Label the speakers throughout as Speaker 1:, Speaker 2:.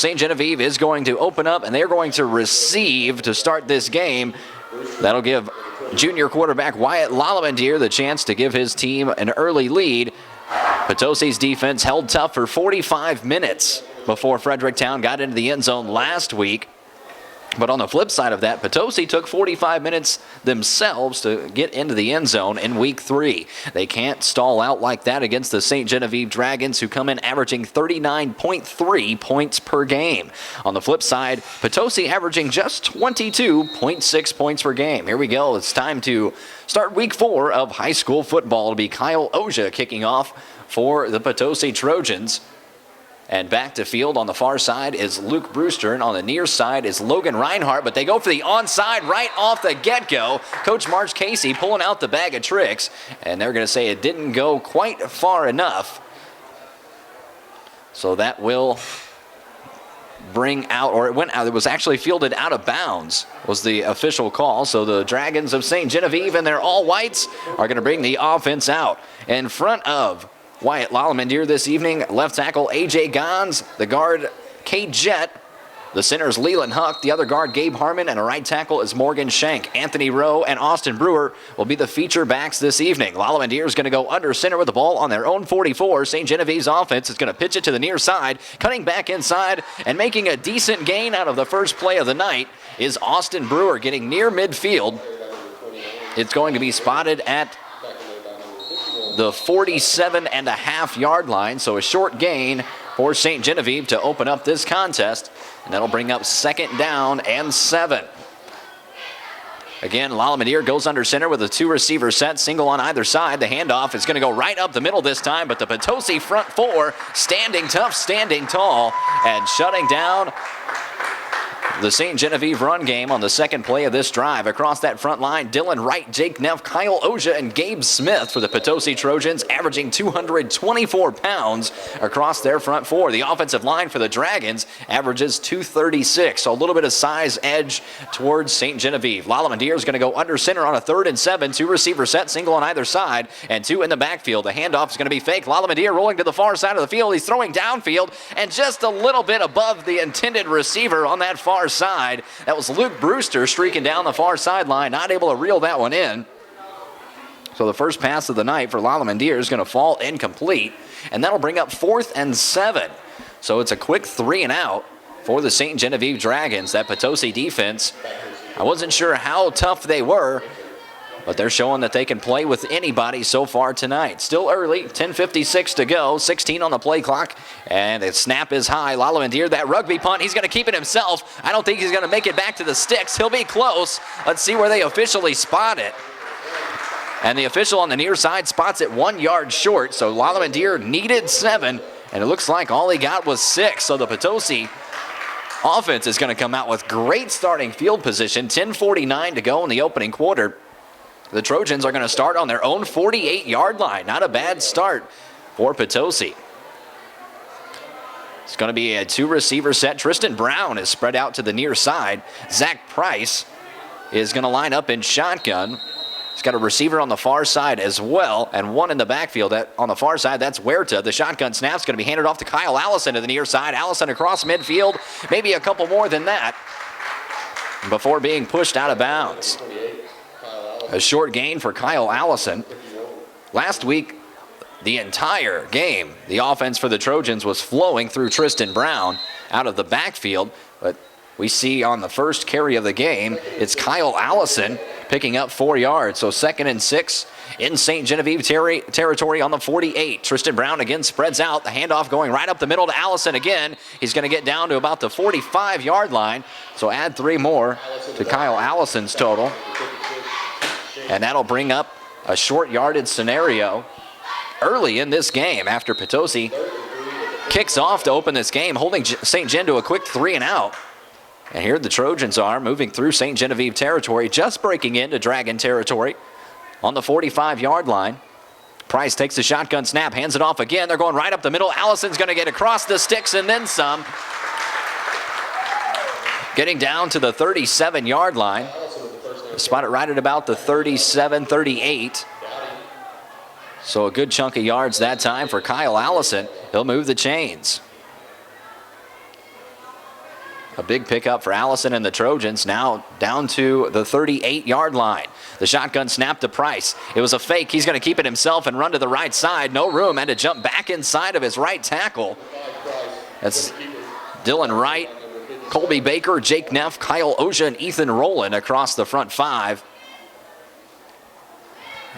Speaker 1: St. Genevieve is going to open up, and they're going to receive to start this game. That'll give junior quarterback Wyatt Lalamendier the chance to give his team an early lead. Potosi's defense held tough for 45 minutes before Fredericktown got into the end zone last week. But on the flip side of that, Potosi took 45 minutes themselves to get into the end zone in week 3. They can't stall out like that against the St. Genevieve Dragons, who come in averaging 39.3 points per game. On the flip side, Potosi averaging just 22.6 points per game. Here we go. It's time to start week 4 of high school football. It'll be Kyle Oja kicking off for the Potosi Trojans. And back to field on the far side is Luke Brewster, and on the near side is Logan Reinhardt, but they go for the onside right off the get-go. Coach Marge Casey pulling out the bag of tricks, and they're going to say it didn't go quite far enough. So that will bring out, or it went out, it was actually fielded out of bounds, was the official call. So the Dragons of St. Genevieve and their all-whites are going to bring the offense out in front of Wyatt Lalamendier this evening. Left tackle A.J. Gons, the guard Cade Jett, the center's Leland Huck, the other guard Gabe Harmon, and a right tackle is Morgan Shank. Anthony Rowe and Austin Brewer will be the feature backs this evening. Lalamendier is going to go under center with the ball on their own 44. St. Genevieve's offense is going to pitch it to the near side, cutting back inside and making a decent gain out of the first play of the night is Austin Brewer, getting near midfield. It's going to be spotted at the 47.5-yard line, so a short gain for St. Genevieve to open up this contest, and that'll bring up 2nd down and 7. Again, Lalamendier goes under center with a 2-receiver set, single on either side. The handoff is going to go right up the middle this time, but the Potosi front 4 standing tough, standing tall, and shutting down the St. Genevieve run game on the second play of this drive. Across that front line, Dylan Wright, Jake Neff, Kyle Oja, and Gabe Smith for the Potosi Trojans, averaging 224 pounds across their front 4. The offensive line for the Dragons averages 236, so a little bit of size edge towards St. Genevieve. Lalamendier is going to go under center on a 3rd and 7, 2-receiver set, single on either side, and 2 in the backfield. The handoff is going to be fake. Lalamendier rolling to the far side of the field. He's throwing downfield, and just a little bit above the intended receiver on that far side. That was Luke Brewster streaking down the far sideline, not able to reel that one in. So the first pass of the night for Lalamendier is going to fall incomplete, and that'll bring up 4th and 7. So it's a quick 3 and out for the St. Genevieve Dragons. That Potosi defense, I wasn't sure how tough they were, but they're showing that they can play with anybody so far tonight. Still early, 10:56 to go, 16 on the play clock, and the snap is high. Lalamendier, that rugby punt, he's going to keep it himself. I don't think he's going to make it back to the sticks. He'll be close. Let's see where they officially spot it. And the official on the near side spots it 1 yard short, so Lalamendier needed 7, and it looks like all he got was 6. So the Potosi offense is going to come out with great starting field position. 10:49 to go in the opening quarter. The Trojans are going to start on their own 48-yard line. Not a bad start for Potosi. It's going to be a 2-receiver set. Tristan Brown is spread out to the near side. Zach Price is going to line up in shotgun. He's got a receiver on the far side as well, and 1 in the backfield. On the far side, that's Huerta. The shotgun snap's going to be handed off to Kyle Allison to the near side. Allison across midfield, maybe a couple more than that, before being pushed out of bounds. A short gain for Kyle Allison. Last week, the entire game, the offense for the Trojans was flowing through Tristan Brown out of the backfield, but we see on the first carry of the game, it's Kyle Allison picking up 4 yards. So 2nd and 6 in St. Genevieve territory on the 48. Tristan Brown again spreads out. The handoff going right up the middle to Allison again. He's going to get down to about the 45-yard line. So add 3 more to Kyle Allison's total. And that'll bring up a short yardage scenario early in this game after Potosi kicks off to open this game, holding St. Gen to a quick 3 and out. And here the Trojans are moving through St. Genevieve territory, just breaking into Dragon territory on the 45-yard line. Price takes the shotgun snap, hands it off again. They're going right up the middle. Allison's going to get across the sticks and then some. Getting down to the 37-yard line. Spot it right at about the 37, 38. So a good chunk of yards that time for Kyle Allison. He'll move the chains. A big pickup for Allison and the Trojans, now down to the 38-yard line. The shotgun snap to Price. It was a fake. He's going to keep it himself and run to the right side. No room, and to jump back inside of his right tackle. That's Dylan Wright, Colby Baker, Jake Neff, Kyle Oja, and Ethan Rowland across the front five.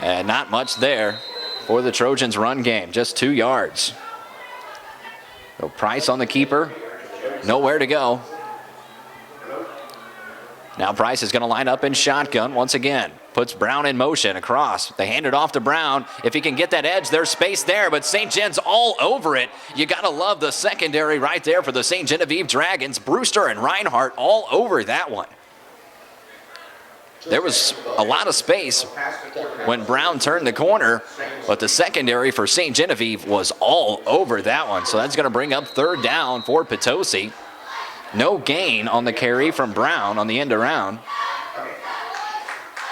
Speaker 1: And not much there for the Trojans' run game, just 2 yards. So Price on the keeper, nowhere to go. Now Price is going to line up in shotgun once again. Puts Brown in motion across. They hand it off to Brown. If he can get that edge, there's space there, but St. Gen's all over it. You got to love the secondary right there for the St. Genevieve Dragons. Brewster and Reinhardt all over that one. There was a lot of space when Brown turned the corner, but the secondary for St. Genevieve was all over that one. So that's going to bring up 3rd down for Potosi. No gain on the carry from Brown on the end around.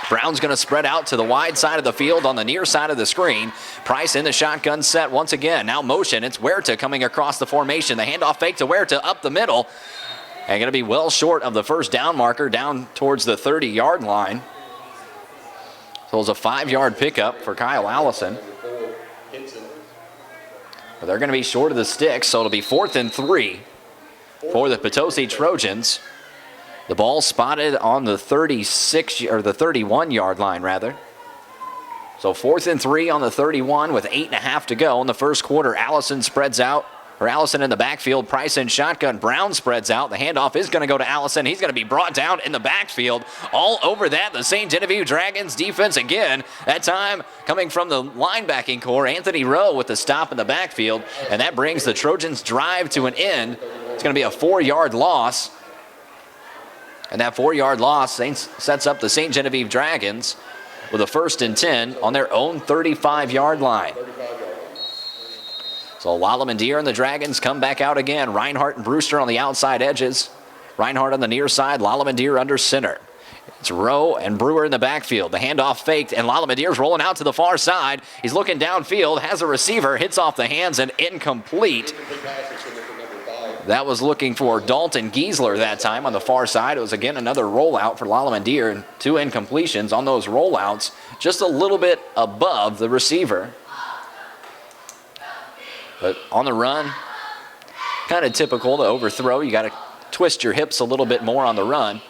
Speaker 1: Brown's going to spread out to the wide side of the field on the near side of the screen. Price in the shotgun set once again. Now motion. It's Huerta coming across the formation. The handoff fake to Huerta up the middle. And going to be well short of the 1st down marker, down towards the 30-yard line. So it was a 5-yard pickup for Kyle Allison. But they're going to be short of the sticks, so it'll be 4th and 3 for the Potosi Trojans. The ball spotted on the 31-yard line rather. So 4th and 3 on the 31 with 8.5 to go in the first quarter. Allison spreads out. Allison in the backfield, Price in shotgun. Brown spreads out. The handoff is going to go to Allison. He's going to be brought down in the backfield. All over that, the St. Genevieve Dragons defense again. That time coming from the linebacking core, Anthony Rowe with the stop in the backfield. And that brings the Trojans' drive to an end. It's going to be a 4-yard loss. And that 4-yard loss sets up the St. Genevieve Dragons with a 1st and 10 on their own 35-yard line. So Lalamandir and the Dragons come back out again. Reinhardt and Brewster on the outside edges. Reinhardt on the near side, Lalamandir under center. It's Rowe and Brewer in the backfield. The handoff faked, and Lalamandir's rolling out to the far side. He's looking downfield, has a receiver, hits off the hands, and incomplete. That was looking for Dalton Giesler that time on the far side. It was again another rollout for Lalamandir, and 2 incompletions on those rollouts, just a little bit above the receiver. But on the run, kind of typical to overthrow. You got to twist your hips a little bit more on the run.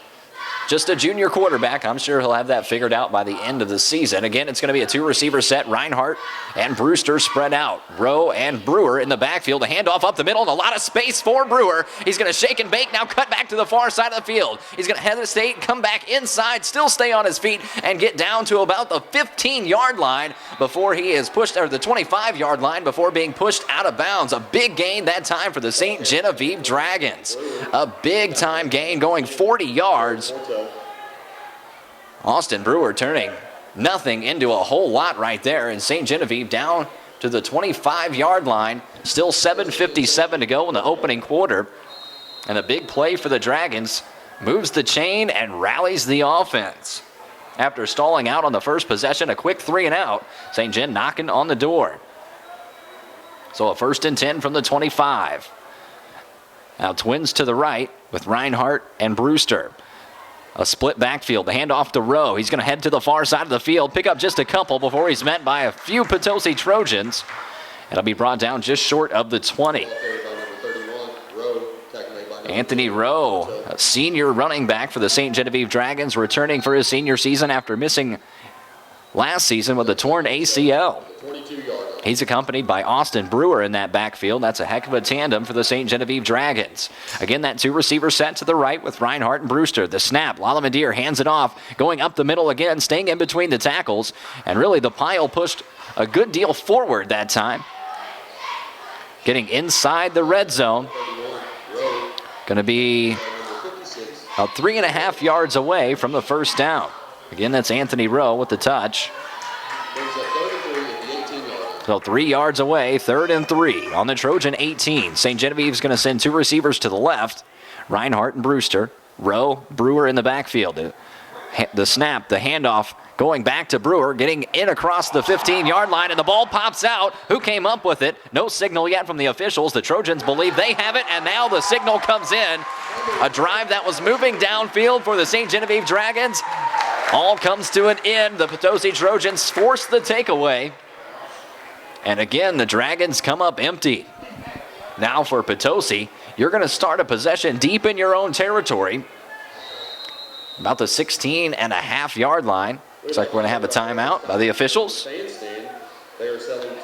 Speaker 1: Just a junior quarterback. I'm sure he'll have that figured out by the end of the season. Again, it's going to be a 2-receiver set. Reinhardt and Brewster spread out. Rowe and Brewer in the backfield. A handoff up the middle and a lot of space for Brewer. He's going to shake and bake, now cut back to the far side of the field. He's going to hesitate, come back inside, still stay on his feet, and get down to about the 15-yard line before he is pushed, or the 25-yard line before being pushed out of bounds. A big gain that time for the St. Genevieve Dragons. A big-time gain going 40 yards. Austin Brewer turning nothing into a whole lot right there, and St. Genevieve down to the 25-yard line. Still 7:57 to go in the opening quarter. And a big play for the Dragons. Moves the chain and rallies the offense. After stalling out on the first possession, a quick 3-and-out. St. Gen knocking on the door. So a 1st and 10 from the 25. Now twins to the right with Reinhardt and Brewster. A split backfield. The handoff to Rowe. He's going to head to the far side of the field, pick up just a couple before he's met by a few Potosi Trojans. It'll be brought down just short of the 20. Anthony Rowe, a senior running back for the St. Genevieve Dragons, returning for his senior season after missing last season with a torn ACL. He's accompanied by Austin Brewer in that backfield. That's a heck of a tandem for the St. Genevieve Dragons. Again, that 2-receiver set to the right with Reinhardt and Brewster. The snap, Lalamandir hands it off, going up the middle again, staying in between the tackles. And really the pile pushed a good deal forward that time. Getting inside the red zone. Going to be about 3.5 yards away from the 1st down. Again, that's Anthony Rowe with the touch. So 3 yards away, 3rd and 3 on the Trojan 18. St. Genevieve's going to send 2 receivers to the left. Reinhardt and Brewster. Rowe, Brewer in the backfield. The snap, the handoff Going back to Brewer, getting in across the 15-yard line, and the ball pops out. Who came up with it? No signal yet from the officials. The Trojans believe they have it, and now the signal comes in. A drive that was moving downfield for the St. Genevieve Dragons all comes to an end. The Potosi Trojans force the takeaway. And again, the Dragons come up empty. Now for Potosi, you're going to start a possession deep in your own territory. About the 16.5-yard line. Looks like we're going to have a timeout by the officials.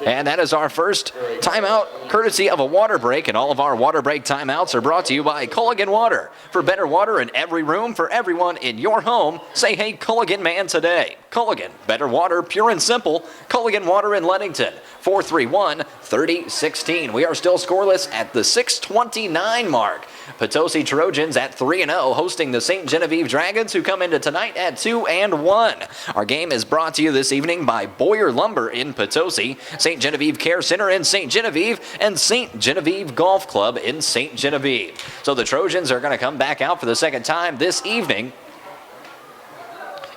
Speaker 1: And that is our first timeout, courtesy of a water break. And all of our water break timeouts are brought to you by Culligan Water. For better water in every room, for everyone in your home, say, hey, Culligan man today. Culligan, better water, pure and simple. Culligan Water in Leadington, 431-3016. We are still scoreless at the 6:29 mark. Potosi Trojans at 3-0, hosting the St. Genevieve Dragons, who come into tonight at 2-1. Our game is brought to you this evening by Boyer Lumber in Potosi, St. Genevieve Care Center in St. Genevieve, and St. Genevieve Golf Club in St. Genevieve. So the Trojans are going to come back out for the second time this evening,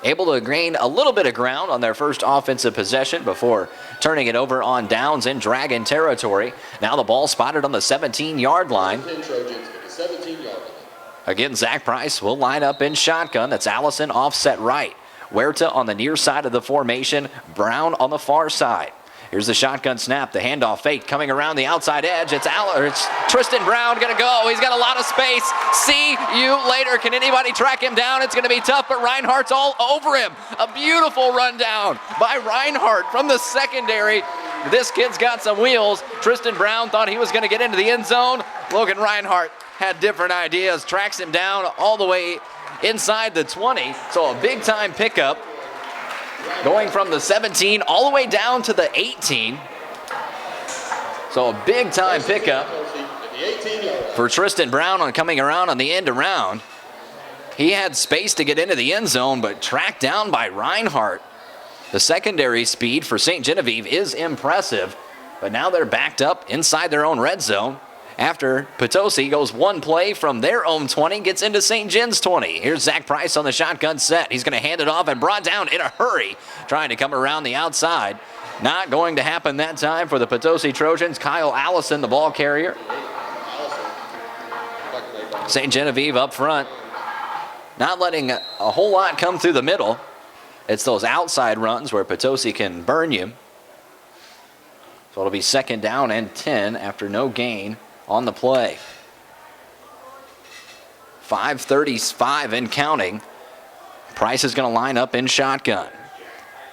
Speaker 1: able to gain a little bit of ground on their first offensive possession before turning it over on downs in Dragon territory. Now the ball spotted on the 17-yard line. Again, Zach Price will line up in shotgun. That's Allison offset right. Huerta on the near side of the formation. Brown on the far side. Here's the shotgun snap. The handoff fake coming around the outside edge. It's Tristan Brown going to go. He's got a lot of space. See you later. Can anybody track him down? It's going to be tough, but Reinhardt's all over him. A beautiful rundown by Reinhardt from the secondary. This kid's got some wheels. Tristan Brown thought he was going to get into the end zone. Logan Reinhardt had different ideas, tracks him down all the way inside the 20. So a big-time pickup going from the 17 all the way down to the 18. So a big-time pickup for Tristan Brown on coming around on the end around. He had space to get into the end zone, but tracked down by Reinhardt. The secondary speed for St. Genevieve is impressive, but now they're backed up inside their own red zone after Potosi goes one play from their own 20, gets into St. Gen's 20. Here's Zach Price on the shotgun set. He's going to hand it off and brought down in a hurry, trying to come around the outside. Not going to happen that time for the Potosi Trojans. Kyle Allison, the ball carrier. St. Genevieve up front, not letting a whole lot come through the middle. It's those outside runs where Potosi can burn you. So it'll be 2nd down and 10 after no gain on the play. 5:35 and counting. Price is going to line up in shotgun.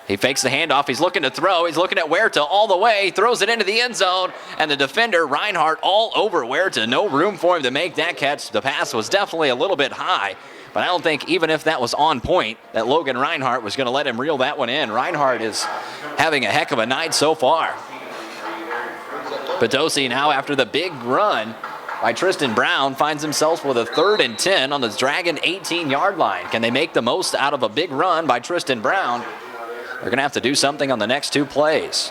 Speaker 1: He fakes the handoff. He's looking to throw. He's looking at Huerta all the way. Throws it into the end zone. And the defender, Reinhardt, all over Huerta. No room for him to make that catch. The pass was definitely a little bit high. But I don't think even if that was on point, that Logan Reinhardt was going to let him reel that one in. Reinhardt is having a heck of a night so far. Potosi now, after the big run by Tristan Brown, finds himself with a 3rd and 10 on the Dragon 18-yard line. Can they make the most out of a big run by Tristan Brown? They're going to have to do something on the next 2 plays.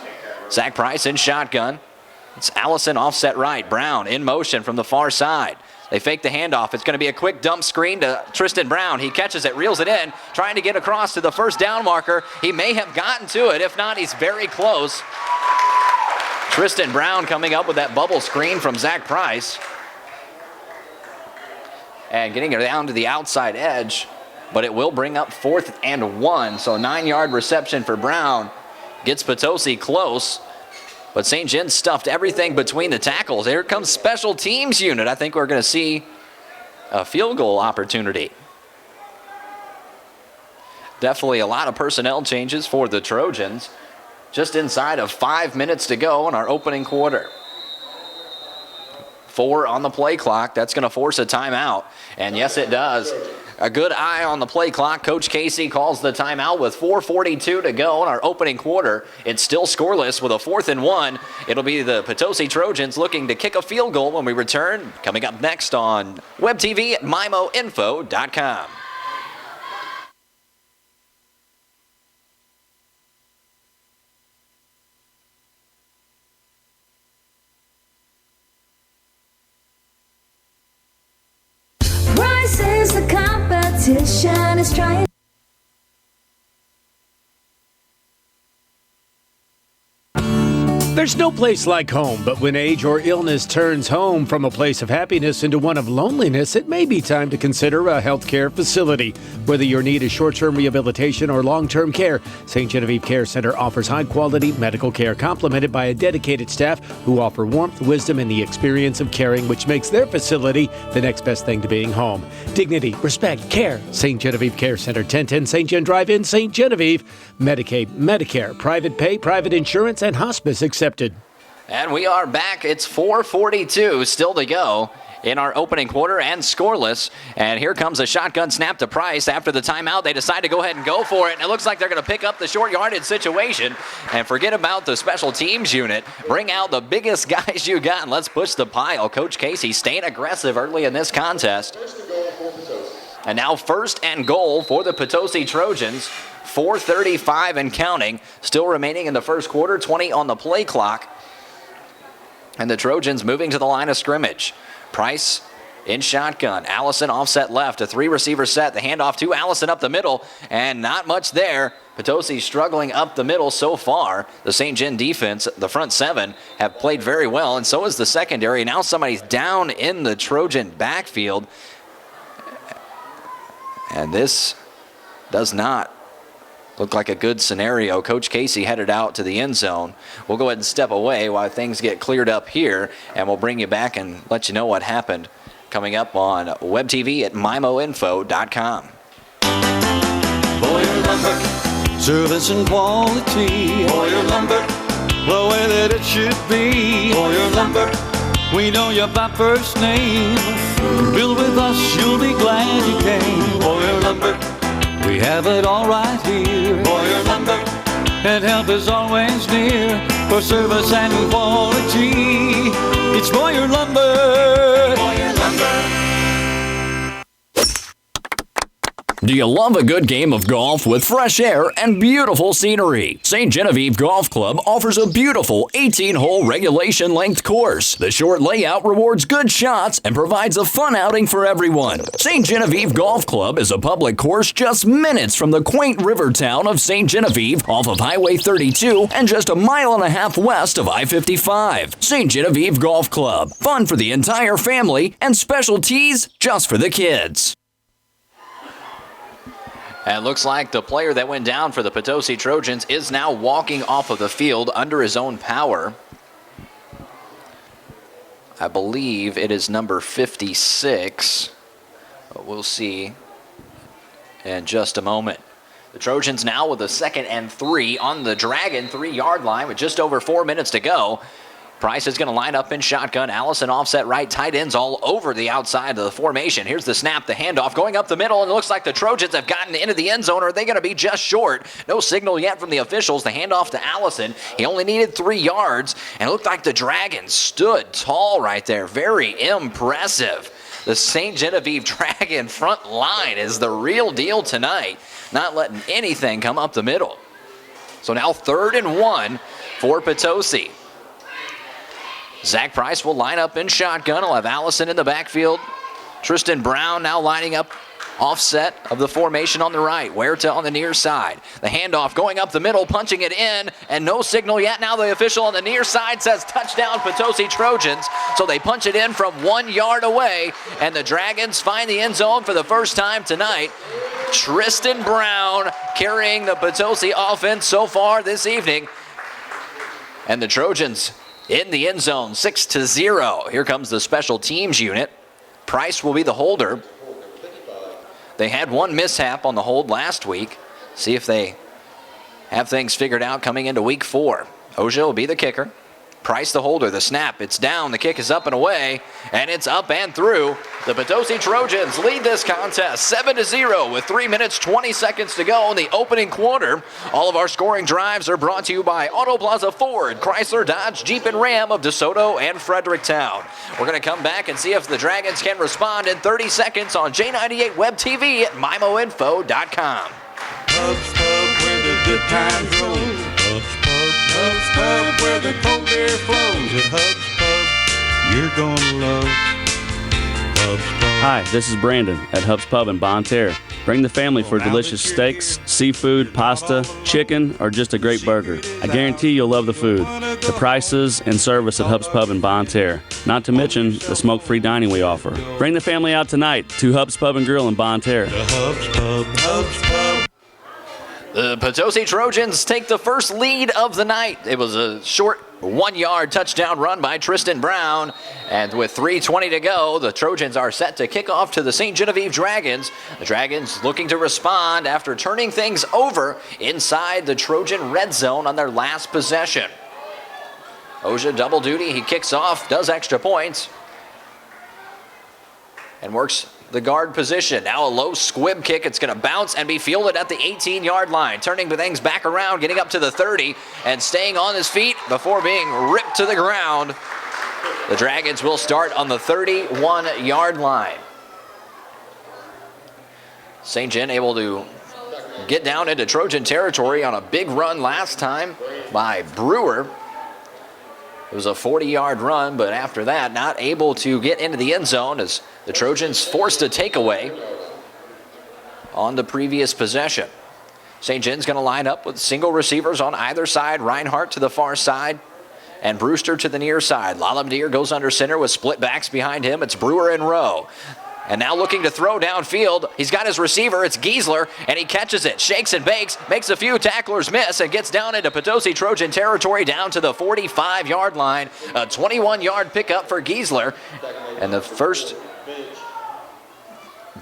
Speaker 1: Zach Price in shotgun. It's Allison offset right. Brown in motion from the far side. They fake the handoff. It's going to be a quick dump screen to Tristan Brown. He catches it, reels it in, trying to get across to the first down marker. He may have gotten to it. If not, he's very close. Tristan Brown coming up with that bubble screen from Zach Price. And getting it down to the outside edge, but it will bring up 4th and 1. So 9-yard reception for Brown gets Potosi close. But St. Gen's stuffed everything between the tackles. Here comes special teams unit. I think we're going to see a field goal opportunity. Definitely a lot of personnel changes for the Trojans. Just inside of 5 minutes to go in our opening quarter. 4 on the play clock. That's going to force a timeout. And yes, it does. A good eye on the play clock. Coach Casey calls the timeout with 4:42 to go in our opening quarter. It's still scoreless with a 4th and 1. It'll be the Potosi Trojans looking to kick a field goal when we return. Coming up next on Web TV at MIMOinfo.com.
Speaker 2: Rises the competition is trying. There's no place like home, but when age or illness turns home from a place of happiness into one of loneliness, it may be time to consider a healthcare facility. Whether your need is short-term rehabilitation or long-term care, St. Genevieve Care Center offers high-quality medical care complemented by a dedicated staff who offer warmth, wisdom, and the experience of caring, which makes their facility the next best thing to being home. Dignity, respect, care. St. Genevieve Care Center, 1010 St. Gen Drive in St. Genevieve. Medicaid, Medicare, private pay, private insurance, and hospice accepted.
Speaker 1: And we are back. It's 4:42 still to go in our opening quarter and scoreless. And here comes a shotgun snap to Price. After the timeout, they decide to go ahead and go for it. And it looks like they're going to pick up the short yardage situation. And forget about the special teams unit. Bring out the biggest guys you got and let's push the pile. Coach Casey staying aggressive early in this contest. And now first and goal for the Potosi Trojans. 4:35 and counting. Still remaining in the first quarter. 20 on the play clock. And the Trojans moving to the line of scrimmage. Price in shotgun. Allison offset left. A three-receiver set. The handoff to Allison up the middle. And not much there. Potosi struggling up the middle so far. The St. Gen defense, the front seven, have played very well. And so is the secondary. Now somebody's down in the Trojan backfield. And this does not look like a good scenario. Coach Casey headed out to the end zone. We'll go ahead and step away while things get cleared up here, and we'll bring you back and let you know what happened coming up on web TV at mimoinfo.com.
Speaker 3: Boyer Lumber, service and quality. Boyer Lumber, the way that it should be. Boyer Lumber, we know you by first name. Build with us, you'll be glad you came. Boyer Lumber, we have it all right here. Boyer Lumber, and help is always near. For service and quality, it's Boyer Lumber. Boyer Lumber.
Speaker 4: Do you love a good game of golf with fresh air and beautiful scenery? St. Genevieve Golf Club offers a beautiful 18-hole regulation-length course. The short layout rewards good shots and provides a fun outing for everyone. St. Genevieve Golf Club is a public course just minutes from the quaint river town of St. Genevieve off of Highway 32 and just a mile and a half west of I-55. St. Genevieve Golf Club. Fun for the entire family and special tees just for the kids.
Speaker 1: And it looks like the player that went down for the Potosi Trojans is now walking off of the field under his own power. I believe it is number 56. But we'll see in just a moment. The Trojans now with a 2nd and 3 on the Dragon 3-yard line with just over 4 minutes to go. Price is going to line up in shotgun. Allison offset right. Tight ends all over the outside of the formation. Here's the snap, the handoff going up the middle, and it looks like the Trojans have gotten into the end zone. Or are they going to be just short? No signal yet from the officials. The handoff to Allison. He only needed 3 yards, and it looked like the Dragons stood tall right there. Very impressive. The St. Genevieve Dragon front line is the real deal tonight, not letting anything come up the middle. So now 3rd and 1 for Potosi. Zach Price will line up in shotgun. He'll have Allison in the backfield. Tristan Brown now lining up offset of the formation on the right. Huerta on the near side. The handoff going up the middle, punching it in, and no signal yet. Now the official on the near side says touchdown Potosi Trojans. So they punch it in from 1 yard away, and the Dragons find the end zone for the first time tonight. Tristan Brown carrying the Potosi offense so far this evening. And the Trojans in the end zone, 6-0. Here comes the special teams unit. Price will be the holder. They had one mishap on the hold last week. See if they have things figured out coming into week 4. Oja will be the kicker. Price the holder. The snap, it's down. The kick is up and away, and it's up and through. The Potosi Trojans lead this contest 7-0 with 3 minutes, 20 seconds to go in the opening quarter. All of our scoring drives are brought to you by Auto Plaza Ford, Chrysler, Dodge, Jeep, and Ram of DeSoto and Fredericktown. We're going to come back and see if the Dragons can respond in 30 seconds on J98 Web TV at mimoinfo.com.
Speaker 3: Hub's Pub, where the good times roll. Hub's Pub, where the cold air flows. At Hub's Pub, you're gonna love Hub's Pub.
Speaker 5: Hi, this is Brandon at Hub's Pub in Bonne Terre. Bring the family for delicious steaks, seafood, pasta, chicken, or just a great burger. I guarantee you'll love the food, the prices, and service at Hub's Pub in Bonne Terre. Not to mention the smoke-free dining we offer. Bring the family out tonight to Hub's Pub and Grill in Bonne Terre.
Speaker 1: The Potosi Trojans take the first lead of the night. It was a short 1-yard touchdown run by Tristan Brown. And with 3:20 to go, the Trojans are set to kick off to the St. Genevieve Dragons. The Dragons looking to respond after turning things over inside the Trojan red zone on their last possession. Oja double duty. He kicks off, does extra points, and works the guard position. Now a low squib kick. It's going to bounce and be fielded at the 18-yard line. Turning the things back around, getting up to the 30, and staying on his feet before being ripped to the ground. The Dragons will start on the 31-yard line. St. Gen able to get down into Trojan territory on a big run last time by Brewer. It was a 40-yard run, but after that, not able to get into the end zone as the Trojans forced a takeaway on the previous possession. St. Gen's going to line up with single receivers on either side. Reinhardt to the far side and Brewster to the near side. Lalamadir goes under center with split backs behind him. It's Brewer and Rowe. And now looking to throw downfield. He's got his receiver. It's Giesler, and he catches it. Shakes and bakes, makes a few tacklers miss, and gets down into Potosi Trojan territory down to the 45-yard line. A 21-yard pickup for Giesler. And the first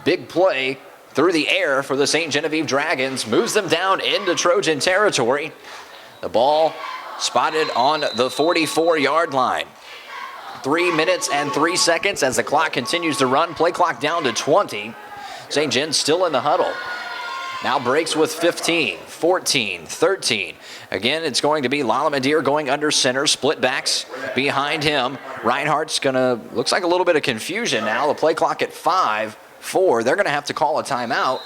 Speaker 1: big play through the air for the St. Genevieve Dragons moves them down into Trojan territory. The ball spotted on the 44-yard line. 3 minutes and 3 seconds as the clock continues to run. Play clock down to 20. St. Gen's still in the huddle. Now breaks with 15, 14, 13. Again, it's going to be Lalamadir going under center. Split backs behind him. Reinhardt's going to, looks like a little bit of confusion now. The play clock at 5, 4. They're going to have to call a timeout.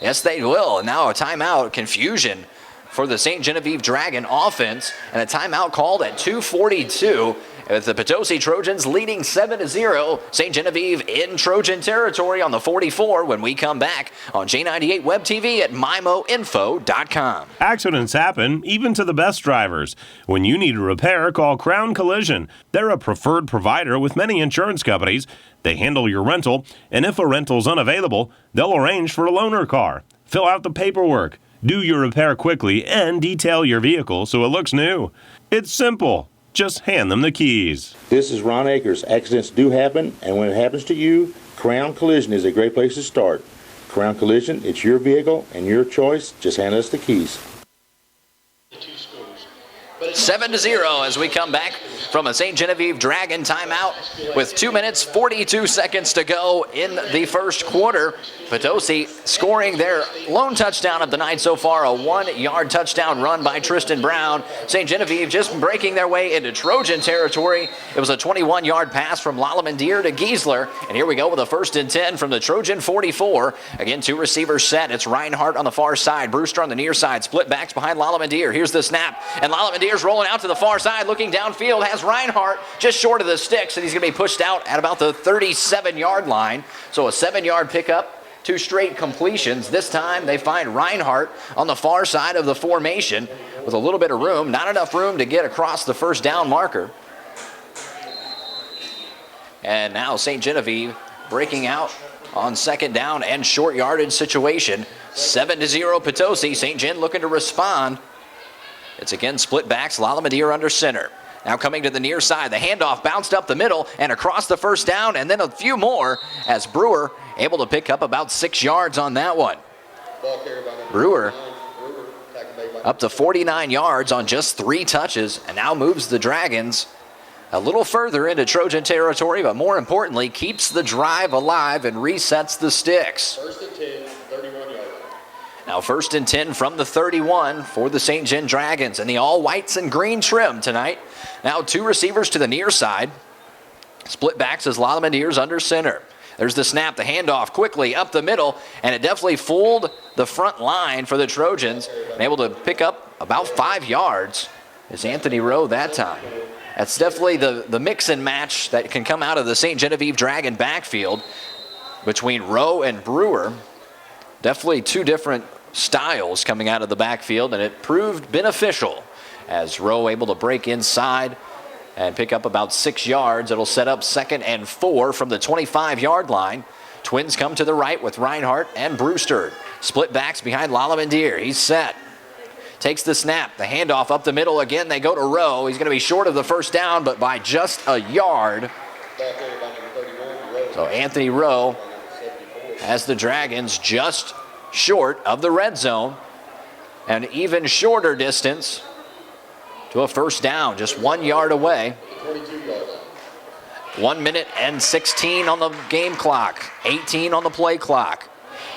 Speaker 1: Yes, they will. And now a timeout, confusion for the St. Genevieve Dragon offense. And a timeout called at 2:42. With the Potosi Trojans leading 7-0, St. Genevieve in Trojan territory on the 44 when we come back on J98 Web TV at MIMOinfo.com.
Speaker 6: Accidents happen, even to the best drivers. When you need a repair, call Crown Collision. They're a preferred provider with many insurance companies. They handle your rental, and if a rental's unavailable, they'll arrange for a loaner car. Fill out the paperwork, do your repair quickly, and detail your vehicle so it looks new. It's simple. Just hand them the keys.
Speaker 7: This is Ron Akers. Accidents do happen, and when it happens to you, Crown Collision is a great place to start. Crown Collision, it's your vehicle and your choice. Just hand us the keys.
Speaker 1: 7-0 as we come back from a St. Genevieve Dragon timeout with 2 minutes, 42 seconds to go in the first quarter. Potosi scoring their lone touchdown of the night so far, a 1-yard touchdown run by Tristan Brown. St. Genevieve just breaking their way into Trojan territory. It was a 21-yard pass from Lalamadir to Giesler. And here we go with a 1st and 10 from the Trojan 44. Again, 2 receivers set. It's Reinhardt on the far side, Brewster on the near side, split backs behind Lalamadir. Here's the snap, and Lalamadir's rolling out to the far side, looking downfield, has Reinhardt just short of the sticks, and he's going to be pushed out at about the 37-yard line. So a 7-yard pickup. 2 straight completions. This time they find Reinhardt on the far side of the formation with a little bit of room. Not enough room to get across the first down marker. And now St. Genevieve breaking out on 2nd down and short yardage situation. 7-0 Potosi. St. Gen looking to respond. It's again split backs. Lalamadir under center. Now coming to the near side. The handoff bounced up the middle and across the first down, and then a few more as Brewer able to pick up about 6 yards on that one. Brewer up to 49 yards on just 3 touches, and now moves the Dragons a little further into Trojan territory, but more importantly, keeps the drive alive and resets the sticks.
Speaker 8: 1st and 10, 31 yards.
Speaker 1: Now 1st and 10 from the 31 for the St. Gen Dragons in the all whites and green trim tonight. Now 2 receivers to the near side. Split backs as Lalamadir's under center. There's the snap, the handoff quickly up the middle, and it definitely fooled the front line for the Trojans, and able to pick up about 5 yards. It's Anthony Rowe that time. That's definitely the mix and match that can come out of the St. Genevieve Dragon backfield between Rowe and Brewer. Definitely two different styles coming out of the backfield, and it proved beneficial as Rowe able to break inside and pick up about 6 yards. It'll set up 2nd and 4 from the 25-yard line. Twins come to the right with Reinhardt and Brewster. Split backs behind Lalamendier. He's set. Takes the snap. The handoff up the middle again. They go to Rowe. He's going to be short of the first down, but by just a yard. So Anthony Rowe has the Dragons just short of the red zone. An even shorter distance to a first down, just 1 yard away. 1 minute and 16 on the game clock, 18 on the play clock.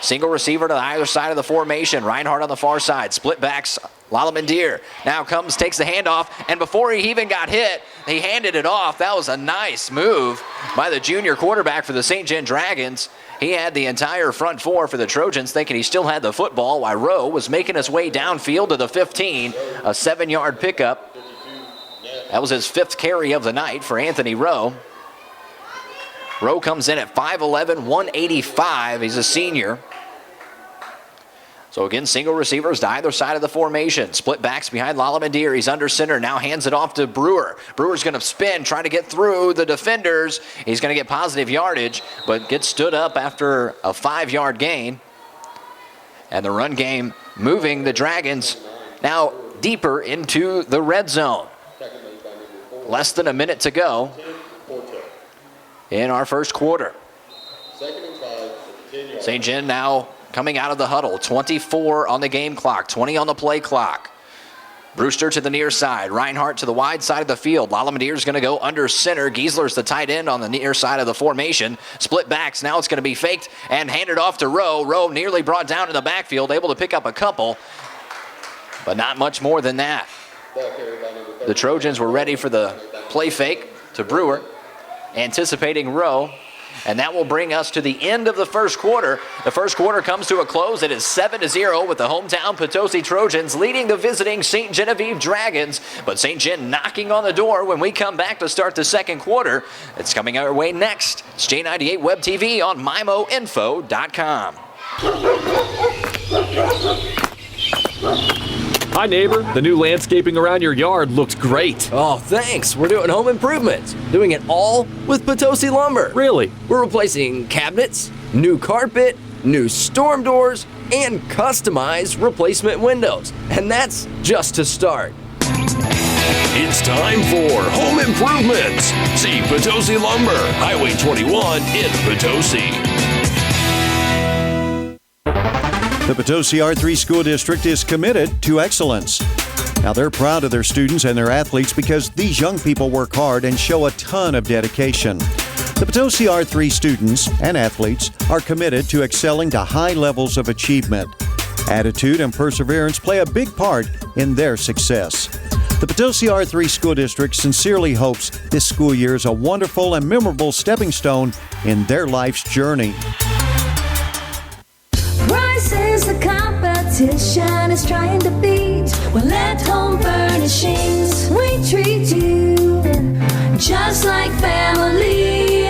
Speaker 1: Single receiver to either side of the formation. Reinhardt on the far side. Split backs. Lalamendier now comes, takes the handoff, and before he even got hit, he handed it off. That was a nice move by the junior quarterback for the St. John Dragons. He had the entire front four for the Trojans, thinking he still had the football, while Rowe was making his way downfield to the 15, a 7-yard pickup. That was his 5th carry of the night for Anthony Rowe. Rowe comes in at 5'11", 185. He's a senior. So again, single receivers to either side of the formation. Split backs behind Lalamendier. He's under center. Now hands it off to Brewer. Brewer's going to spin, trying to get through the defenders. He's going to get positive yardage, but gets stood up after a 5-yard gain. And the run game moving the Dragons now deeper into the red zone. Less than a minute to go in our first quarter. St. John now coming out of the huddle. 24 on the game clock, 20 on the play clock. Brewster to the near side. Reinhardt to the wide side of the field. Lalamandier's going to go under center. Giesler's the tight end on the near side of the formation. Split backs. Now it's going to be faked and handed off to Rowe. Rowe nearly brought down in the backfield, able to pick up a couple, but not much more than that. The Trojans were ready for the play fake to Brewer, anticipating Rowe. And that will bring us to the end of the first quarter. The first quarter comes to a close. It is 7-0 with the hometown Potosi Trojans leading the visiting St. Genevieve Dragons. But St. Gen knocking on the door when we come back to start the second quarter. It's coming our way next. It's J98 Web TV on MIMOinfo.com.
Speaker 9: Hi, neighbor. The new landscaping around your yard looks great.
Speaker 10: Oh, thanks. We're doing home improvements. Doing it all with Potosi Lumber.
Speaker 9: Really?
Speaker 10: We're replacing cabinets, new carpet, new storm doors, and customized replacement windows. And that's just to start.
Speaker 11: It's time for home improvements. See Potosi Lumber, Highway 21 in Potosi.
Speaker 12: The Potosi R3 School District is committed to excellence. Now, they're proud of their students and their athletes because these young people work hard and show a ton of dedication. The Potosi R3 students and athletes are committed to excelling to high levels of achievement. Attitude and perseverance play a big part in their success. The Potosi R3 School District sincerely hopes this school year is a wonderful and memorable stepping stone in their life's journey.
Speaker 13: Prices the competition is trying to beat. Well, at Home Furnishings, we treat you just like family.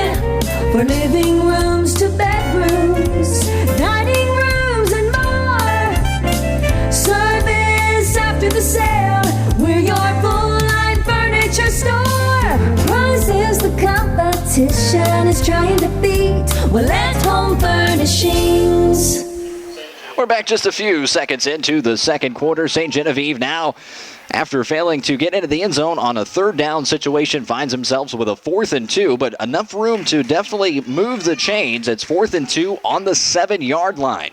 Speaker 13: For living rooms to bedrooms, dining rooms and more. Service after the sale, we're your full-line furniture store. Prices the competition is trying to beat. Well, at Home Furnishings.
Speaker 1: We're back just a few seconds into the second quarter. St. Genevieve now, after failing to get into the end zone on a third down situation, finds themselves with a 4th and 2, but enough room to definitely move the chains. It's 4th and 2 on the 7-yard line.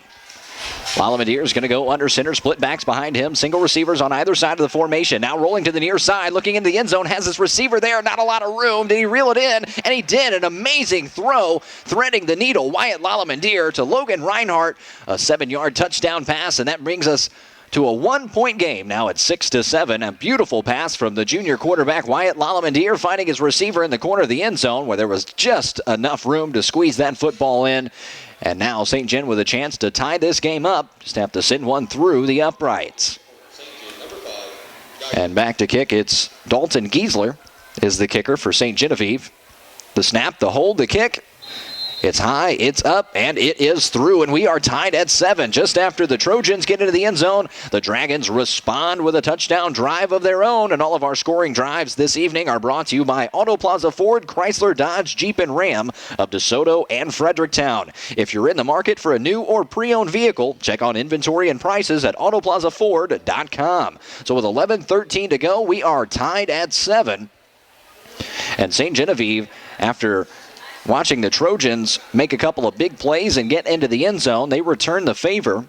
Speaker 1: Lalamendier is going to go under center, split backs behind him, single receivers on either side of the formation. Now rolling to the near side, looking into the end zone, has his receiver there, not a lot of room. Did he reel it in? And he did. An amazing throw, threading the needle. Wyatt Lalamendier to Logan Reinhardt, a 7-yard touchdown pass, and that brings us to a 1-point game. Now it's 6-7. A beautiful pass from the junior quarterback, Wyatt Lalamendier, finding his receiver in the corner of the end zone where there was just enough room to squeeze that football in. And now St. John with a chance to tie this game up. Just have to send one through the uprights. And back to kick, it's Dalton Giesler is the kicker for St. Genevieve. The snap, the hold, the kick. It's high, it's up, and it is through, and we are tied at 7. Just after the Trojans get into the end zone, the Dragons respond with a touchdown drive of their own, and all of our scoring drives this evening are brought to you by Auto Plaza Ford, Chrysler, Dodge, Jeep, and Ram of DeSoto and Fredericktown. If you're in the market for a new or pre-owned vehicle, check on inventory and prices at autoplazaford.com. So with 11:13 to go, we are tied at 7. And St. Genevieve, after watching the Trojans make a couple of big plays and get into the end zone, they return the favor.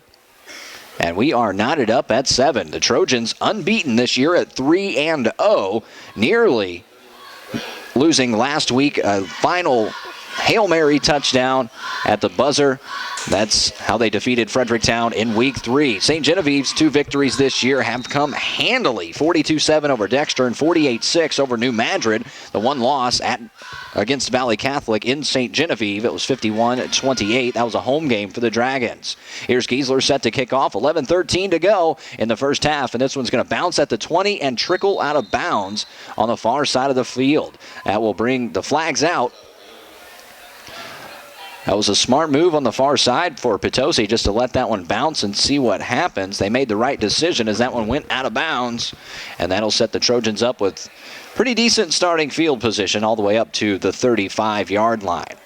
Speaker 1: And we are knotted up at 7. The Trojans unbeaten this year at 3-0, nearly losing last week. A final Hail Mary touchdown at the buzzer. That's how they defeated Fredericktown in Week 3. St. Genevieve's 2 victories this year have come handily. 42-7 over Dexter and 48-6 over New Madrid. The one loss against Valley Catholic in St. Genevieve, it was 51-28. That was a home game for the Dragons. Here's Giesler set to kick off. 11:13 to go in the first half, and this one's going to bounce at the 20 and trickle out of bounds on the far side of the field. That will bring the flags out. That was a smart move on the far side for Potosi, just to let that one bounce and see what happens. They made the right decision as that one went out of bounds, and that'll set the Trojans up with pretty decent starting field position all the way up to the 35-yard line.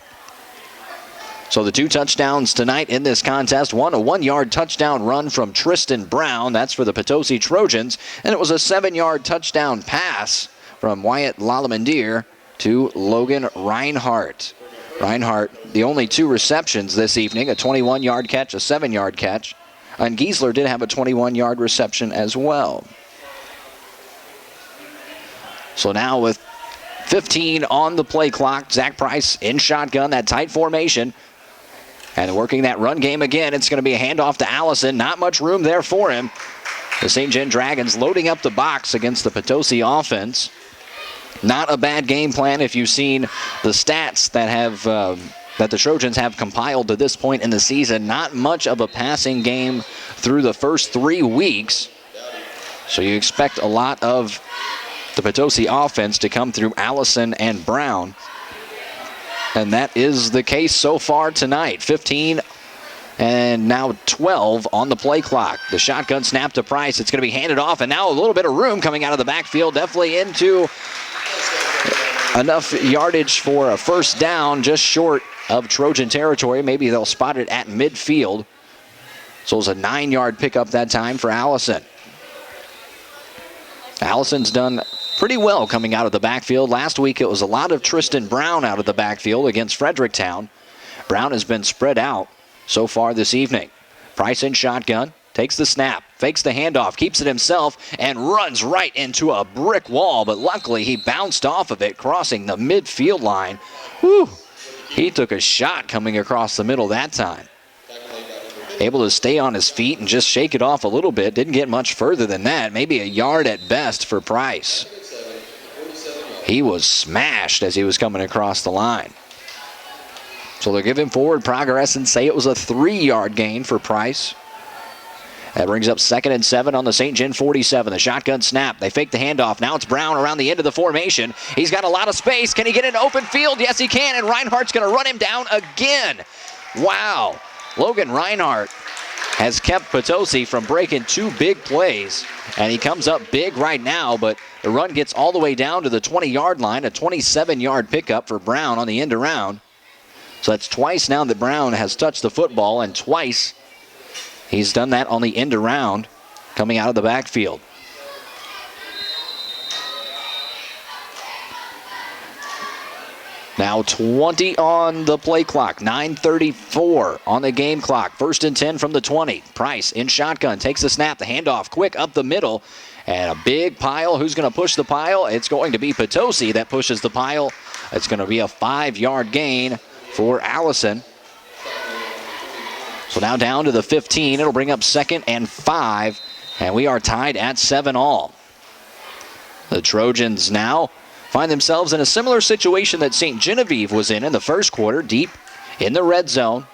Speaker 1: So the 2 touchdowns tonight in this contest. One, a 1-yard touchdown run from Tristan Brown. That's for the Potosi Trojans. And it was a 7-yard touchdown pass from Wyatt Lalamandir to Logan Reinhardt. Reinhardt, the only 2 receptions this evening, a 21-yard catch, a 7-yard catch. And Giesler did have a 21-yard reception as well. So now with 15 on the play clock, Zach Price in shotgun, that tight formation. And working that run game again, it's going to be a handoff to Allison. Not much room there for him. The St. Gen Dragons loading up the box against the Potosi offense. Not a bad game plan if you've seen the stats that the Trojans have compiled to this point in the season. Not much of a passing game through the first 3 weeks. So you expect a lot of the Potosi offense to come through Allison and Brown. And that is the case so far tonight. 15 and now 12 on the play clock. The shotgun snap to Price. It's going to be handed off, and now a little bit of room coming out of the backfield, definitely into enough yardage for a first down, just short of Trojan territory. Maybe they'll spot it at midfield. So it was a 9-yard pickup that time for Allison. Allison's done pretty well coming out of the backfield. Last week it was a lot of Tristan Brown out of the backfield against Fredericktown. Brown has been spread out so far this evening. Price in shotgun, takes the snap, fakes the handoff, keeps it himself, and runs right into a brick wall. But luckily he bounced off of it, crossing the midfield line. Whew. He took a shot coming across the middle that time. Able to stay on his feet and just shake it off a little bit. Didn't get much further than that. Maybe a yard at best for Price. He was smashed as he was coming across the line. So they'll give him forward progress and say it was a 3-yard gain for Price. That brings up 2nd and 7 on the St. Gen 47. The shotgun snap. They fake the handoff. Now it's Brown around the end of the formation. He's got a lot of space. Can he get into open field? Yes, he can. And Reinhardt's going to run him down again. Wow. Logan Reinhardt has kept Potosi from breaking 2 big plays. And he comes up big right now, but the run gets all the way down to the 20-yard line. A 27-yard pickup for Brown on the end around. So that's twice now that Brown has touched the football, and twice he's done that on the end around coming out of the backfield. Now 20 on the play clock, 9:34 on the game clock. 1st and 10 from the 20. Price in shotgun, takes the snap, the handoff quick up the middle, and a big pile. Who's going to push the pile? It's going to be Potosi that pushes the pile. It's going to be a 5-yard gain for Allison. So now down to the 15. It'll bring up 2nd and 5, and we are tied at 7-all. The Trojans now find themselves in a similar situation that St. Genevieve was in the first quarter, deep in the red zone.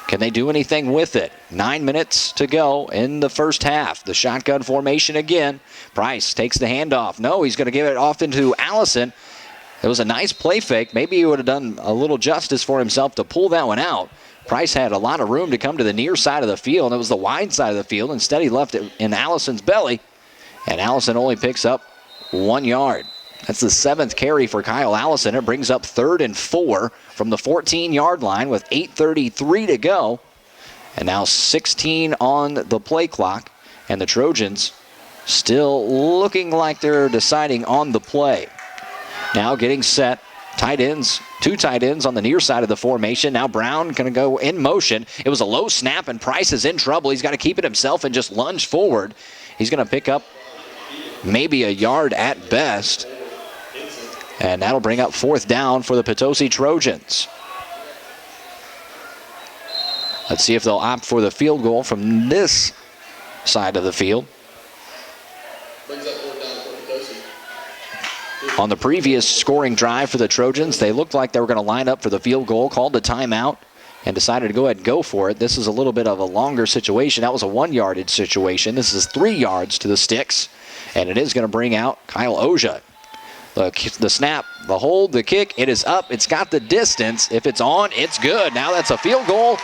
Speaker 1: Can they do anything with it? 9 minutes to go in the first half. The shotgun formation again. Price takes the handoff. No, he's going to give it off into Allison. It was a nice play fake. Maybe he would have done a little justice for himself to pull that one out. Price had a lot of room to come to the near side of the field, and it was the wide side of the field. Instead, he left it in Allison's belly, and Allison only picks up 1 yard. That's the 7th carry for Kyle Allison. It brings up 3rd and 4 from the 14-yard line with 8:33 to go. And now 16 on the play clock, and the Trojans still looking like they're deciding on the play. Now getting set, tight ends, 2 tight ends on the near side of the formation. Now Brown going to go in motion. It was a low snap, and Price is in trouble. He's got to keep it himself and just lunge forward. He's going to pick up maybe a yard at best. And that'll bring up 4th down for the Potosi Trojans. Let's see if they'll opt for the field goal from this side of the field. On the previous scoring drive for the Trojans, they looked like they were going to line up for the field goal, called the timeout, and decided to go ahead and go for it. This is a little bit of a longer situation. That was a 1-yardage situation. This is 3 yards to the sticks, and it is going to bring out Kyle Oja. The snap, the hold, the kick, it is up. It's got the distance. If it's on, it's good. Now that's a field goal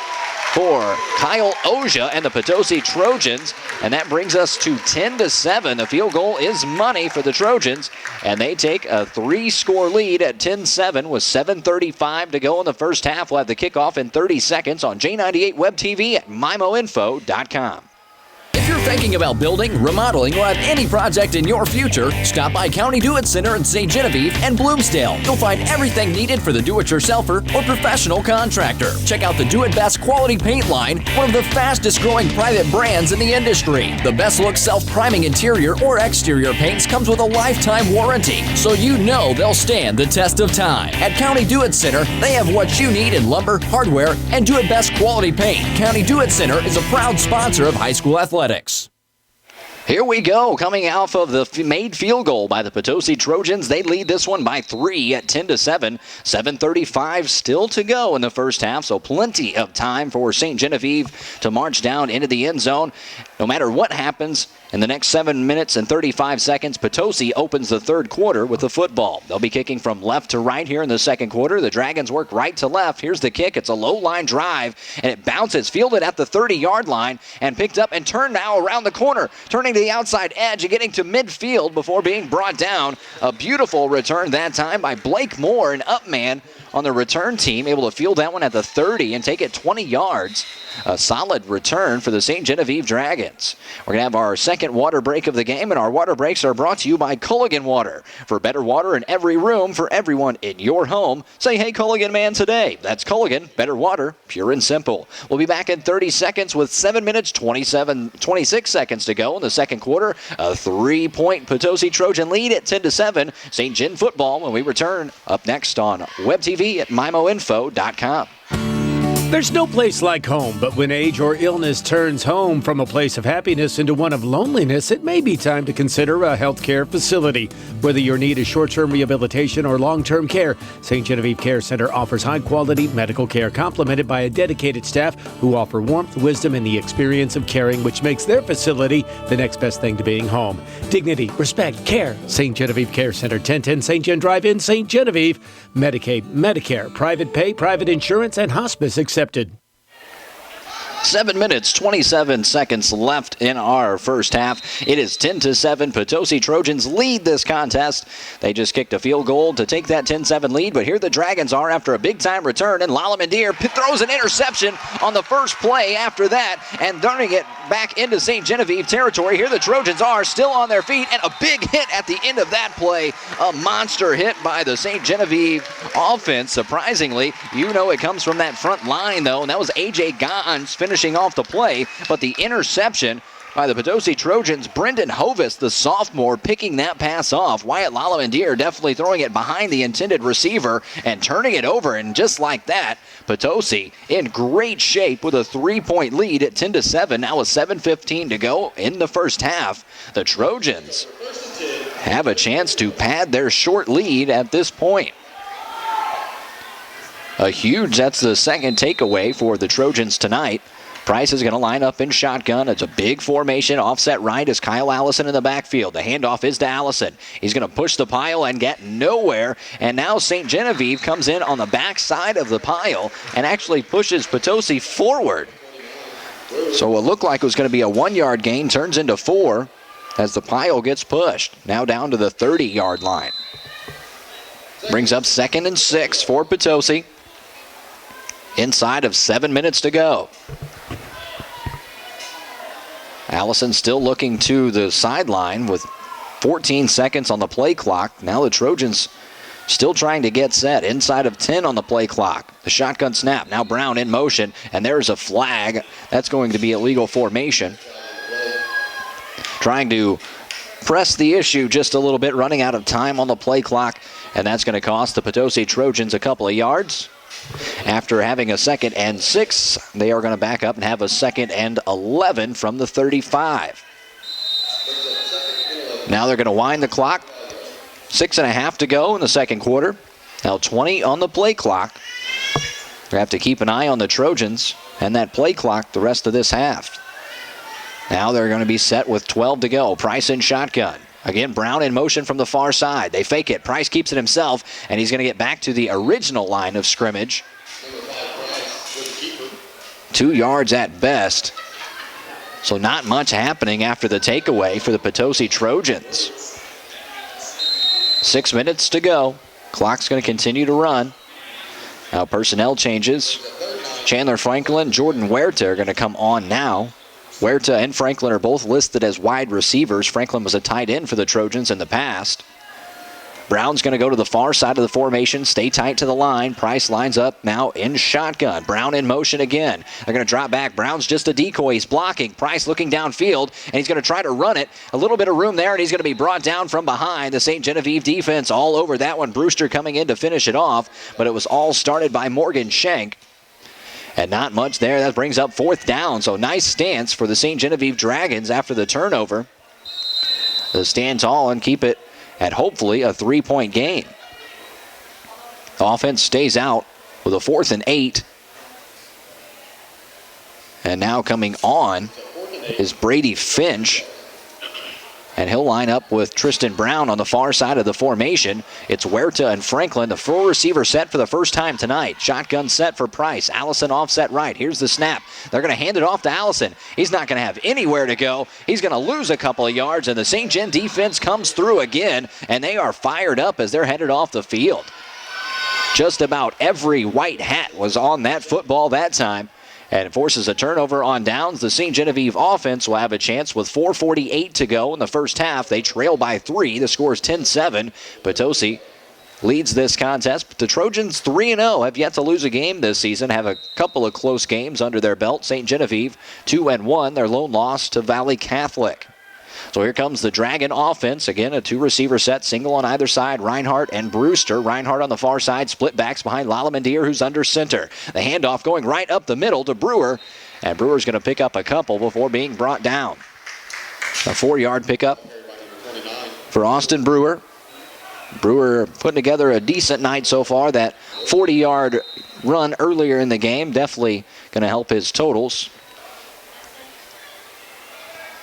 Speaker 1: for Kyle Oja and the Potosi Trojans, and that brings us to 10-7. The field goal is money for the Trojans, and they take a 3-score lead at 10-7 with 7:35 to go in the first half. We'll have the kickoff in 30 seconds on J98 Web TV at MIMOinfo.com.
Speaker 4: If you're thinking about building, remodeling, or have any project in your future, stop by County Do-It Center in St. Genevieve and Bloomsdale. You'll find everything needed for the do-it-yourselfer or professional contractor. Check out the Do-It Best quality paint line, one of the fastest growing private brands in the industry. The best look self-priming interior or exterior paints comes with a lifetime warranty, so you know they'll stand the test of time. At County Do-It Center, they have what you need in lumber, hardware, and Do-It Best quality paint. County Do-It Center is a proud sponsor of high school athletics.
Speaker 1: Here we go, coming off of the made field goal by the Potosi Trojans. They lead this one by 3 at 10-7. 7:35 still to go in the first half, so plenty of time for St. Genevieve to march down into the end zone. No matter what happens in the next 7 minutes and 35 seconds, Potosi opens the third quarter with the football. They'll be kicking from left to right here in the second quarter. The Dragons work right to left. Here's the kick. It's a low-line drive, and it bounces, fielded at the 30-yard line, and picked up and turned now around the corner, turning to the outside edge and getting to midfield before being brought down. A beautiful return that time by Blake Moore, an up man on the return team, able to field that one at the 30 and take it 20 yards. A solid return for the St. Genevieve Dragons. We're going to have our second water break of the game, and our water breaks are brought to you by Culligan Water. For better water in every room, for everyone in your home, say, hey, Culligan man today. That's Culligan, better water, pure and simple. We'll be back in 30 seconds with 7 minutes, 26 seconds to go in the second quarter. A 3-point Potosi Trojan lead at 10-7. St. Gen football when we return up next on Web TV at MIMOinfo.com.
Speaker 2: There's no place like home, but when age or illness turns home from a place of happiness into one of loneliness, it may be time to consider a healthcare facility. Whether your need is short-term rehabilitation or long-term care, St. Genevieve Care Center offers high-quality medical care complemented by a dedicated staff who offer warmth, wisdom, and the experience of caring, which makes their facility the next best thing to being home. Dignity, respect, care. St. Genevieve Care Center, 1010 St. Gen Drive in St. Genevieve. Medicaid, Medicare, private pay, private insurance, and hospice accepted.
Speaker 1: 7 minutes, 27 seconds left in our first half. It is 10-7. Potosi Trojans lead this contest. They just kicked a field goal to take that 10-7 lead, but here the Dragons are after a big-time return, and Lalamandir throws an interception on the first play after that, and turning it back into St. Genevieve territory. Here the Trojans are still on their feet, and a big hit at the end of that play. A monster hit by the St. Genevieve offense. Surprisingly, you know it comes from that front line, though, and that was A.J. Gons finishing off the play, but the interception by the Potosi Trojans, Brendan Hovis, the sophomore, picking that pass off. Wyatt Lalamandir definitely throwing it behind the intended receiver and turning it over, and just like that, Potosi in great shape with a 3-point lead at 10-7. Now with 7:15 to go in the first half. The Trojans have a chance to pad their short lead at this point. That's the second takeaway for the Trojans tonight. Price is going to line up in shotgun. It's a big formation. Offset right is Kyle Allison in the backfield. The handoff is to Allison. He's going to push the pile and get nowhere. And now St. Genevieve comes in on the backside of the pile and actually pushes Potosi forward. So what looked like it was going to be a 1-yard gain turns into 4 as the pile gets pushed. Now down to the 30-yard line. Brings up 2nd and 6 for Potosi. Inside of 7 minutes to go. Allison still looking to the sideline with 14 seconds on the play clock. Now the Trojans still trying to get set. Inside of 10 on the play clock. The shotgun snap. Now Brown in motion, and there's a flag. That's going to be illegal formation. Trying to press the issue just a little bit, running out of time on the play clock, and that's going to cost the Potosi Trojans a couple of yards. After having a 2nd and 6, they are going to back up and have a 2nd and 11 from the 35. Now they're going to wind the clock. 6.5 to go in the second quarter. Now 20 on the play clock. They have to keep an eye on the Trojans and that play clock the rest of this half. Now they're going to be set with 12 to go. Price in shotgun. Again, Brown in motion from the far side. They fake it. Price keeps it himself, and he's going to get back to the original line of scrimmage. 2 yards at best. So not much happening after the takeaway for the Potosi Trojans. 6 minutes to go. Clock's going to continue to run. Now personnel changes. Chandler Franklin, Jordan Huerta are going to come on now. Huerta and Franklin are both listed as wide receivers. Franklin was a tight end for the Trojans in the past. Brown's going to go to the far side of the formation, stay tight to the line. Price lines up now in shotgun. Brown in motion again. They're going to drop back. Brown's just a decoy. He's blocking. Price looking downfield, and he's going to try to run it. A little bit of room there, and he's going to be brought down from behind. The St. Genevieve defense all over that one. Brewster coming in to finish it off, but it was all started by Morgan Schenk. And not much there. That brings up 4th down. So nice stance for the St. Genevieve Dragons after the turnover. They'll stand tall and keep it at hopefully a 3-point game. The offense stays out with a 4th and 8. And now coming on is Brady Finch. And he'll line up with Tristan Brown on the far side of the formation. It's Huerta and Franklin, the full receiver set for the first time tonight. Shotgun set for Price. Allison offset right. Here's the snap. They're going to hand it off to Allison. He's not going to have anywhere to go. He's going to lose a couple of yards, and the St. Gen defense comes through again, and they are fired up as they're headed off the field. Just about every white hat was on that football that time. And it forces a turnover on downs. The St. Genevieve offense will have a chance with 4:48 to go in the first half. They trail by 3. The score is 10-7. Potosi leads this contest. But the Trojans 3-0 have yet to lose a game this season. Have a couple of close games under their belt. St. Genevieve 2-1. Their lone loss to Valley Catholic. So here comes the Dragon offense. Again, a 2-receiver set, single on either side. Reinhardt and Brewster. Reinhardt on the far side, split backs behind Lalamandir, who's under center. The handoff going right up the middle to Brewer. And Brewer's going to pick up a couple before being brought down. A 4-yard pickup for Austin Brewer. Brewer putting together a decent night so far. That 40-yard run earlier in the game definitely going to help his totals.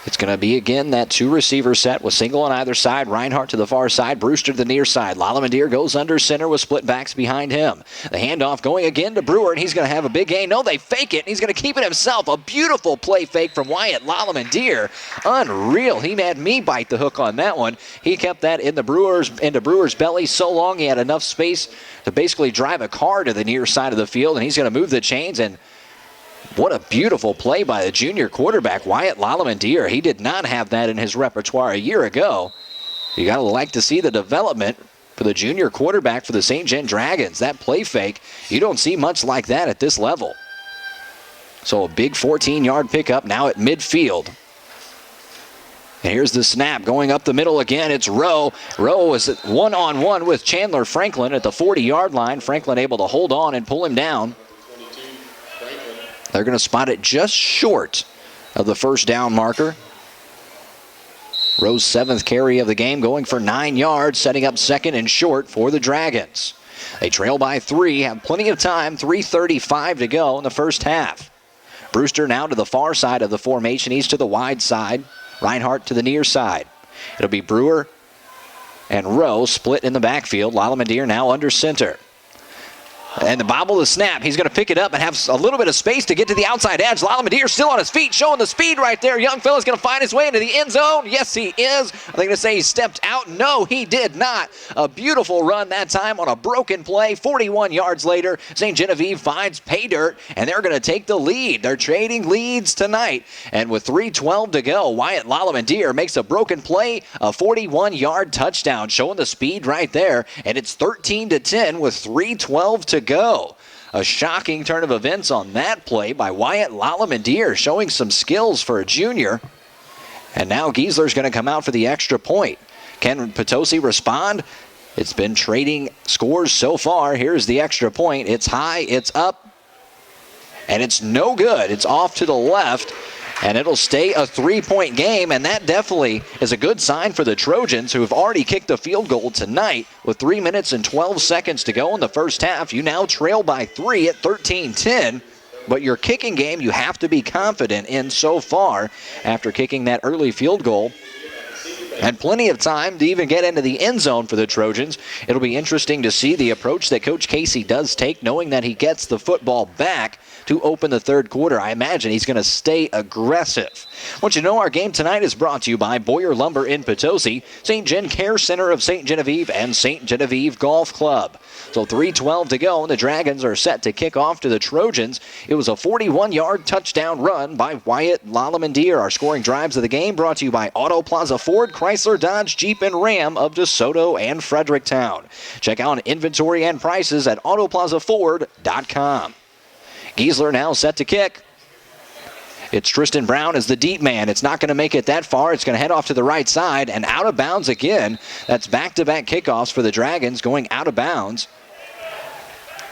Speaker 1: It's going to be, again, that 2-receiver set with single on either side. Reinhardt to the far side. Brewster to the near side. Lalamandir goes under center with split backs behind him. The handoff going again to Brewer, and he's going to have a big gain. No, they fake it, and he's going to keep it himself. A beautiful play fake from Wyatt Lalamandir. Unreal. He had me bite the hook on that one. He kept that into Brewer's belly so long he had enough space to basically drive a car to the near side of the field, and he's going to move the chains. And what a beautiful play by the junior quarterback, Wyatt Lalamandir. He did not have that in his repertoire a year ago. You got to like to see the development for the junior quarterback for the St. Gen Dragons. That play fake, you don't see much like that at this level. So a big 14-yard pickup now at midfield. And here's the snap going up the middle again. It's Rowe. Rowe is one-on-one with Chandler Franklin at the 40-yard line. Franklin able to hold on and pull him down. They're going to spot it just short of the first down marker. Rowe's 7th carry of the game going for 9 yards, setting up 2nd and short for the Dragons. They trail by 3, have plenty of time, 3:35 to go in the first half. Brewster now to the far side of the formation. He's to the wide side. Reinhardt to the near side. It'll be Brewer and Rowe split in the backfield. Lalamadeer now under center. And the bobble, the snap. He's going to pick it up and have a little bit of space to get to the outside edge. Lalamadeer still on his feet, showing the speed right there. Young fella's going to find his way into the end zone. Yes, he is. Are they going to say he stepped out? No, he did not. A beautiful run that time on a broken play. 41 yards later, St. Genevieve finds pay dirt, and they're going to take the lead. They're trading leads tonight. And with 3:12 to go, Wyatt Lalamadeer makes a broken play, a 41-yard touchdown, showing the speed right there. And it's 13-10 with 3:12 to go. A shocking turn of events on that play by Wyatt Lalamadeer, showing some skills for a junior. And now Giesler's going to come out for the extra point. Can Potosi respond? It's been trading scores so far. Here's the extra point. It's high, it's up, and it's no good. It's off to the left, and it'll stay a 3-point game, and that definitely is a good sign for the Trojans, who have already kicked a field goal tonight. With 3 minutes and 12 seconds to go in the first half, you now trail by 3 at 13-10. But your kicking game, you have to be confident in so far after kicking that early field goal. And plenty of time to even get into the end zone for the Trojans. It'll be interesting to see the approach that Coach Casey does take, knowing that he gets the football back to open the third quarter. I imagine he's going to stay aggressive. I want you to know our game tonight is brought to you by Boyer Lumber in Potosi, St. Gen Care Center of St. Genevieve, and St. Genevieve Golf Club. So 3:12 to go, and the Dragons are set to kick off to the Trojans. It was a 41-yard touchdown run by Wyatt Lalamadeer. Our scoring drives of the game brought to you by Auto Plaza Ford, Chrysler, Dodge, Jeep, and Ram of DeSoto and Fredericktown. Check out inventory and prices at autoplazaford.com. Giesler now set to kick. It's Tristan Brown as the deep man. It's not going to make it that far. It's going to head off to the right side and out of bounds again. That's back-to-back kickoffs for the Dragons going out of bounds.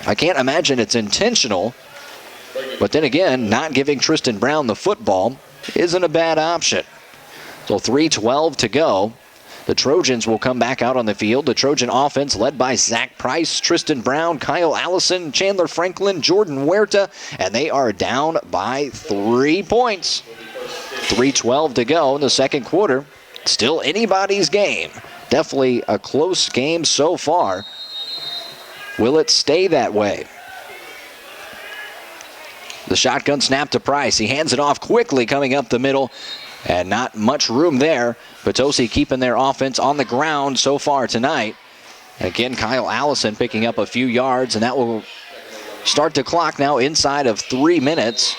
Speaker 1: I can't imagine it's intentional, but then again, not giving Tristan Brown the football isn't a bad option. So 3:12 to go. The Trojans will come back out on the field. The Trojan offense led by Zach Price, Tristan Brown, Kyle Allison, Chandler Franklin, Jordan Huerta, and they are down by 3 points. 3:12 to go in the second quarter. Still anybody's game. Definitely a close game so far. Will it stay that way? The shotgun snap to Price. He hands it off quickly coming up the middle. And not much room there. Potosi keeping their offense on the ground so far tonight. Again, Kyle Allison picking up a few yards, and that will start the clock now inside of 3 minutes.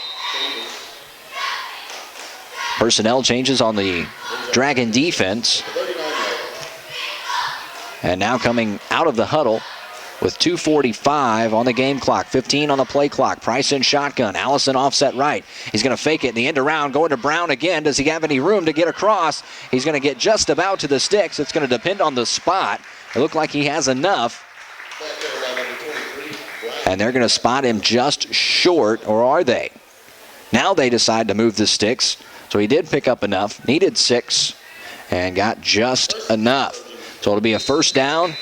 Speaker 1: Personnel changes on the Dragon defense. And now coming out of the huddle with 2:45 on the game clock, 15 on the play clock. Price in shotgun. Allison offset right. He's going to fake it in the end around, going to Brown again. Does he have any room to get across? He's going to get just about to the sticks. It's going to depend on the spot. It looked like he has enough. And they're going to spot him just short, or are they? Now they decide to move the sticks. So he did pick up enough, needed 6, and got just enough. So it'll be a first down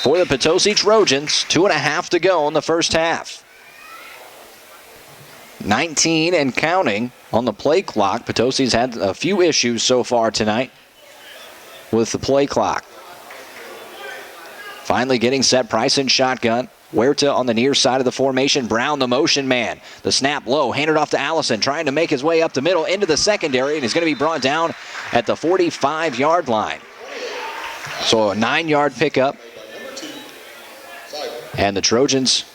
Speaker 1: for the Potosi Trojans. 2.5 to go in the first half. 19 and counting on the play clock. Potosi's had a few issues so far tonight with the play clock. Finally getting set, Price in shotgun. Huerta on the near side of the formation. Brown, the motion man. The snap low, handed off to Allison, trying to make his way up the middle into the secondary, and he's going to be brought down at the 45-yard line. So a 9-yard pickup. And the Trojans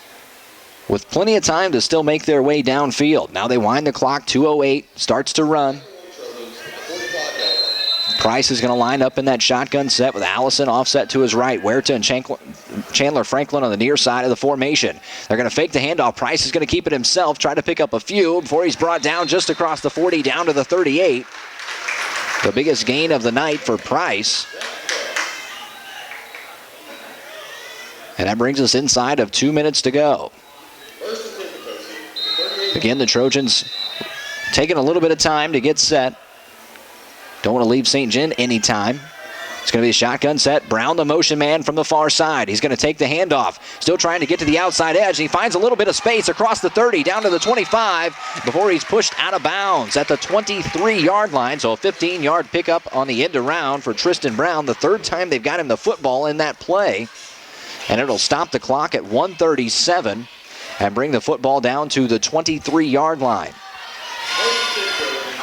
Speaker 1: with plenty of time to still make their way downfield. Now they wind the clock, 2:08, starts to run. Price is going to line up in that shotgun set with Allison offset to his right. Huerta and Chandler Franklin on the near side of the formation. They're going to fake the handoff. Price is going to keep it himself, try to pick up a few before he's brought down just across the 40, down to the 38. The biggest gain of the night for Price. And that brings us inside of 2 minutes to go. Again, the Trojans taking a little bit of time to get set. Don't want to leave St. Gen any time. It's going to be a shotgun set. Brown, the motion man from the far side. He's going to take the handoff. Still trying to get to the outside edge. He finds a little bit of space across the 30, down to the 25, before he's pushed out of bounds at the 23-yard line. So a 15-yard pickup on the end around for Tristan Brown, the third time they've got him the football in that play. And it'll stop the clock at 1:37 and bring the football down to the 23-yard line.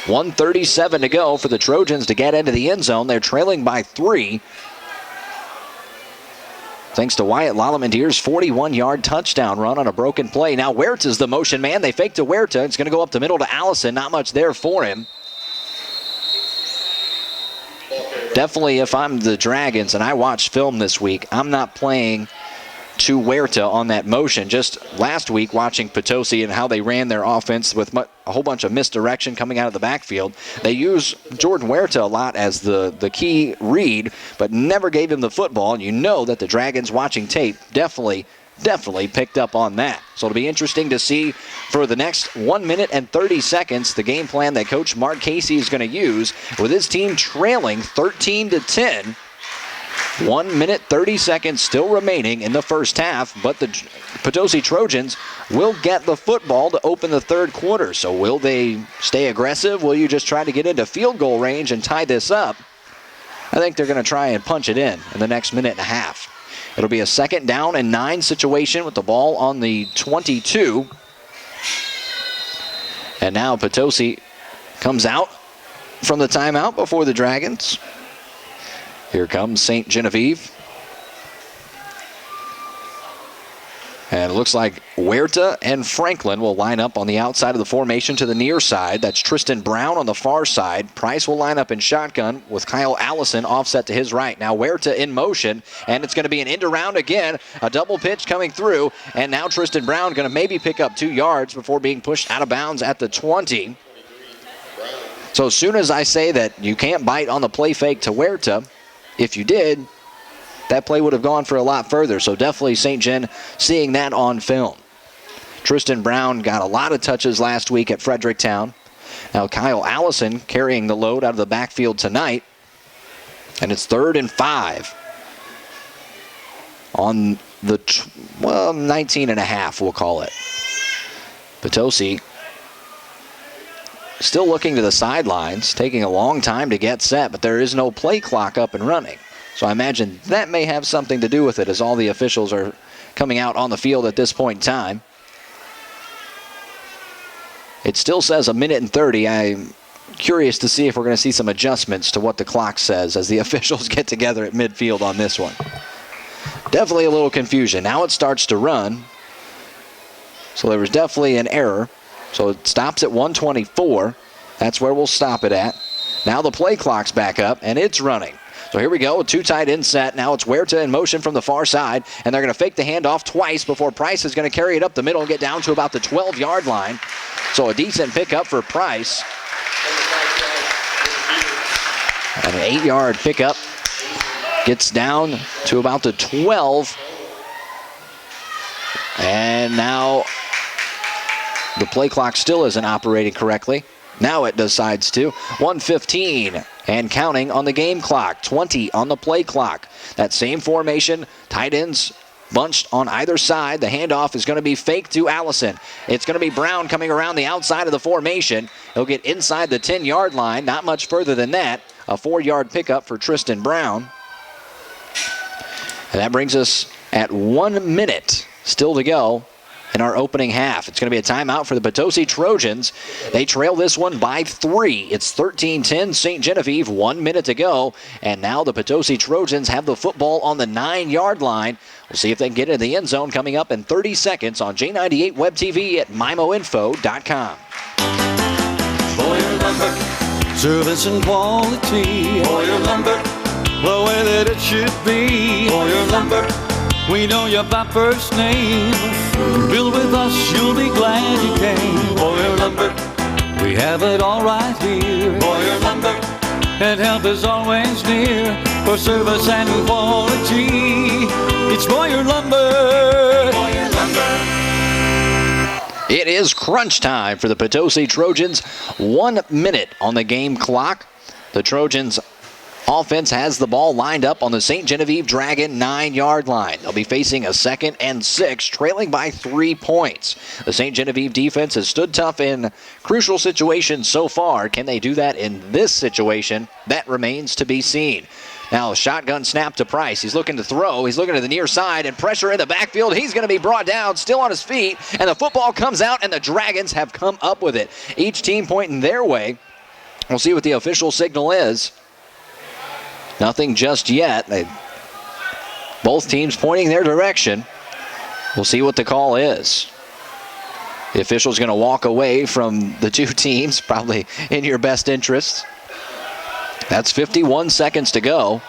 Speaker 1: 1:37 to go for the Trojans to get into the end zone. They're trailing by 3. Thanks to Wyatt Lalamandir's 41-yard touchdown run on a broken play. Now Huerta's the motion man. They fake to Huerta. It's going to go up the middle to Allison. Not much there for him. Definitely, if I'm the Dragons and I watch film this week, I'm not playing to Huerta on that motion. Just last week watching Potosi and how they ran their offense with a whole bunch of misdirection coming out of the backfield. They use Jordan Huerta a lot as the key read, but never gave him the football. And you know that the Dragons watching tape definitely picked up on that. So it'll be interesting to see for the next 1 minute and 30 seconds the game plan that Coach Mark Casey is going to use with his team trailing 13-10. 1 minute, 30 seconds still remaining in the first half, but the Potosi Trojans will get the football to open the third quarter. So will they stay aggressive? Will you just try to get into field goal range and tie this up? I think they're going to try and punch it in the next minute and a half. It'll be a 2nd down and 9 situation with the ball on the 22. And now Potosi comes out from the timeout before the Dragons. Here comes St. Genevieve. And it looks like Huerta and Franklin will line up on the outside of the formation to the near side. That's Tristan Brown on the far side. Price will line up in shotgun with Kyle Allison offset to his right. Now Huerta in motion, and it's going to be an end around again. A double pitch coming through, and now Tristan Brown going to maybe pick up 2 yards before being pushed out of bounds at the 20. So as soon as I say that you can't bite on the play fake to Huerta, if you did, that play would have gone for a lot further. So definitely St. Gen seeing that on film. Tristan Brown got a lot of touches last week at Fredericktown. Now Kyle Allison carrying the load out of the backfield tonight. And it's 3rd and 5 on the 19 and a half, we'll call it. Potosi still looking to the sidelines, taking a long time to get set, but there is no play clock up and running. So I imagine that may have something to do with it as all the officials are coming out on the field at this point in time. It still says a minute and 30. I'm curious to see if we're going to see some adjustments to what the clock says as the officials get together at midfield on this one. Definitely a little confusion. Now it starts to run. So there was definitely an error. So it stops at 1:24. That's where we'll stop it at. Now the play clock's back up, and it's running. So here we go, a 2 tight end set. Now it's Huerta in motion from the far side, and they're going to fake the handoff twice before Price is going to carry it up the middle and get down to about the 12-yard line. So a decent pickup for Price. And an 8-yard pickup gets down to about the 12. And now the play clock still isn't operating correctly. Now it decides to. 1:15 and counting on the game clock. 20 on the play clock. That same formation, tight ends bunched on either side. The handoff is going to be fake to Allison. It's going to be Brown coming around the outside of the formation. He'll get inside the 10-yard line. Not much further than that. A 4-yard pickup for Tristan Brown. And that brings us at 1 minute still to go in our opening half. It's going to be a timeout for the Potosi Trojans. They trail this one by 3. It's 13-10 St. Genevieve, 1 minute to go. And now the Potosi Trojans have the football on the 9-yard line. We'll see if they can get in the end zone coming up in 30 seconds on J98 Web TV at MIMOinfo.com.
Speaker 3: Boyer Lumber, service and quality. Boyer Lumber, the way that it should be. Boyer Lumber, we know you by first name. Build with us, you'll be glad you came. Boyer Lumber, we have it all right here. Boyer Lumber, and help is always near for service and quality. It's Boyer Lumber. Boyer Lumber.
Speaker 1: It is crunch time for the Potosi Trojans. 1 minute on the game clock. The Trojans Offense has the ball lined up on the St. Genevieve Dragon 9-yard line. They'll be facing a 2nd and 6, trailing by 3 points. The St. Genevieve defense has stood tough in crucial situations so far. Can they do that in this situation? That remains to be seen. Now, shotgun snap to Price. He's looking to throw. He's looking to the near side, and pressure in the backfield. He's going to be brought down, still on his feet, and the football comes out, and the Dragons have come up with it. Each team pointing their way. We'll see what the official signal is. Nothing just yet. Both teams pointing their direction. We'll see what the call is. The official's going to walk away from the two teams, probably in your best interest. That's 51 seconds to go.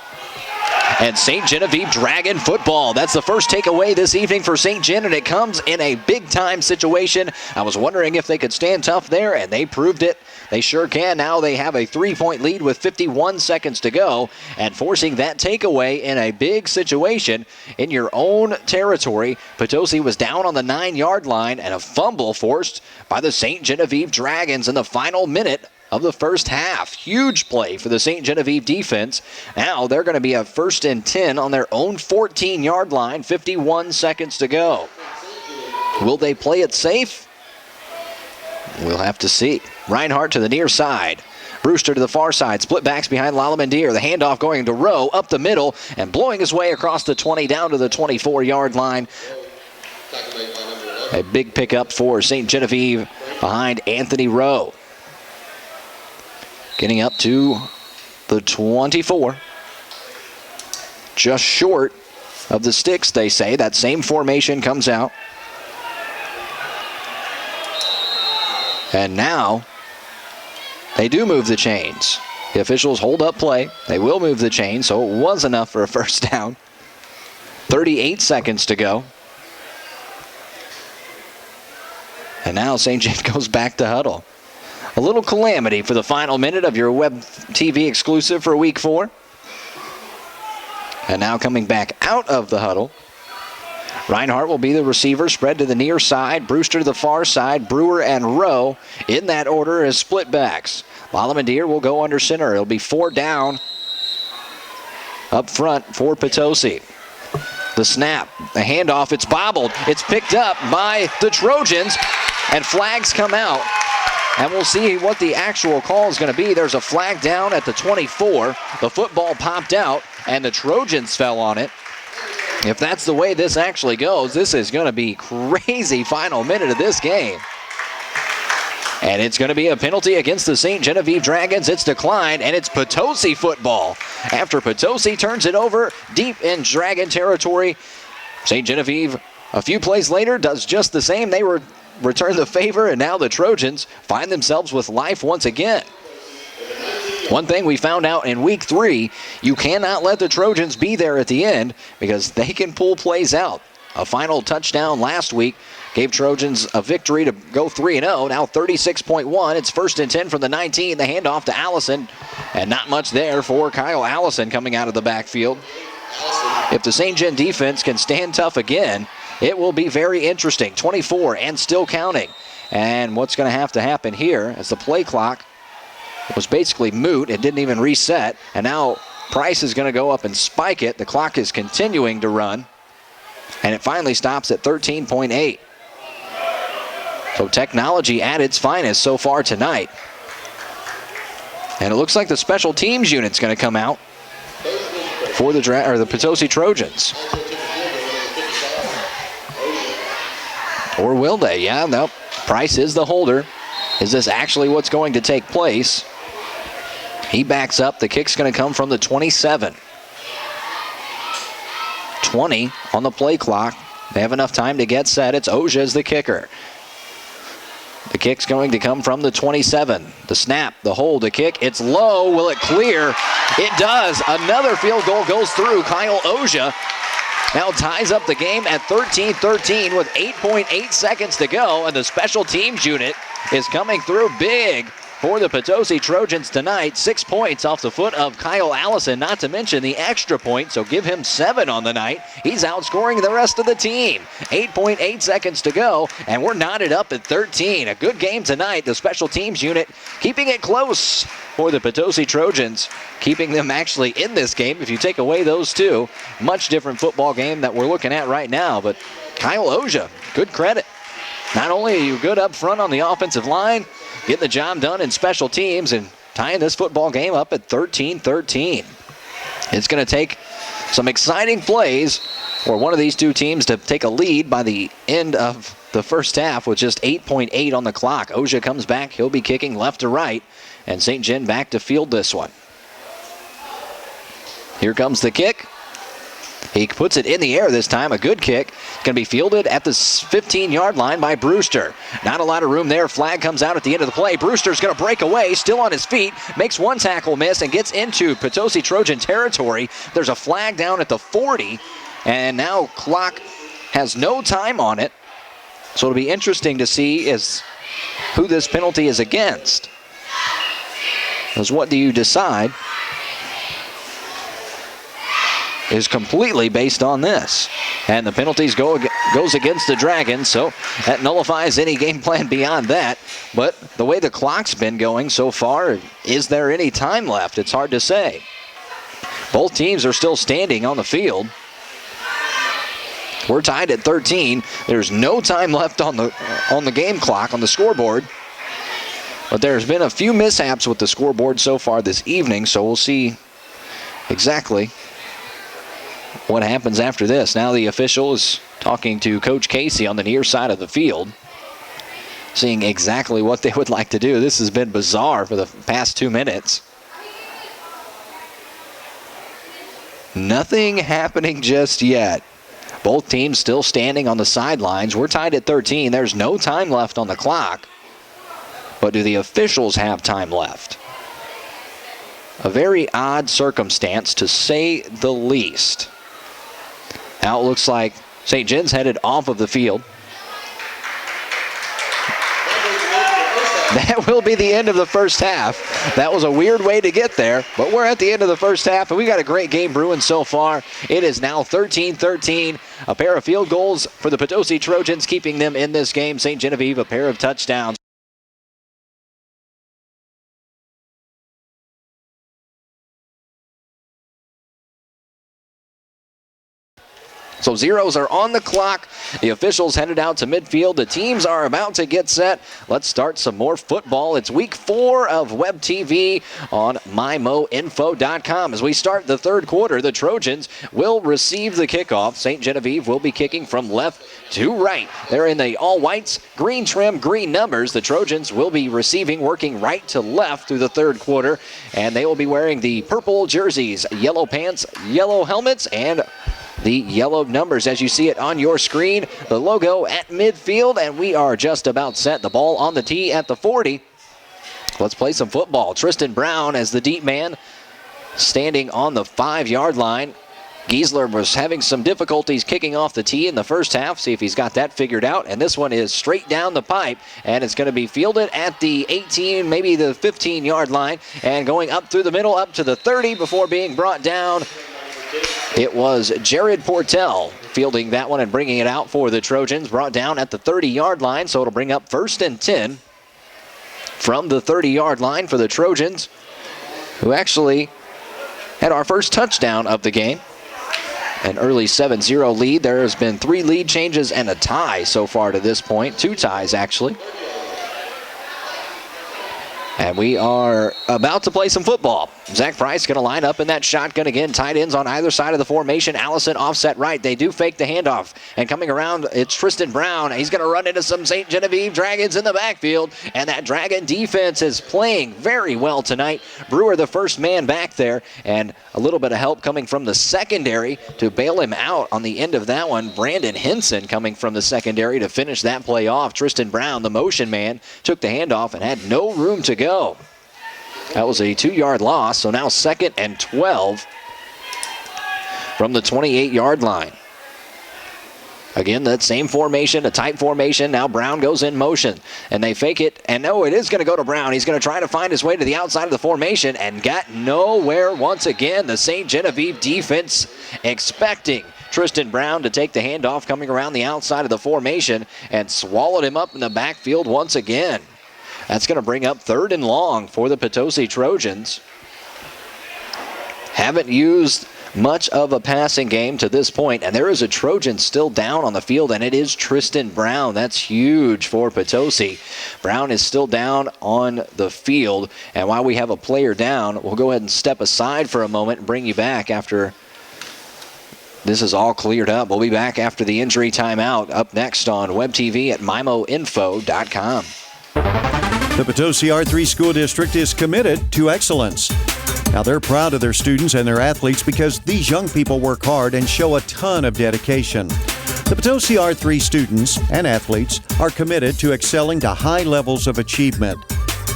Speaker 1: And St. Genevieve Dragon football. That's the first takeaway this evening for St. Gen, and it comes in a big-time situation. I was wondering if they could stand tough there, and they proved it. They sure can. Now they have a 3-point lead with 51 seconds to go, and forcing that takeaway in a big situation in your own territory. Potosi was down on the 9-yard line, and a fumble forced by the St. Genevieve Dragons in the final minute of the first half. Huge play for the St. Genevieve defense. Now they're going to be a 1st and 10 on their own 14-yard line, 51 seconds to go. Will they play it safe? We'll have to see. Reinhardt to the near side. Brewster to the far side. Split backs behind Lalamandir. The handoff going to Rowe up the middle and blowing his way across the 20 down to the 24-yard line. A big pickup for St. Genevieve behind Anthony Rowe. Getting up to the 24. Just short of the sticks, they say. That same formation comes out. And now they do move the chains. The officials hold up play. They will move the chains, so it was enough for a first down. 38 seconds to go. And now St. James goes back to huddle. A little calamity for the final minute of your web TV exclusive for Week 4. And now coming back out of the huddle. Reinhardt will be the receiver, spread to the near side. Brewster to the far side. Brewer and Rowe in that order as split backs. Lalamandir will go under center. It'll be 4 down up front for Potosi. The snap, the handoff, it's bobbled. It's picked up by the Trojans, and flags come out. And we'll see what the actual call is going to be. There's a flag down at the 24. The football popped out, and the Trojans fell on it. If that's the way this actually goes, this is going to be crazy final minute of this game. And it's going to be a penalty against the St. Genevieve Dragons. It's declined, and it's Potosi football. After Potosi turns it over deep in Dragon territory, St. Genevieve, a few plays later, does just the same. They return the favor, and now the Trojans find themselves with life once again. One thing we found out in Week 3, you cannot let the Trojans be there at the end because they can pull plays out. A final touchdown last week gave Trojans a victory to go 3-0. Now 36.1. It's 1st and 10 from the 19. The handoff to Allison, and not much there for Kyle Allison coming out of the backfield. If the St. Gen defense can stand tough again, it will be very interesting. 24 and still counting. And what's going to happen here as the play clock was basically moot. It didn't even reset. And now Price is going to go up and spike it. The clock is continuing to run. And it finally stops at 13.8. So technology at its finest so far tonight. And it looks like the special teams unit's going to come out for the Potosi Trojans. Or will they? Yeah, no. Price is the holder. Is this actually what's going to take place? He backs up. The kick's going to come from the 27. 20 on the play clock. They have enough time to get set. It's Oja as the kicker. The kick's going to come from the 27. The snap, the hold, the kick. It's low. Will it clear? It does. Another field goal goes through. Kyle Oja now ties up the game at 13-13 with 8.8 seconds to go, and the special teams unit is coming through big for the Potosi Trojans tonight. 6 points off the foot of Kyle Allison, not to mention the extra point, so give him 7 on the night. He's outscoring the rest of the team. 8.8 seconds to go, and we're knotted up at 13. A good game tonight. The special teams unit keeping it close for the Potosi Trojans, keeping them actually in this game. If you take away those two, much different football game that we're looking at right now. But Kyle Oja, good credit. Not only are you good up front on the offensive line, getting the job done in special teams and tying this football game up at 13-13. It's going to take some exciting plays for one of these two teams to take a lead by the end of the first half with just 8.8 on the clock. Oja comes back. He'll be kicking left to right, and St. John back to field this one. Here comes the kick. He puts it in the air this time. A good kick. Going to be fielded at the 15-yard line by Brewster. Not a lot of room there. Flag comes out at the end of the play. Brewster's going to break away, still on his feet, makes one tackle miss, and gets into Potosi Trojan territory. There's a flag down at the 40, and now clock has no time on it. So it'll be interesting to see who this penalty is against. Because what do you decide is completely based on this. And the penalties goes against the Dragons, so that nullifies any game plan beyond that. But the way the clock's been going so far, is there any time left? It's hard to say. Both teams are still standing on the field. We're tied at 13. There's no time left on the game clock, on the scoreboard. But there's been a few mishaps with the scoreboard so far this evening, so we'll see exactly what happens after this. Now the official is talking to Coach Casey on the near side of the field, seeing exactly what they would like to do. This has been bizarre for the past 2 minutes. Nothing happening just yet. Both teams still standing on the sidelines. We're tied at 13. There's no time left on the clock. But do the officials have time left? A very odd circumstance, to say the least. Now it looks like St. John's headed off of the field. That will be the end of the first half. That was a weird way to get there, but we're at the end of the first half, and we got a great game brewing so far. It is now 13-13. A pair of field goals for the Potosi Trojans, keeping them in this game. St. Genevieve, a pair of touchdowns. So zeros are on the clock. The officials headed out to midfield. The teams are about to get set. Let's start some more football. It's week 4 of Web TV on mymoinfo.com. As we start the third quarter, the Trojans will receive the kickoff. St. Genevieve will be kicking from left to right. They're in the all whites, green trim, green numbers. The Trojans will be receiving, working right to left through the third quarter, and they will be wearing the purple jerseys, yellow pants, yellow helmets, and the yellow numbers as you see it on your screen. The logo at midfield, and we are just about set. The ball on the tee at the 40. Let's play some football. Tristan Brown as the deep man, standing on the 5-yard line. Giesler was having some difficulties kicking off the tee in the first half. See if he's got that figured out. And this one is straight down the pipe, and it's going to be fielded at the 18, maybe the 15-yard line, and going up through the middle up to the 30 before being brought down. It was Jared Portell fielding that one and bringing it out for the Trojans. Brought down at the 30-yard line, so it'll bring up 1st and 10 from the 30-yard line for the Trojans, who actually had our first touchdown of the game. An early 7-0 lead. There has been 3 lead changes and a tie so far to this point. 2 ties, actually. And we are about to play some football. Zach Price going to line up in that shotgun again. Tight ends on either side of the formation. Allison offset right. They do fake the handoff. And coming around, it's Tristan Brown. He's going to run into some St. Genevieve Dragons in the backfield. And that Dragon defense is playing very well tonight. Brewer, the first man back there. And a little bit of help coming from the secondary to bail him out on the end of that one. Brandon Henson coming from the secondary to finish that play off. Tristan Brown, the motion man, took the handoff and had no room to go. That was a 2-yard loss, so now 2nd and 12 from the 28-yard line. Again, that same formation, a tight formation. Now Brown goes in motion, and they fake it. And no, it is going to go to Brown. He's going to try to find his way to the outside of the formation and got nowhere once again. The St. Genevieve defense expecting Tristan Brown to take the handoff coming around the outside of the formation and swallowed him up in the backfield once again. That's going to bring up 3rd and long for the Potosi Trojans. Haven't used much of a passing game to this point, and there is a Trojan still down on the field, and it is Tristan Brown. That's huge for Potosi. Brown is still down on the field, and while we have a player down, we'll go ahead and step aside for a moment and bring you back after this is all cleared up. We'll be back after the injury timeout, up next on Web TV at mimoinfo.com.
Speaker 12: The Potosi R3 School District is committed to excellence. Now, they're proud of their students and their athletes because these young people work hard and show a ton of dedication. The Potosi R3 students and athletes are committed to excelling to high levels of achievement.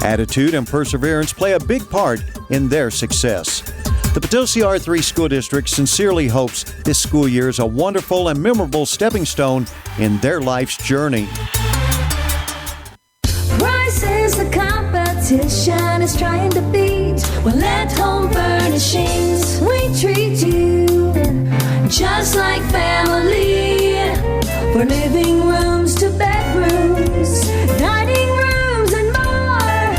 Speaker 12: Attitude and perseverance play a big part in their success. The Potosi R3 School District sincerely hopes this school year is a wonderful and memorable stepping stone in their life's journey.
Speaker 13: Price is the competition is trying to beat. Well, at Home Furnishings, we treat you just like family. For living rooms to bedrooms, dining rooms and more.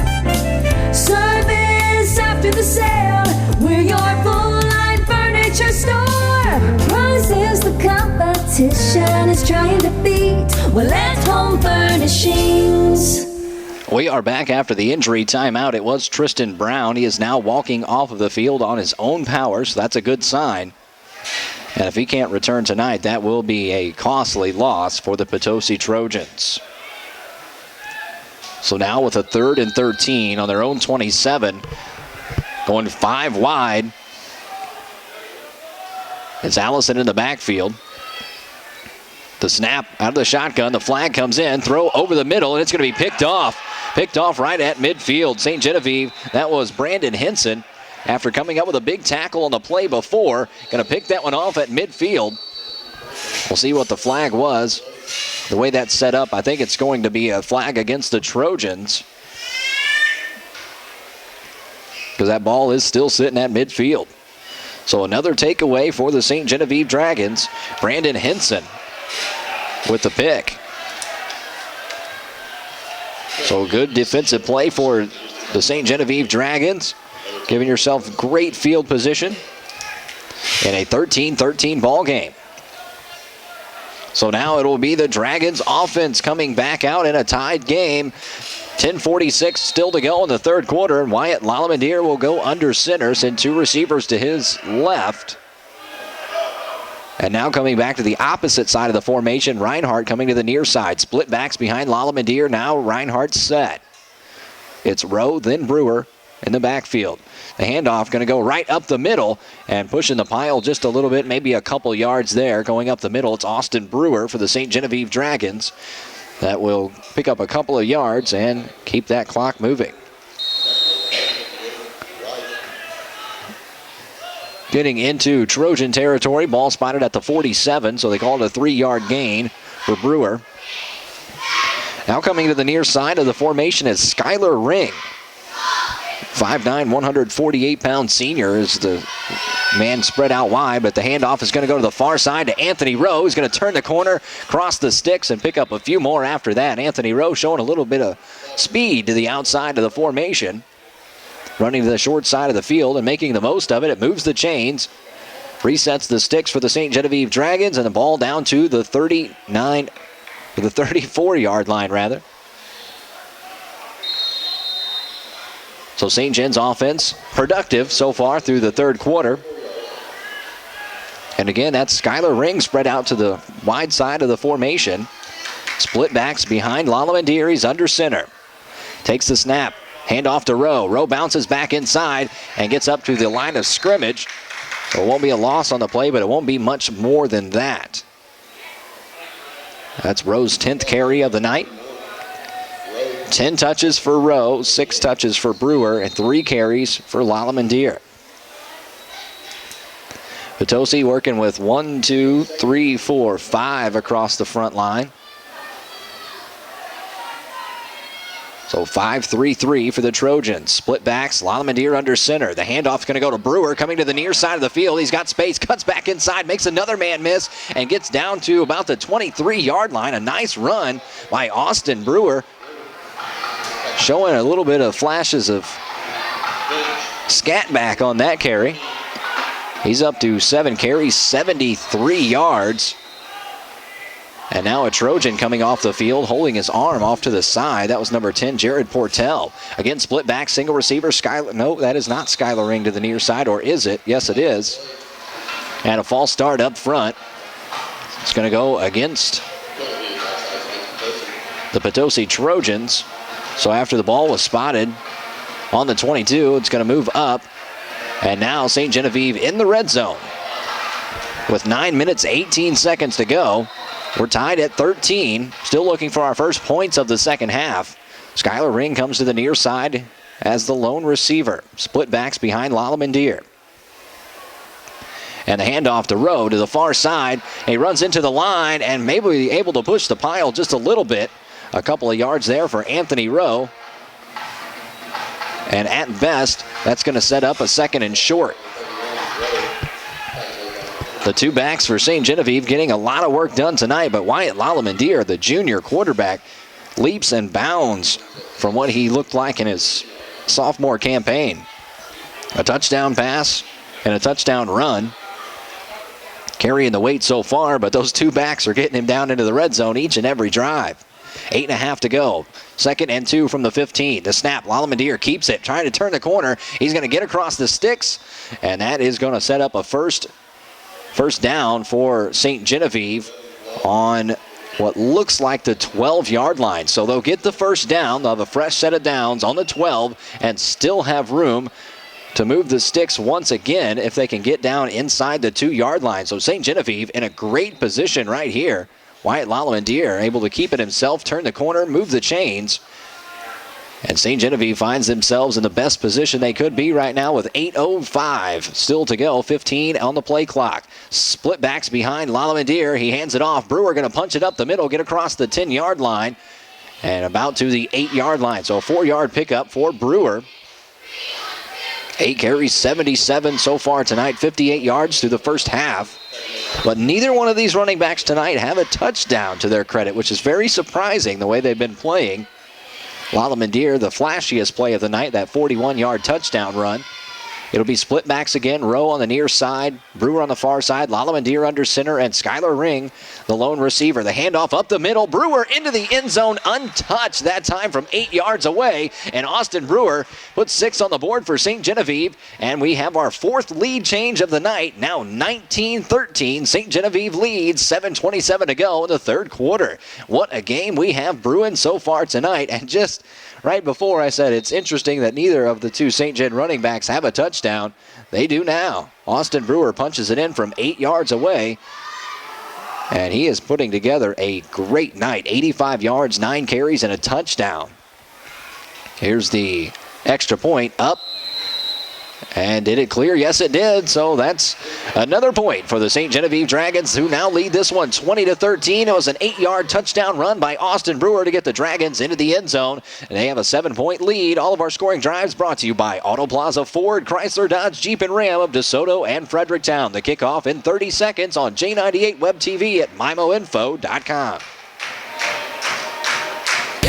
Speaker 13: Service after the sale, we're your full-line furniture store. Price is the competition is trying to beat. Well, at Home Furnishings.
Speaker 1: We are back after the injury timeout. It was Tristan Brown. He is now walking off of the field on his own power, so that's a good sign. And if he can't return tonight, that will be a costly loss for the Potosi Trojans. So now with a 3rd and 13 on their own 27, going 5 wide. It's Allison in the backfield. The snap out of the shotgun. The flag comes in. Throw over the middle, and it's going to be picked off. Picked off right at midfield. St. Genevieve, that was Brandon Henson. After coming up with a big tackle on the play before, going to pick that one off at midfield. We'll see what the flag was. The way that's set up, I think it's going to be a flag against the Trojans, because that ball is still sitting at midfield. So another takeaway for the St. Genevieve Dragons. Brandon Henson with the pick. So good defensive play for the St. Genevieve Dragons, giving yourself great field position in a 13-13 ball game. So now it'll be the Dragons offense coming back out in a tied game. 10:46 still to go in the third quarter, and Wyatt Lalamadeer will go under center, send 2 receivers to his left. And now coming back to the opposite side of the formation, Reinhardt coming to the near side. Split backs behind Lalamadeer. Now Reinhardt set. It's Rowe, then Brewer in the backfield. The handoff going to go right up the middle and pushing the pile just a little bit, maybe a couple yards there. Going up the middle, it's Austin Brewer for the St. Genevieve Dragons. That will pick up a couple of yards and keep that clock moving. Getting into Trojan territory, ball spotted at the 47, so they call it a 3-yard gain for Brewer. Now coming to the near side of the formation is Skylar Ring. 5'9", 148-pound senior is the man spread out wide, but the handoff is going to go to the far side to Anthony Rowe. He's going to turn the corner, cross the sticks, and pick up a few more after that. Anthony Rowe showing a little bit of speed to the outside of the formation, running to the short side of the field and making the most of it. It moves the chains, resets the sticks for the St. Genevieve Dragons, and the ball down to the 34-yard line, rather. So St. Gen's offense productive so far through the third quarter. And again, that's Skylar Ring spread out to the wide side of the formation. Split backs behind Lalamadeer. He's under center. Takes the snap. Hand off to Rowe. Rowe bounces back inside and gets up to the line of scrimmage. So it won't be a loss on the play, but it won't be much more than that. That's Rowe's 10th carry of the night. 10 touches for Rowe, 6 touches for Brewer, and 3 carries for Lalamadeer. Potosi working with 1, 2, 3, 4, 5 across the front line. So 5-3-3 for the Trojans. Split backs, Lalamadir under center. The handoff's going to go to Brewer, coming to the near side of the field. He's got space, cuts back inside, makes another man miss, and gets down to about the 23-yard line. A nice run by Austin Brewer, showing a little bit of flashes of scat back on that carry. He's up to 7 carries, 73 yards. And now a Trojan coming off the field, holding his arm off to the side. That was number 10, Jared Portell. Again, split back, single receiver. No, that is not Skylar Ring to the near side, or is it? Yes, it is. And a false start up front. It's going to go against the Potosi Trojans. So after the ball was spotted on the 22, it's going to move up. And now St. Genevieve in the red zone. With 9 minutes, 18 seconds to go. We're tied at 13, still looking for our first points of the second half. Skylar Ring comes to the near side as the lone receiver. Split backs behind Lalamadir. And the handoff to Rowe to the far side. He runs into the line and maybe able to push the pile just a little bit. A couple of yards there for Anthony Rowe. And at best, that's going to set up a second and short. The two backs for St. Genevieve getting a lot of work done tonight, but Wyatt Lalamadir, the junior quarterback, leaps and bounds from what he looked like in his sophomore campaign. A touchdown pass and a touchdown run. Carrying the weight so far, but those two backs are getting him down into the red zone each and every drive. 8.5 to go. 2nd and 2 from the 15. The snap, Lalamadir keeps it, trying to turn the corner. He's going to get across the sticks, and that is going to set up a first down for St. Genevieve on what looks like the 12-yard line. So they'll get the first down. They'll have a fresh set of downs on the 12 and still have room to move the sticks once again if they can get down inside the 2-yard line. So St. Genevieve in a great position right here. Wyatt Lalamadir able to keep it himself, turn the corner, move the chains. And St. Genevieve finds themselves in the best position they could be right now with 8:05 still to go, 15 on the play clock. Split backs behind Lalamadir. He hands it off. Brewer going to punch it up the middle, get across the 10-yard line, and about to the 8-yard line. So a 4-yard pickup for Brewer. 8 carries, 77 so far tonight, 58 yards through the first half. But neither one of these running backs tonight have a touchdown to their credit, which is very surprising the way they've been playing. Lalamadir, the flashiest play of the night, that 41-yard touchdown run. It'll be split backs again. Rowe on the near side, Brewer on the far side, Lalamadir under center, and Skylar Ring, the lone receiver. The handoff up the middle. Brewer into the end zone, untouched that time from 8 yards away. And Austin Brewer puts 6 on the board for St. Genevieve. And we have our 4th lead change of the night. Now 19-13. St. Genevieve leads, 7:27 to go in the third quarter. What a game we have brewing so far tonight. And just right before I said it's interesting that neither of the two St. Gen running backs have a touchdown. They do now. Austin Brewer punches it in from 8 yards away. And he is putting together a great night. 85 yards, 9 carries, and a touchdown. Here's the extra point up. And did it clear? Yes, it did. So that's another point for the St. Genevieve Dragons, who now lead this one 20-13. It was an 8-yard touchdown run by Austin Brewer to get the Dragons into the end zone. And they have a 7-point lead. All of our scoring drives brought to you by Auto Plaza Ford, Chrysler, Dodge, Jeep, and Ram of DeSoto and Fredericktown. The kickoff in 30 seconds on J98 Web TV at MIMOinfo.com.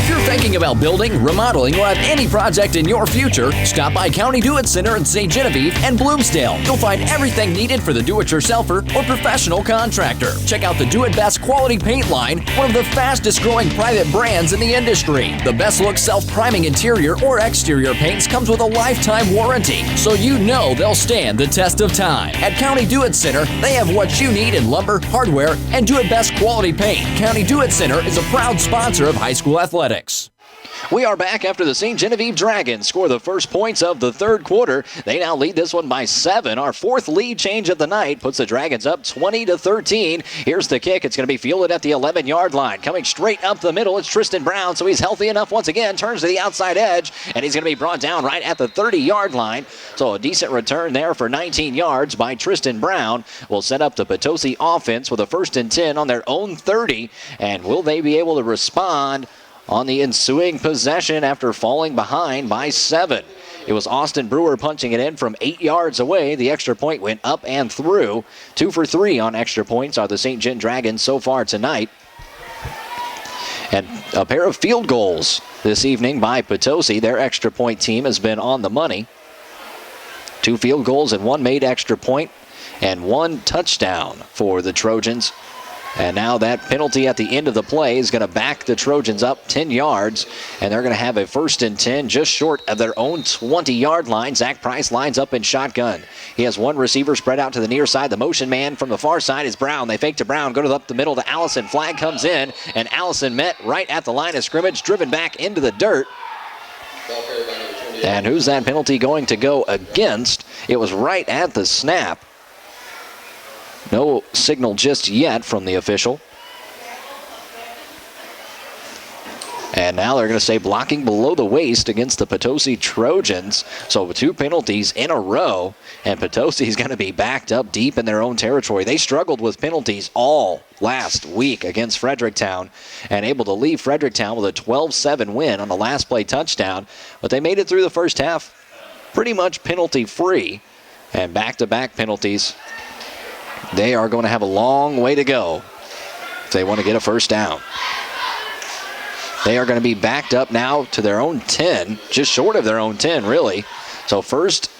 Speaker 4: If you're thinking about building, remodeling, or have any project in your future, stop by County Do It Center in St. Genevieve and Bloomsdale. You'll find everything needed for the do-it-yourselfer or professional contractor. Check out the Do It Best quality paint line, one of the fastest growing private brands in the industry. The best look self-priming interior or exterior paints comes with a lifetime warranty, so you know they'll stand the test of time. At County Do It Center, they have what you need in lumber, hardware, and Do It Best quality paint. County Do It Center is a proud sponsor of high school athletics.
Speaker 1: We are back after the St. Genevieve Dragons score the first points of the third quarter. They now lead this one by 7. Our fourth lead change of the night puts the Dragons up 20-13. Here's the kick. It's going to be fielded at the 11-yard line. Coming straight up the middle, it's Tristan Brown, so he's healthy enough once again. Turns to the outside edge, and he's going to be brought down right at the 30-yard line. So a decent return there for 19 yards by Tristan Brown. Will set up the Potosi offense with a 1st and 10 on their own 30. And will they be able to respond on the ensuing possession after falling behind by 7? It was Austin Brewer punching it in from 8 yards away. The extra point went up and through. 2 for 3 on extra points are the St. Gen Dragons so far tonight. And a pair of field goals this evening by Potosi. Their extra point team has been on the money. 2 field goals and 1 made extra point and 1 touchdown for the Trojans. And now that penalty at the end of the play is going to back the Trojans up 10 yards, and they're going to have a 1st and 10 just short of their own 20-yard line. Zach Price lines up in shotgun. He has 1 receiver spread out to the near side. The motion man from the far side is Brown. They fake to Brown, go to up the middle to Allison. Flag comes in, and Allison met right at the line of scrimmage, driven back into the dirt. And who's that penalty going to go against? It was right at the snap. No signal just yet from the official. And now they're going to say blocking below the waist against the Potosi Trojans. So 2 penalties in a row, and Potosi is going to be backed up deep in their own territory. They struggled with penalties all last week against Fredericktown and able to leave Fredericktown with a 12-7 win on the last play touchdown. But they made it through the first half pretty much penalty-free, and back-to-back penalties. They are going to have a long way to go if they want to get a first down. They are going to be backed up now to their own 10, just short of their own 10, really. So first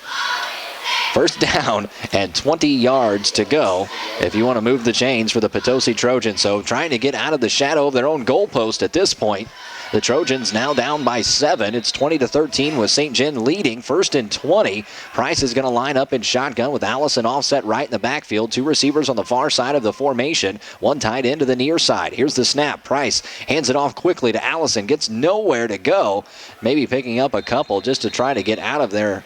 Speaker 1: down and 20 yards to go if you want to move the chains for the Potosi Trojans. So trying to get out of the shadow of their own goalpost at this point. The Trojans now down by 7. It's 20-13 with St. Gen leading. 1st and 20. Price is going to line up in shotgun with Allison offset right in the backfield. 2 receivers on the far side of the formation. 1 tight end to the near side. Here's the snap. Price hands it off quickly to Allison. Gets nowhere to go. Maybe picking up a couple just to try to get out of their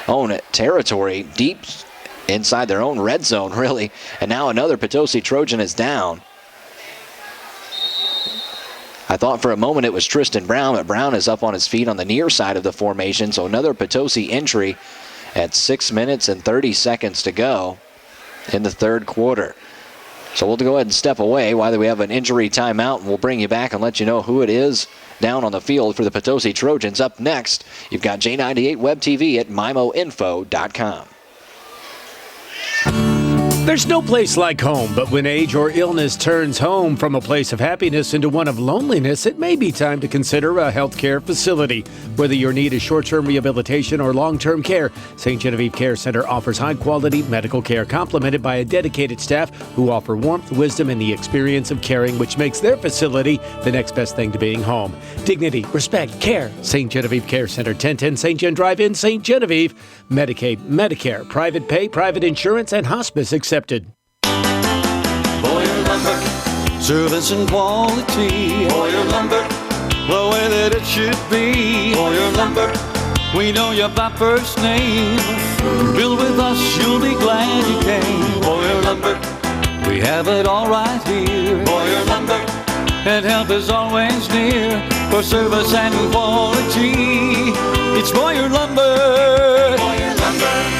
Speaker 1: own territory. Deep inside their own red zone, really. And now another Potosi Trojan is down. I thought for a moment it was Tristan Brown, but Brown is up on his feet on the near side of the formation. So another Potosi entry at 6 minutes and 30 seconds to go in the third quarter. So we'll go ahead and step away while we have an injury timeout, and we'll bring you back and let you know who it is down on the field for the Potosi Trojans. Up next, you've got J98 Web TV at mimoinfo.com.
Speaker 2: There's no place like home, but when age or illness turns home from a place of happiness into one of loneliness, it may be time to consider a healthcare facility. Whether your need is short-term rehabilitation or long-term care, St. Genevieve Care Center offers high-quality medical care complemented by a dedicated staff who offer warmth, wisdom, and the experience of caring, which makes their facility the next best thing to being home. Dignity, respect, care. St. Genevieve Care Center, 1010 St. Gen Drive in St. Genevieve. Medicaid, Medicare, private pay, private insurance, and hospice accepted.
Speaker 3: Boyer Lumber, service and quality. Boyer Lumber, the way that it should be. Boyer Lumber, we know you by first name. Build with us, you'll be glad you came. Boyer Lumber, we have it all right here. Boyer Lumber, and help is always near for service and quality. It's Boyer Lumber. Boyer Lumber.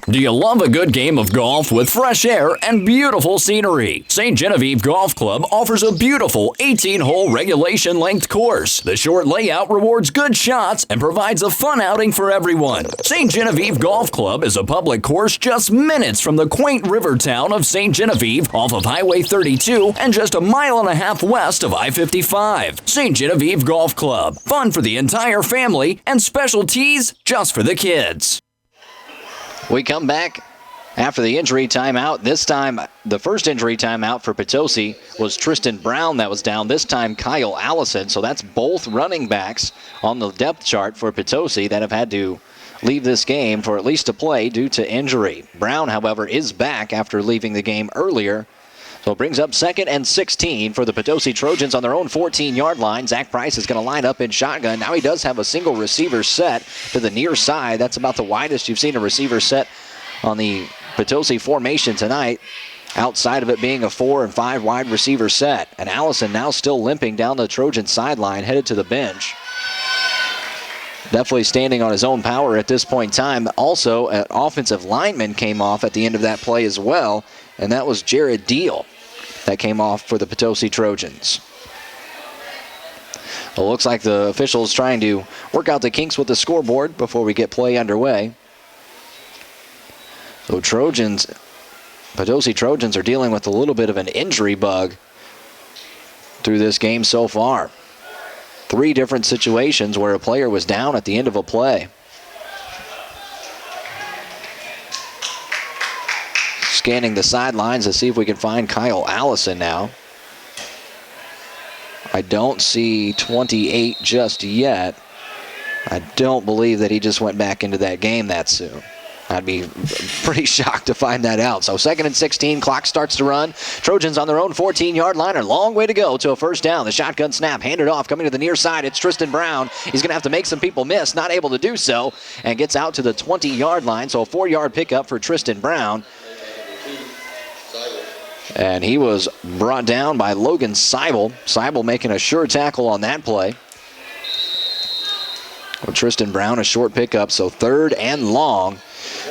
Speaker 4: Do you love a good game of golf with fresh air and beautiful scenery? St. Genevieve Golf Club offers a beautiful 18-hole regulation-length course. The short layout rewards good shots and provides a fun outing for everyone. St. Genevieve Golf Club is a public course just minutes from the quaint river town of St. Genevieve off of Highway 32 and just a mile and a half west of I-55. St. Genevieve Golf Club. Fun for the entire family and special tees just for the kids.
Speaker 1: We come back after the injury timeout. This time, the first injury timeout for Potosi was Tristan Brown that was down. This time, Kyle Allison. So that's both running backs on the depth chart for Potosi that have had to leave this game for at least a play due to injury. Brown, however, is back after leaving the game earlier. So it brings up 2nd and 16 for the Potosi Trojans on their own 14-yard line. Zach Price is going to line up in shotgun. Now he does have a single receiver set to the near side. That's about the widest you've seen a receiver set on the Potosi formation tonight, outside of it being a 4 and 5 wide receiver set. And Allison now still limping down the Trojan sideline, headed to the bench. Definitely standing on his own power at this point in time. Also, an offensive lineman came off at the end of that play as well, and that was Jared Deal that came off for the Potosi Trojans. Well, looks like the officials trying to work out the kinks with the scoreboard before we get play underway. So Potosi Trojans are dealing with a little bit of an injury bug through this game so far. 3 different situations where a player was down at the end of a play. Scanning the sidelines to see if we can find Kyle Allison now. I don't see 28 just yet. I don't believe that he just went back into that game that soon. I'd be pretty shocked to find that out. So 2nd and 16, clock starts to run. Trojans on their own 14-yard line. A long way to go to a first down. The shotgun snap handed off, coming to the near side. It's Tristan Brown. He's going to have to make some people miss, not able to do so, and gets out to the 20-yard line. So a 4-yard pickup for Tristan Brown. And he was brought down by Logan Seibel. Seibel making a sure tackle on that play. Well, Tristan Brown, a short pickup, so 3rd and long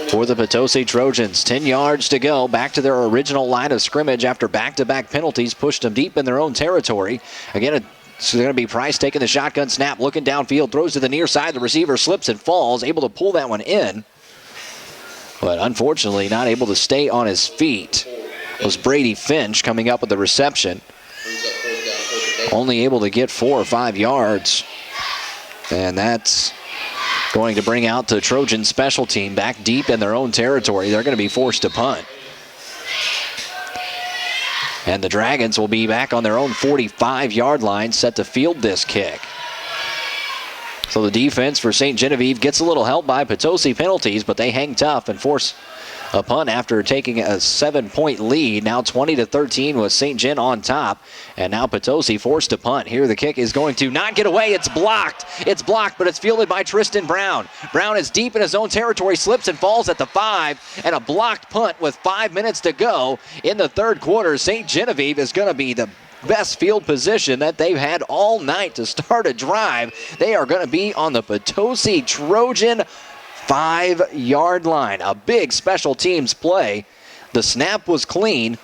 Speaker 1: for the Potosi Trojans. 10 yards to go, back to their original line of scrimmage after back-to-back penalties pushed them deep in their own territory. Again, it's going to be Price taking the shotgun snap, looking downfield, throws to the near side. The receiver slips and falls, able to pull that one in. But unfortunately, not able to stay on his feet was Brady Finch coming up with the reception. Only able to get 4 or 5 yards. And that's going to bring out the Trojan special team back deep in their own territory. They're going to be forced to punt. And the Dragons will be back on their own 45-yard line, set to field this kick. So the defense for St. Genevieve gets a little help by Potosi penalties, but they hang tough and force a punt after taking a 7-point lead. Now 20-13 with St. Gen on top. And now Potosi forced to punt. Here the kick is going to not get away. It's blocked. It's blocked, but it's fielded by Tristan Brown. Brown is deep in his own territory, slips and falls at the 5. And a blocked punt with 5 minutes to go in the third quarter. St. Genevieve is going to be the best field position that they've had all night to start a drive. They are going to be on the Potosi Trojan 5-yard line. A big special teams play. The snap was clean,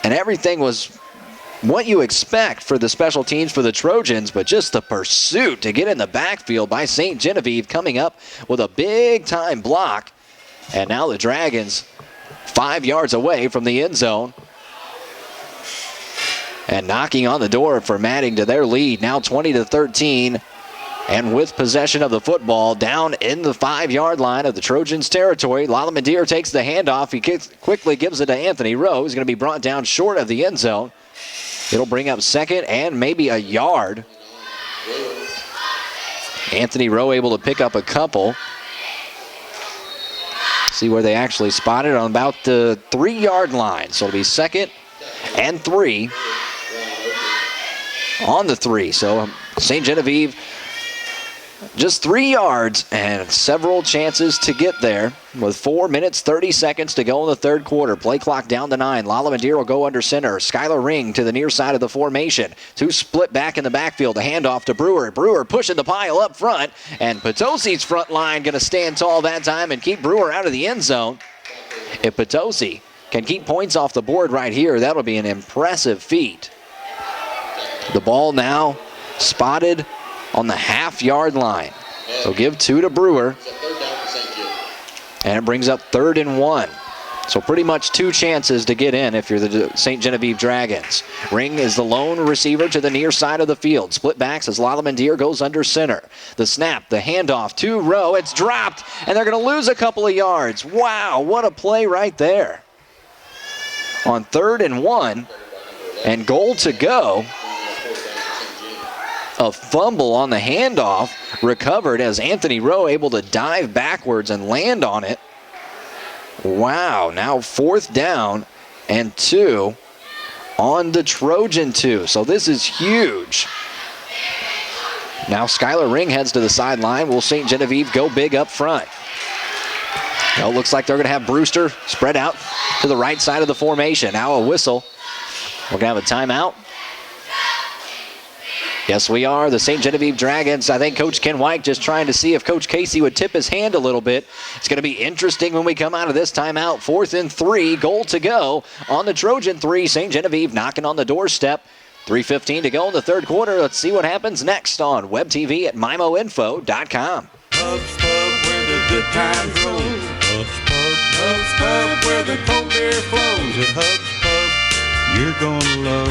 Speaker 1: and everything was what you expect for the special teams for the Trojans, but just the pursuit to get in the backfield by St. Genevieve coming up with a big-time block. And now the Dragons 5 yards away from the end zone. And knocking on the door for adding to their lead, now 20-13. And with possession of the football down in the 5-yard line of the Trojans' territory, Lalamadeer takes the handoff. He quickly gives it to Anthony Rowe. He's going to be brought down short of the end zone. It'll bring up 2nd and maybe a yard. Anthony Rowe able to pick up a couple. See where they actually spotted on about the 3-yard line. So it'll be 2nd and 3 on the 3. So St. Genevieve just 3 yards and several chances to get there with 4 minutes, 30 seconds to go in the third quarter. Play clock down to 9. Lalamadeer will go under center. Skylar Ring to the near side of the formation. 2 split back in the backfield. A handoff to Brewer. Brewer pushing the pile up front. And Potosi's front line going to stand tall that time and keep Brewer out of the end zone. If Potosi can keep points off the board right here, that'll be an impressive feat. The ball now spotted on the half-yard line. So give 2 to Brewer. And it brings up 3rd and 1. So pretty much 2 chances to get in if you're the St. Genevieve Dragons. Ring is the lone receiver to the near side of the field. Split backs as Lalamadeer goes under center. The snap, the handoff to Rowe. It's dropped, and they're going to lose a couple of yards. Wow, what a play right there. On 3rd and 1, and goal to go. A fumble on the handoff, recovered as Anthony Rowe able to dive backwards and land on it. Wow, now 4th down and 2 on the Trojan 2. So this is huge. Now Skylar Ring heads to the sideline. Will St. Genevieve go big up front? Well, it looks like they're going to have Brewster spread out to the right side of the formation. Now a whistle. We're going to have a timeout. Yes, we are. The St. Genevieve Dragons, I think Coach Ken White just trying to see if Coach Casey would tip his hand a little bit. It's going to be interesting when we come out of this timeout. 4th and 3, goal to go on the Trojan 3. St. Genevieve knocking on the doorstep. 3:15 to go in the third quarter. Let's see what happens next on Web TV at MimoInfo.com.
Speaker 3: Hub's Pub, where the good times roll. Hub's Pub, where the cold beer flows. At Hub's Pub, you're gonna love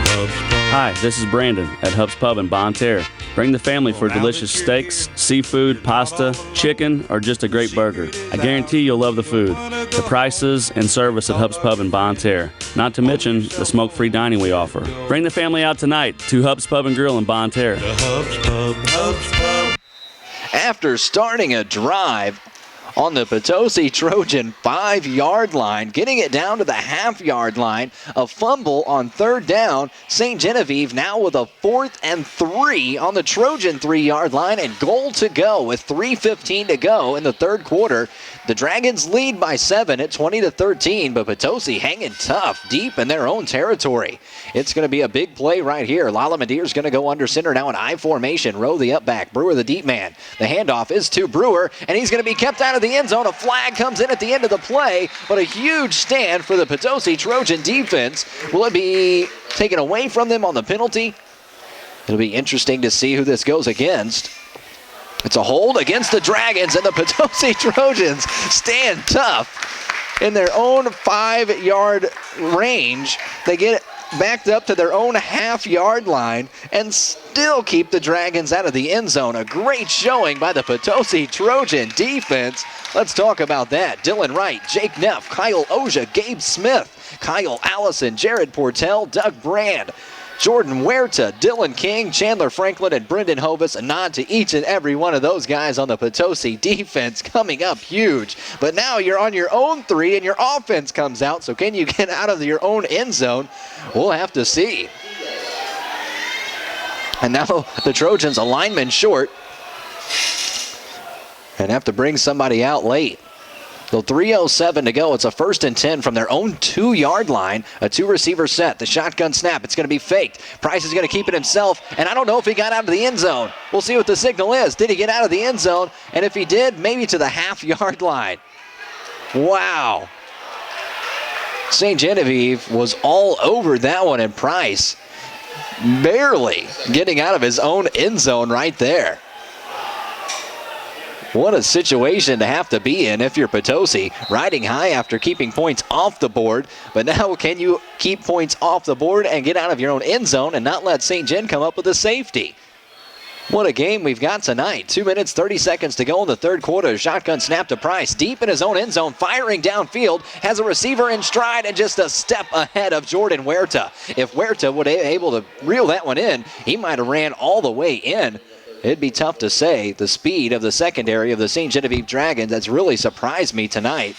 Speaker 3: Hub's Pub.
Speaker 5: Hi, this is Brandon at Hub's Pub in Bonne Terre. Bring the family for delicious steaks, seafood, pasta, chicken, or just a great burger. I guarantee you'll love the food, the prices, and service at Hub's Pub in Bonne Terre. Not to mention the smoke-free dining we offer. Bring the family out tonight to Hub's Pub and Grill in Bonne Terre.
Speaker 3: Hub's Pub, Hub's Pub.
Speaker 1: After starting a drive on the Potosi Trojan 5-yard line, getting it down to the half-yard line, a fumble on third down. St. Genevieve now with a 4th and 3 on the Trojan 3-yard line, and goal to go with 3:15 to go in the third quarter. The Dragons lead by 7 at 20-13, but Potosi hanging tough deep in their own territory. It's going to be a big play right here. Lala Madeir's going to go under center now in I formation. Rowe the up back. Brewer the deep man. The handoff is to Brewer, and he's going to be kept out of the end zone. A flag comes in at the end of the play, but a huge stand for the Potosi Trojan defense. Will it be taken away from them on the penalty? It'll be interesting to see who this goes against. It's a hold against the Dragons, and the Potosi Trojans stand tough in their own 5-yard range. They get backed up to their own half-yard line and still keep the Dragons out of the end zone. A great showing by the Potosi Trojan defense. Let's talk about that. Dylan Wright, Jake Neff, Kyle Oja, Gabe Smith, Kyle Allison, Jared Portell, Doug Brand, Jordan Huerta, Dylan King, Chandler Franklin, and Brendan Hovis. A nod to each and every one of those guys on the Potosi defense coming up huge. But now you're on your own 3 and your offense comes out. So can you get out of your own end zone? We'll have to see. And now the Trojans, a lineman short, and have to bring somebody out late. So 3:07 to go. It's a 1st and 10 from their own 2-yard line. A 2-receiver set. The shotgun snap. It's going to be faked. Price is going to keep it himself. And I don't know if he got out of the end zone. We'll see what the signal is. Did he get out of the end zone? And if he did, maybe to the half-yard line. Wow. St. Genevieve was all over that one, and Price barely getting out of his own end zone right there. What a situation to have to be in if you're Potosi, riding high after keeping points off the board. But now can you keep points off the board and get out of your own end zone and not let St. Gen come up with a safety? What a game we've got tonight. 2 minutes, 30 seconds to go in the third quarter. Shotgun snap to Price, deep in his own end zone, firing downfield, has a receiver in stride and just a step ahead of Jordan Huerta. If Huerta would have been able to reel that one in, he might have ran all the way in. It'd be tough to say. The speed of the secondary of the St. Genevieve Dragons, that's really surprised me tonight.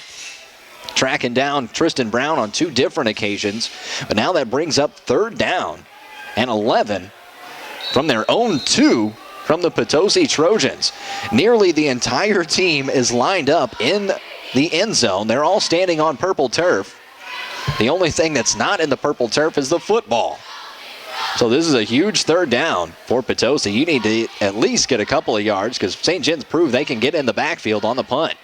Speaker 1: Tracking down Tristan Brown on 2 different occasions. But now that brings up 3rd down and 11 from their own 2 from the Potosi Trojans. Nearly the entire team is lined up in the end zone. They're all standing on purple turf. The only thing that's not in the purple turf is the football. So this is a huge 3rd down for Potosi. You need to at least get a couple of yards because St. Gen's proved they can get in the backfield on the punt.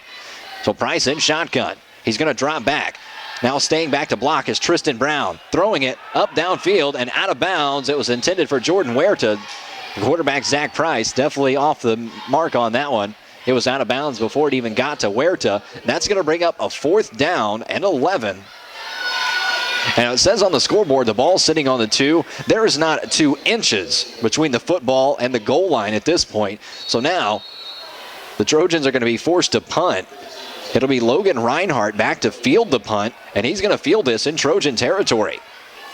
Speaker 1: So Price in shotgun. He's going to drop back. Now staying back to block is Tristan Brown. Throwing it up downfield and out of bounds. It was intended for Jordan Huerta. The quarterback, Zach Price, definitely off the mark on that one. It was out of bounds before it even got to Huerta. That's going to bring up a 4th down and 11. And it says on the scoreboard, the ball sitting on the 2. There is not 2 inches between the football and the goal line at this point. So now the Trojans are going to be forced to punt. It'll be Logan Reinhardt back to field the punt, and he's going to field this in Trojan territory.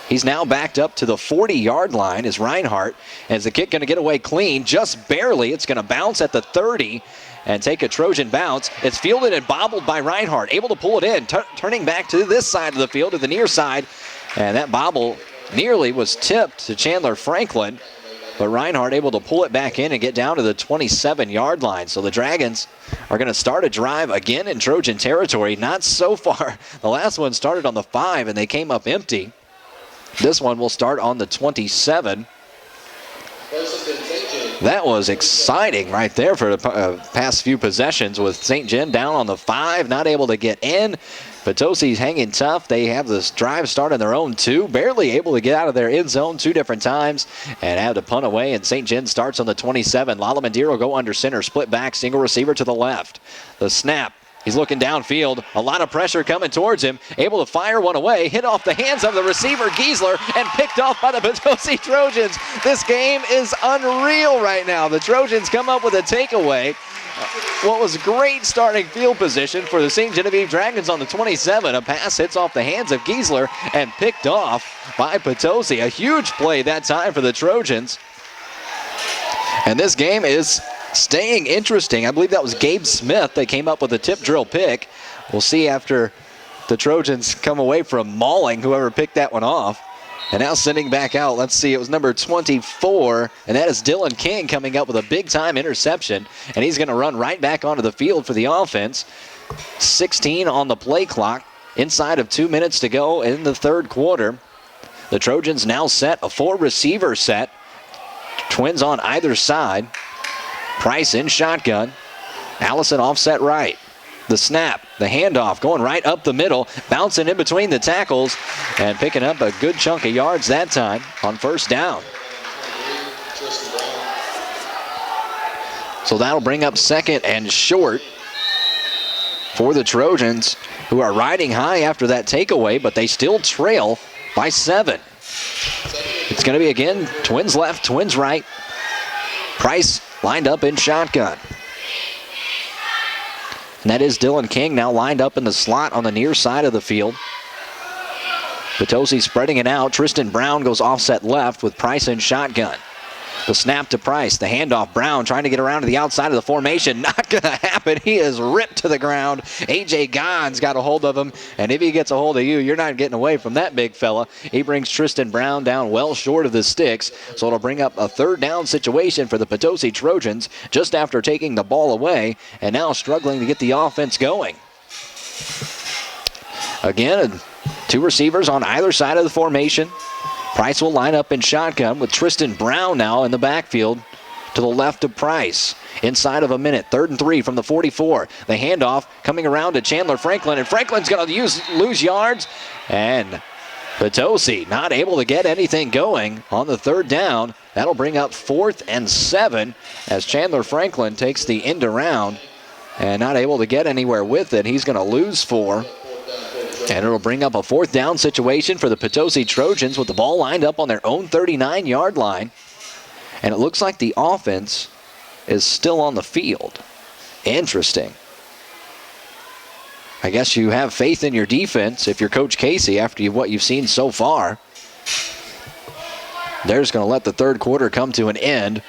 Speaker 1: He's now backed up to the 40-yard line is Reinhardt. Is the kick going to get away clean? Just barely. It's going to bounce at the 30 and take a Trojan bounce. It's fielded and bobbled by Reinhardt, able to pull it in, turning back to this side of the field, to the near side. And that bobble nearly was tipped to Chandler Franklin, but Reinhardt able to pull it back in and get down to the 27-yard line. So the Dragons are going to start a drive again in Trojan territory. Not so far. The last one started on the 5, and they came up empty. This one will start on the 27. That was exciting right there for the past few possessions with St. John down on the 5, not able to get in. Potosi's hanging tough. They have this drive start on their own 2, barely able to get out of their end zone 2 different times and have to punt away. And St. John starts on the 27. Lala Mandir will go under center, split back, single receiver to the left. The snap. He's looking downfield. A lot of pressure coming towards him. Able to fire one away. Hit off the hands of the receiver, Giesler, and picked off by the Potosi Trojans. This game is unreal right now. The Trojans come up with a takeaway. What was great starting field position for the St. Genevieve Dragons on the 27. A pass hits off the hands of Giesler and picked off by Potosi. A huge play that time for the Trojans. And this game is staying interesting. I believe that was Gabe Smith that came up with a tip drill pick. We'll see after the Trojans come away from mauling whoever picked that one off. And now sending back out, let's see, it was number 24, and that is Dylan King coming up with a big-time interception, and he's going to run right back onto the field for the offense. 16 on the play clock, inside of 2 minutes to go in the third quarter. The Trojans now set a 4-receiver set. Twins on either side. Price in shotgun. Allison offset right. The snap, the handoff, going right up the middle, bouncing in between the tackles, and picking up a good chunk of yards that time on first down. So that'll bring up second and short for the Trojans, who are riding high after that takeaway, but they still trail by 7. It's going to be again Twins left, Twins right. Price lined up in shotgun. And that is Dylan King now lined up in the slot on the near side of the field. Potosi spreading it out. Tristan Brown goes offset left with Price in shotgun. The snap to Price. The handoff. Brown trying to get around to the outside of the formation. Not going to happen. He is ripped to the ground. A.J. Gons got a hold of him. And if he gets a hold of you, you're not getting away from that big fella. He brings Tristan Brown down well short of the sticks. So it'll bring up a third down situation for the Potosi Trojans just after taking the ball away and now struggling to get the offense going. Again, 2 receivers on either side of the formation. Price will line up in shotgun with Tristan Brown now in the backfield to the left of Price. Inside of a minute, 3rd and 3 from the 44. The handoff coming around to Chandler Franklin, and Franklin's going to lose yards. And Potosi not able to get anything going on the 3rd down. That'll bring up 4th and 7 as Chandler Franklin takes the end around and not able to get anywhere with it. He's going to lose 4. And it'll bring up a 4th down situation for the Potosi Trojans with the ball lined up on their own 39-yard line. And it looks like the offense is still on the field. Interesting. I guess you have faith in your defense if you're Coach Casey after what you've seen so far. They're just going to let the third quarter come to an end.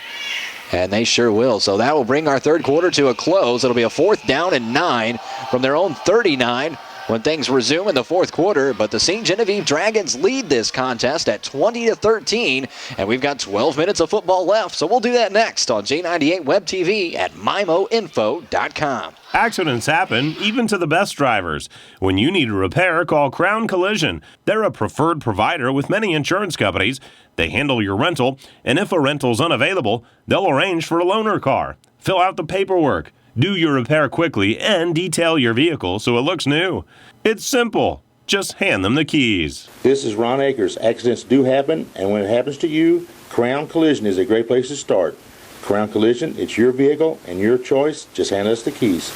Speaker 1: And they sure will. So that will bring our third quarter to a close. It'll be a 4th down and 9 from their own 39. When things resume in the fourth quarter, but the St. Genevieve Dragons lead this contest at 20-13, and we've got 12 minutes of football left, so we'll do that next on J98 Web TV at MIMOinfo.com.
Speaker 6: Accidents happen, even to the best drivers. When you need a repair, call Crown Collision. They're a preferred provider with many insurance companies. They handle your rental, and if a rental's unavailable, they'll arrange for a loaner car. Fill out the paperwork. Do your repair quickly and detail your vehicle so it looks new. It's simple. Just hand them the keys.
Speaker 7: This is Ron Akers. Accidents do happen, and when it happens to you, Crown Collision is a great place to start. Crown Collision, it's your vehicle and your choice. Just hand us the keys.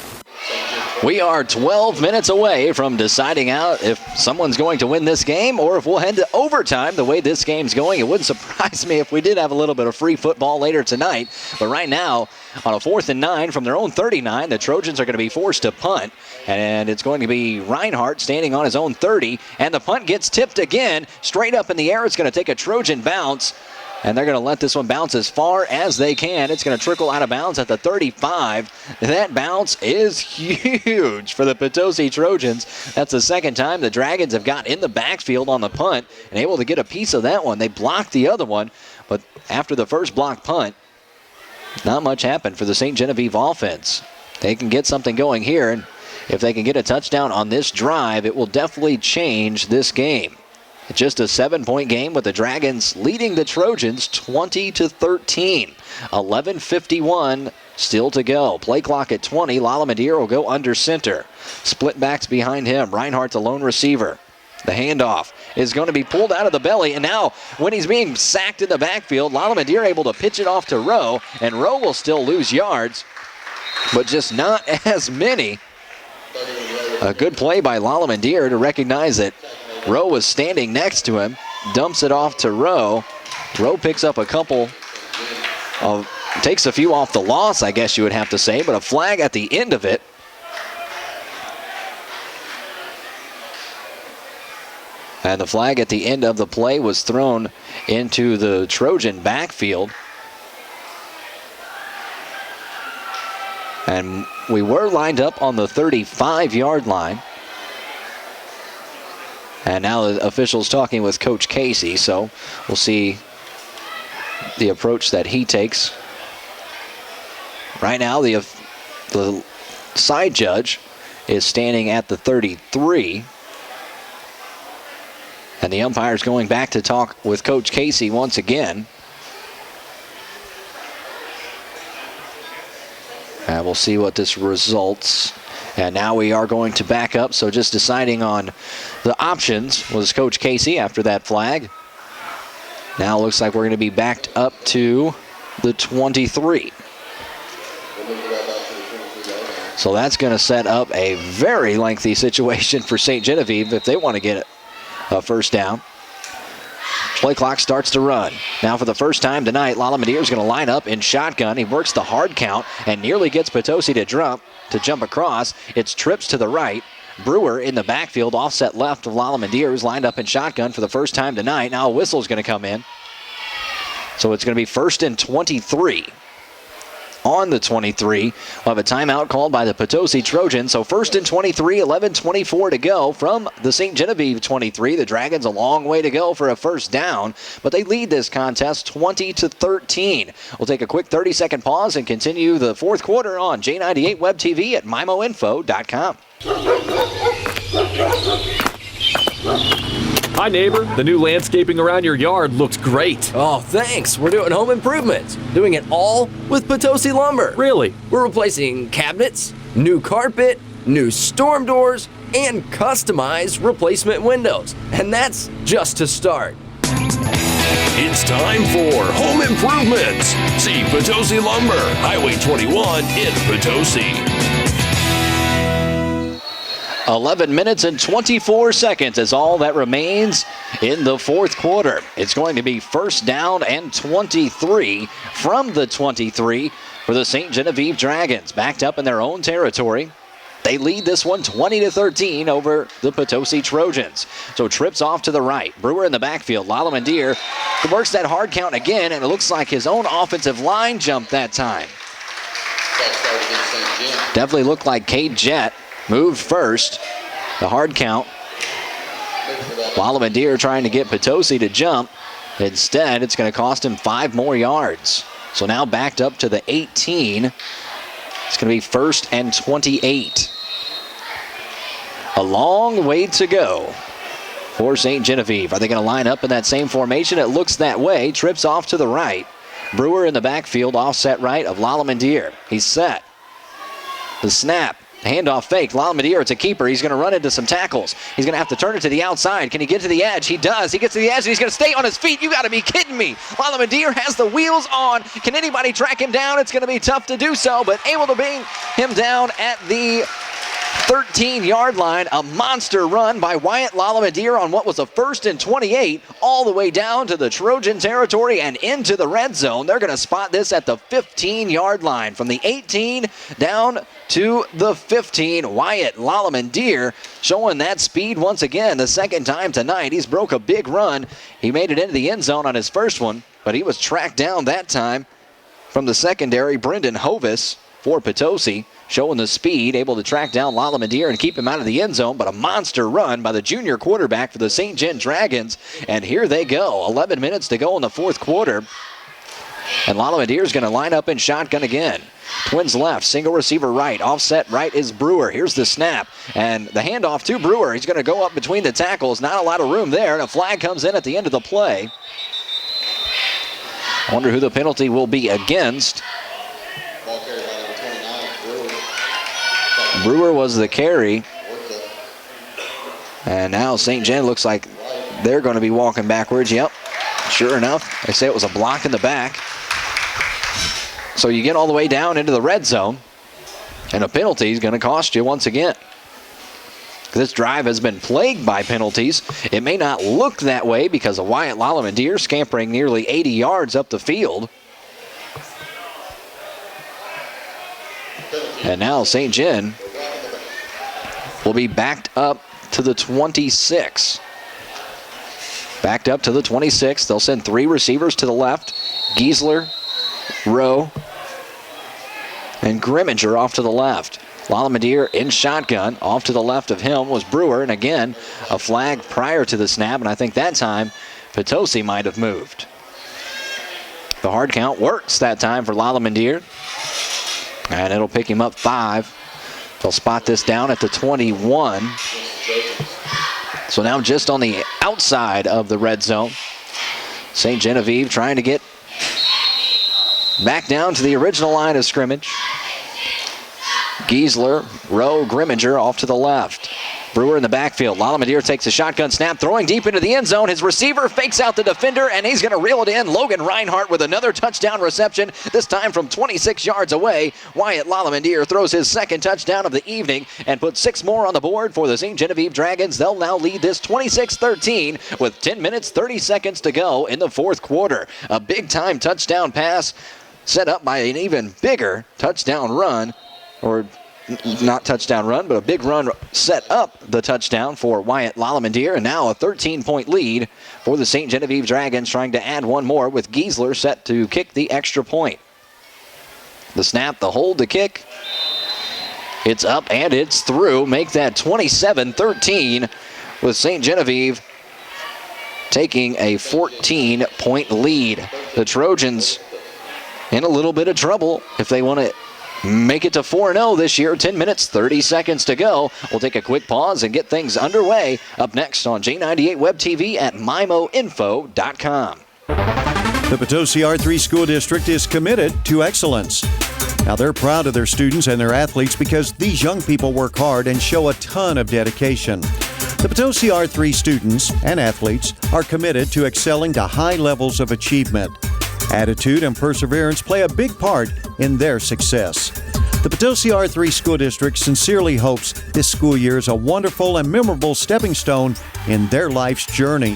Speaker 1: We are 12 minutes away from deciding out if someone's going to win this game or if we'll head to overtime the way this game's going. It wouldn't surprise me if we did have a little bit of free football later tonight. But right now, on a 4th and 9 from their own 39, the Trojans are going to be forced to punt. And it's going to be Reinhardt standing on his own 30. And the punt gets tipped again. Straight up in the air, it's going to take a Trojan bounce. And they're going to let this one bounce as far as they can. It's going to trickle out of bounds at the 35. That bounce is huge for the Potosi Trojans. That's the second time the Dragons have got in the backfield on the punt and able to get a piece of that one. They blocked the other one, but after the first block punt, not much happened for the St. Genevieve offense. They can get something going here, and if they can get a touchdown on this drive, it will definitely change this game. Just a 7-point game with the Dragons leading the Trojans 20-13. 11:51 still to go. Play clock at 20. Lalamadir will go under center. Split backs behind him. Reinhardt's a lone receiver. The handoff is going to be pulled out of the belly, and now when he's being sacked in the backfield, Lalamadir able to pitch it off to Rowe, and Rowe will still lose yards, but just not as many. A good play by Lalamadir to recognize it. Rowe was standing next to him, dumps it off to Rowe. Rowe picks up a couple of, takes a few off the loss, I guess you would have to say, but a flag at the end of it. And the flag at the end of the play was thrown into the Trojan backfield. And we were lined up on the 35-yard line. And now the official's talking with Coach Casey, so we'll see the approach that he takes. Right now, the side judge is standing at the 33. And the umpire's going back to talk with Coach Casey once again. And we'll see what this results. And now we are going to back up, so just deciding on the options was Coach Casey after that flag. Now it looks like we're going to be backed up to the 23. So that's going to set up a very lengthy situation for St. Genevieve if they want to get a first down. Play clock starts to run. Now for the first time tonight, Lalamadir is going to line up in shotgun. He works the hard count and nearly gets Potosi to jump across. It's trips to the right. Brewer in the backfield, offset left of Lalamadir, who's lined up in shotgun for the first time tonight. Now a whistle's going to come in. So it's going to be 1st and 23. On the 23, we'll have a timeout called by the Potosi Trojans. So 1st and 23, 11:24 to go from the St. Genevieve 23. The Dragons a long way to go for a first down, but they lead this contest 20-13. We'll take a quick 30-second pause and continue the fourth quarter on J98 Web TV at MIMOinfo.com.
Speaker 9: Hi, neighbor. The new landscaping around your yard looks great.
Speaker 10: Oh, thanks. We're doing home improvements. Doing it all with Potosi Lumber.
Speaker 9: Really?
Speaker 10: We're replacing cabinets, new carpet, new storm doors, and customized replacement windows. And that's just to start.
Speaker 11: It's time for home improvements. See Potosi Lumber, Highway 21 in Potosi.
Speaker 1: 11 minutes and 24 seconds is all that remains in the fourth quarter. It's going to be 1st down and 23 from the 23 for the St. Genevieve Dragons. Backed up in their own territory. They lead this one 20-13 over the Potosi Trojans. So trips off to the right. Brewer in the backfield. Lalamadir works that hard count again, and it looks like his own offensive line jumped that time. Definitely looked like Cade Jett moved first. The hard count. Lalamadir trying to get Potosi to jump. Instead, it's going to cost him 5 more yards. So now backed up to the 18. It's going to be 1st and 28. A long way to go for St. Genevieve. Are they going to line up in that same formation? It looks that way. Trips off to the right. Brewer in the backfield, offset right of Lalamadir. He's set. The snap. Handoff fake. Lalamadir, it's a keeper. He's going to run into some tackles. He's going to have to turn it to the outside. Can he get to the edge? He does. He gets to the edge, and he's going to stay on his feet. You got to be kidding me. Lalamadir has the wheels on. Can anybody track him down? It's going to be tough to do so, but able to bring him down at the 13-yard line. A monster run by Wyatt Lalamadir on what was a 1st and 28, all the way down to the Trojan territory and into the red zone. They're going to spot this at the 15-yard line. From the 18 down to the 15, Wyatt Lalamadir showing that speed once again. The second time tonight, he's broke a big run. He made it into the end zone on his first one. but he was tracked down that time from the secondary. Brendan Hovis for Potosi, showing the speed, able to track down Lalamadeer and keep him out of the end zone, but a monster run by the junior quarterback for the St. Gen Dragons. And here they go, 11 minutes to go in the fourth quarter. And Lalamadeer's going to line up in shotgun again. Twins left, single receiver right. Offset right is Brewer. Here's the snap. And the handoff to Brewer. He's going to go up between the tackles. Not a lot of room there. And a flag comes in at the end of the play. I wonder who the penalty will be against.
Speaker 8: Ball carried by number 29, Brewer.
Speaker 1: Brewer was the carry. And now St. Gen looks like they're going to be walking backwards. Yep, sure enough. They say it was a block in the back. So you get all the way down into the red zone, and a penalty is going to cost you once again. This drive has been plagued by penalties. It may not look that way because of Wyatt Lalamadeer scampering nearly 80 yards up the field. And now St. Gen will be backed up to the 26. Backed up to the 26. They'll send three receivers to the left. Giesler, Rowe, and Grimminger off to the left. Lalamadeer in shotgun. Off to the left of him was Brewer. And again, a flag prior to the snap. And I think that time Potosi might have moved. The hard count works that time for Lalamadeer. And it'll pick him up 5. They'll spot this down at the 21. So now just on the outside of the red zone. St. Genevieve trying to get back down to the original line of scrimmage. Giesler, Rowe, Grimminger off to the left. Brewer in the backfield. Lalamadeer takes a shotgun snap, throwing deep into the end zone. His receiver fakes out the defender, and he's going to reel it in. Logan Reinhardt with another touchdown reception, this time from 26 yards away. Wyatt Lalamadeer throws his second touchdown of the evening and puts 6 more on the board for the St. Genevieve Dragons. They'll now lead this 26-13 with 10 minutes, 30 seconds to go in the fourth quarter. A big-time touchdown pass set up by an even bigger touchdown run, or not touchdown run, but a big run set up the touchdown for Wyatt Lalamadeer, and now a 13-point lead for the St. Genevieve Dragons, trying to add one more with Giesler set to kick the extra point. The snap, the hold, the kick. It's up and it's through. Make that 27-13 with St. Genevieve taking a 14-point lead. The Trojans in a little bit of trouble if they want to make it to 4-0 this year. 10 minutes, 30 seconds to go. We'll take a quick pause and get things underway. Up next on J98 Web TV at MIMOinfo.com.
Speaker 12: The Potosi R3 School District is committed to excellence. Now, they're proud of their students and their athletes because these young people work hard and show a ton of dedication. The Potosi R3 students and athletes are committed to excelling to high levels of achievement. Attitude and perseverance play a big part in their success. The Potosi R3 School District sincerely hopes this school year is a wonderful and memorable stepping stone in their life's journey.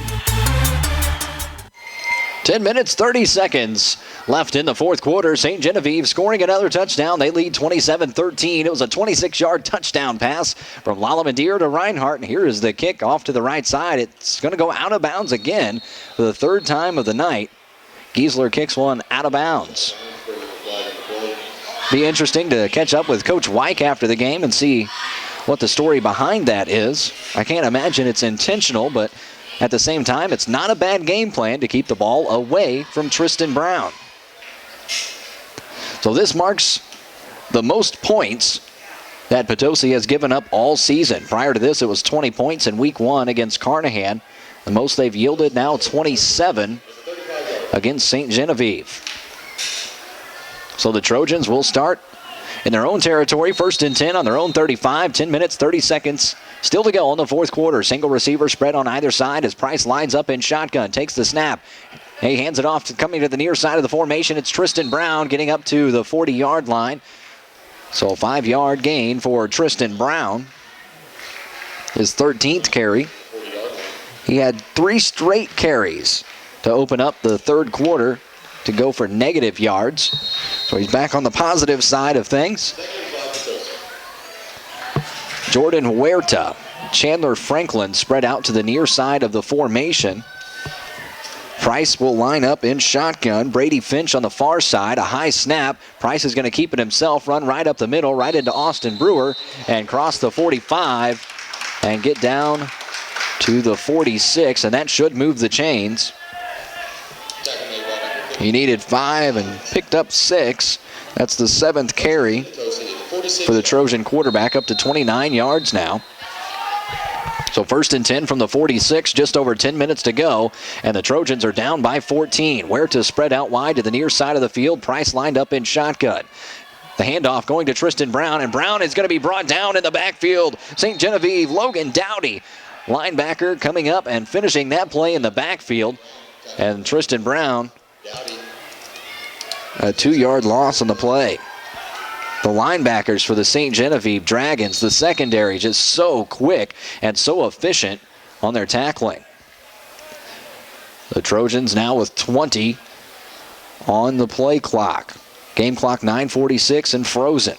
Speaker 1: 10 minutes, 30 seconds left in the fourth quarter. St. Genevieve scoring another touchdown. They lead 27-13. It was a 26-yard touchdown pass from Lalamadeer to Reinhardt. And here is the kick off to the right side. It's going to go out of bounds again for the third time of the night. Giesler kicks one out of bounds. Be interesting to catch up with Coach Wyke after the game and see what the story behind that is. I can't imagine it's intentional, but at the same time, it's not a bad game plan to keep the ball away from Tristan Brown. So this marks the most points that Potosi has given up all season. Prior to this, it was 20 points in week 1 against Carnahan. The most they've yielded now 27 against St. Genevieve. So the Trojans will start in their own territory, 1st and 10 on their own 35. 10 minutes, 30 seconds still to go in the fourth quarter. Single receiver spread on either side as Price lines up in shotgun, takes the snap. He hands it off, coming to the near side of the formation. It's Tristan Brown getting up to the 40-yard line. So a 5-yard gain for Tristan Brown. His 13th carry. He had 3 straight carries to open up the third quarter to go for negative yards. So he's back on the positive side of things. Jordan Huerta, Chandler Franklin spread out to the near side of the formation. Price will line up in shotgun. Brady Finch on the far side. A high snap. Price is going to keep it himself. Run right up the middle, right into Austin Brewer, and cross the 45 and get down to the 46, and that should move the chains. He needed 5 and picked up 6. That's the 7th carry for the Trojan quarterback, up to 29 yards now. So 1st and 10 from the 46, just over 10 minutes to go, and the Trojans are down by 14. Huerta spread out wide to the near side of the field. Price lined up in shotgun. The handoff going to Tristan Brown, and Brown is going to be brought down in the backfield. St. Genevieve, Logan Dowdy, linebacker, coming up and finishing that play in the backfield. And Tristan Brown, a 2-yard loss on the play. The linebackers for the St. Genevieve Dragons, the secondary, just so quick and so efficient on their tackling. The Trojans now with 20 on the play clock. Game clock 9:46 and frozen.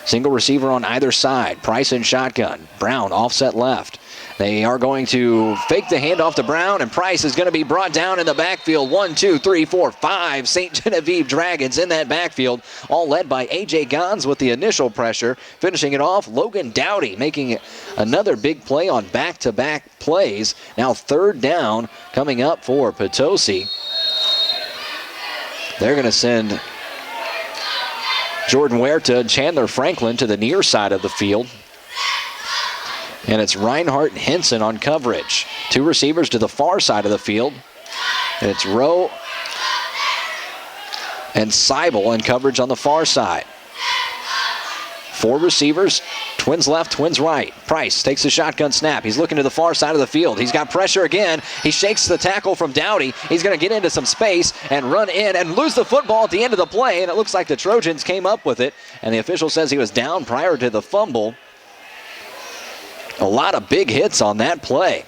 Speaker 1: Single receiver on either side. Price in shotgun. Brown offset left. They are going to fake the handoff to Brown, and Price is going to be brought down in the backfield. 1, 2, 3, 4, 5 St. Genevieve Dragons in that backfield, all led by A.J. Gons with the initial pressure. Finishing it off, Logan Dowdy making another big play on back-to-back plays. Now 3rd down coming up for Potosi. They're going to send Jordan Huerta and Chandler Franklin to the near side of the field. And it's Reinhardt and Henson on coverage. 2 receivers to the far side of the field. And it's Rowe and Seibel in coverage on the far side. 4 receivers, twins left, twins right. Price takes the shotgun snap. He's looking to the far side of the field. He's got pressure again. He shakes the tackle from Dowdy. He's going to get into some space and run in and lose the football at the end of the play. And it looks like the Trojans came up with it. And the official says he was down prior to the fumble. A lot of big hits on that play.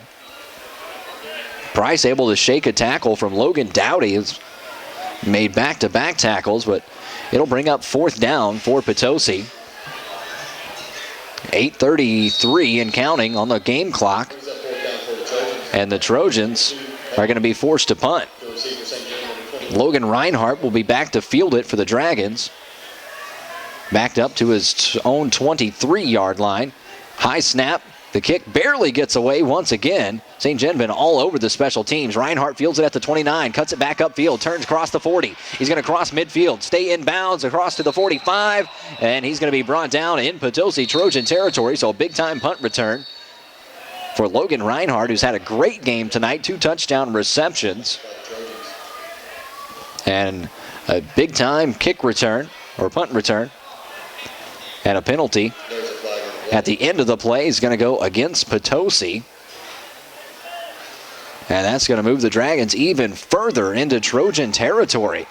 Speaker 1: Price able to shake a tackle from Logan Dowdy, who's made back-to-back tackles, but it'll bring up 4th down for Potosi. 8:33 and counting on the game clock. And the Trojans are going to be forced to punt. Logan Reinhardt will be back to field it for the Dragons. Backed up to his own 23-yard line. High snap. The kick barely gets away once again. St. Gen been all over the special teams. Reinhardt fields it at the 29, cuts it back upfield, turns across the 40. He's going to cross midfield, stay in bounds across to the 45, and he's going to be brought down in Potosi Trojan territory, so a big-time punt return for Logan Reinhardt, who's had a great game tonight, 2 touchdown receptions, and a big-time kick return, or punt return, and a penalty at the end of the play is going to go against Potosi. And that's going to move the Dragons even further into Trojan territory.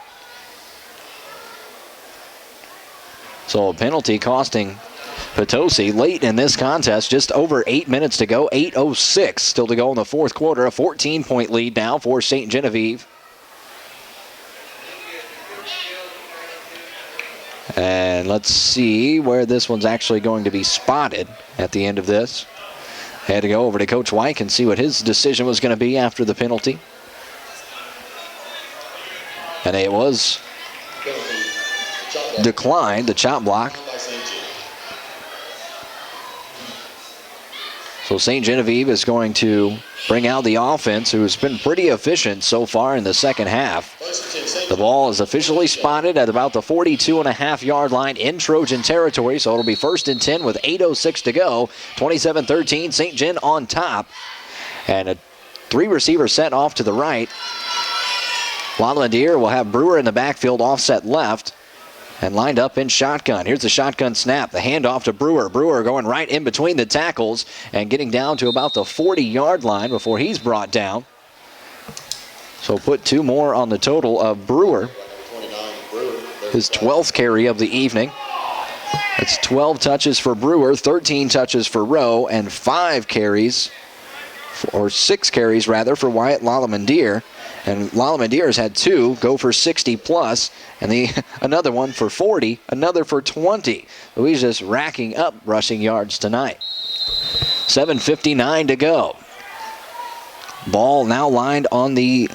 Speaker 1: So a penalty costing Potosi late in this contest, just over 8 minutes to go, 8:06 still to go in the 4th quarter. A 14-point lead now for St. Genevieve. And let's see where this one's actually going to be spotted at the end of this. I had to go over to Coach White and see what his decision was going to be after the penalty. And it was declined, the chop block. So St. Genevieve is going to bring out the offense, who's been pretty efficient so far in the second half. The ball is officially spotted at about the 42.5-yard line in Trojan territory, so it'll be 1st and 10 with 8:06 to go. 27-13, St. Gen on top. And a 3-receiver set off to the right. Laladier will have Brewer in the backfield, offset left, and lined up in shotgun. Here's the shotgun snap. The handoff to Brewer. Brewer going right in between the tackles and getting down to about the 40-yard line before he's brought down. So put 2 more on the total of Brewer. His 12th carry of the evening. That's 12 touches for Brewer, 13 touches for Rowe, and 5 carries, or 6 carries rather, for Wyatt Laladier. And Laladier had 2 go for 60+, and another one for 40, another for 20. So he's just racking up rushing yards tonight. 7:59 to go. Ball now lined on the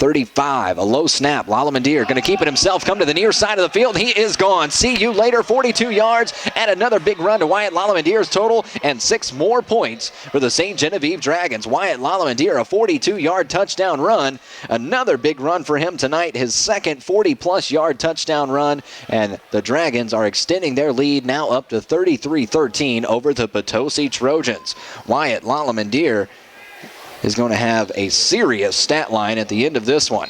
Speaker 1: 35, a low snap. Lalamandir going to keep it himself, come to the near side of the field. He is gone. See you later, 42 yards, and another big run to Wyatt Lalamandir's total, and 6 more points for the St. Genevieve Dragons. Wyatt Lalamandir, a 42-yard touchdown run. Another big run for him tonight, his second 40-plus yard touchdown run, and the Dragons are extending their lead now up to 33-13 over the Potosi Trojans. Wyatt Lalamandir is going to have a serious stat line at the end of this one.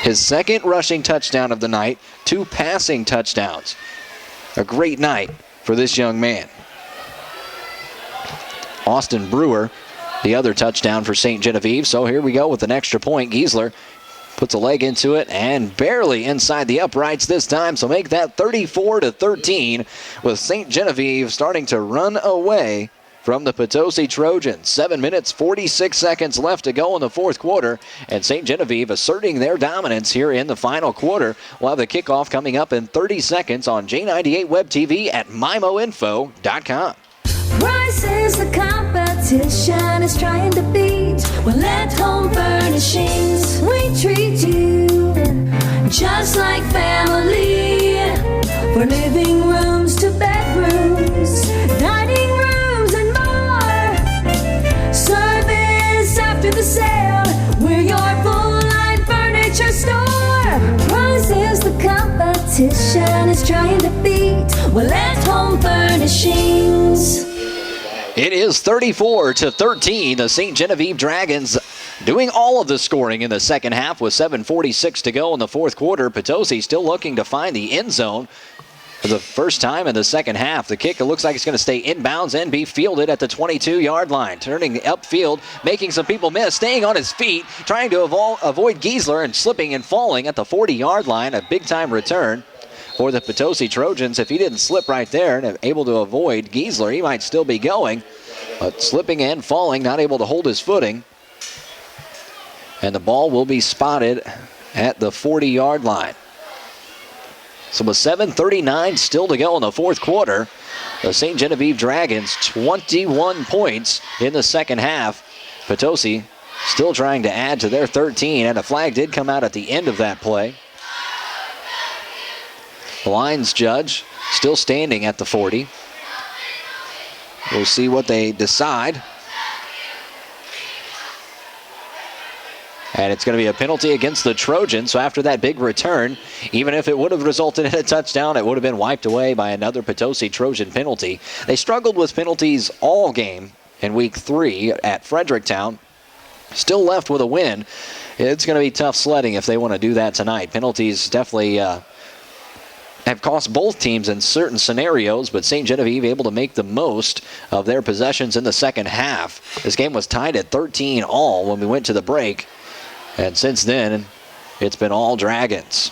Speaker 1: His second rushing touchdown of the night, 2 passing touchdowns. A great night for this young man. Austin Brewer, the other touchdown for St. Genevieve. So here we go with an extra point. Giesler puts a leg into it and barely inside the uprights this time. So make that 34-13 with St. Genevieve starting to run away from the Potosi Trojans. 7 minutes, 46 seconds left to go in the fourth quarter, and St. Genevieve asserting their dominance here in the final quarter. We'll have the kickoff coming up in 30 seconds on J98 Web TV at MIMOinfo.com.
Speaker 13: Price is the competition is trying to beat. Well, at Home Furnishings, we treat you just like family. For living rooms to bedrooms, dining rooms, and more. Service after the sale, we're your full-line furniture store. Price is the competition is trying to beat. Well, at Home Furnishings.
Speaker 1: It is 34-13. The St. Genevieve Dragons doing all of the scoring in the second half with 7:46 to go in the fourth quarter. Potosi still looking to find the end zone for the first time in the second half. The kick, it looks like it's going to stay inbounds and be fielded at the 22-yard line. Turning upfield, making some people miss, staying on his feet, trying to avoid Giesler and slipping and falling at the 40-yard line. A big-time return for the Potosi Trojans. If he didn't slip right there and able to avoid Giesler, he might still be going. But slipping and falling, not able to hold his footing. And the ball will be spotted at the 40-yard line. So with 7:39 still to go in the fourth quarter, the St. Genevieve Dragons 21 points in the second half. Potosi still trying to add to their 13, and a flag did come out at the end of that play. The lines judge still standing at the 40. We'll see what they decide. And it's going to be a penalty against the Trojans. So after that big return, even if it would have resulted in a touchdown, it would have been wiped away by another Potosi Trojan penalty. They struggled with penalties all game in week 3 at Fredericktown. Still left with a win. It's going to be tough sledding if they want to do that tonight. Penalties definitely have cost both teams in certain scenarios, but St. Genevieve able to make the most of their possessions in the second half. This game was tied at 13 all when we went to the break. And since then, it's been all Dragons.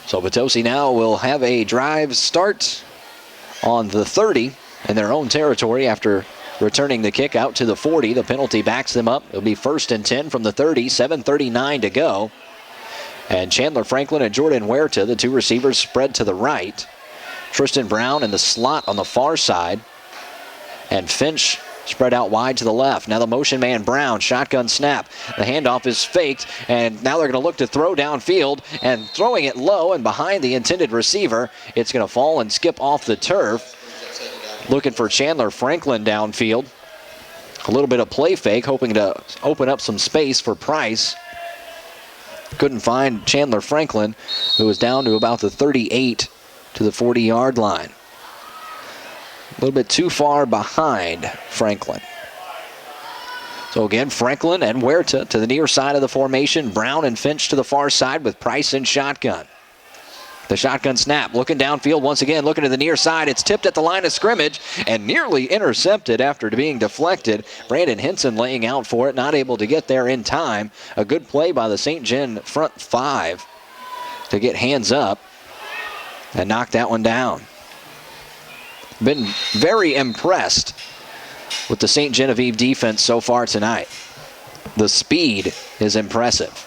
Speaker 1: So Potosi now will have a drive start on the 30 in their own territory after returning the kick out to the 40. The penalty backs them up. It'll be 1st and 10 from the 30, 7:39 to go. And Chandler Franklin and Jordan Huerta, the two receivers, spread to the right. Tristan Brown in the slot on the far side. And Finch spread out wide to the left. Now the motion man Brown, shotgun snap. The handoff is faked, and now they're going to look to throw downfield, and throwing it low and behind the intended receiver. It's going to fall and skip off the turf. Looking for Chandler Franklin downfield. A little bit of play fake, hoping to open up some space for Price. Couldn't find Chandler Franklin, who was down to about the 38 to the 40-yard line. A little bit too far behind Franklin. So again, Franklin and Huerta to the near side of the formation. Brown and Finch to the far side with Price in shotgun. The shotgun snap, looking downfield once again, looking to the near side. It's tipped at the line of scrimmage and nearly intercepted after being deflected. Brandon Henson laying out for it, not able to get there in time. A good play by the St. Gen front 5 to get hands up and knock that one down. Been very impressed with the St. Genevieve defense so far tonight. The speed is impressive.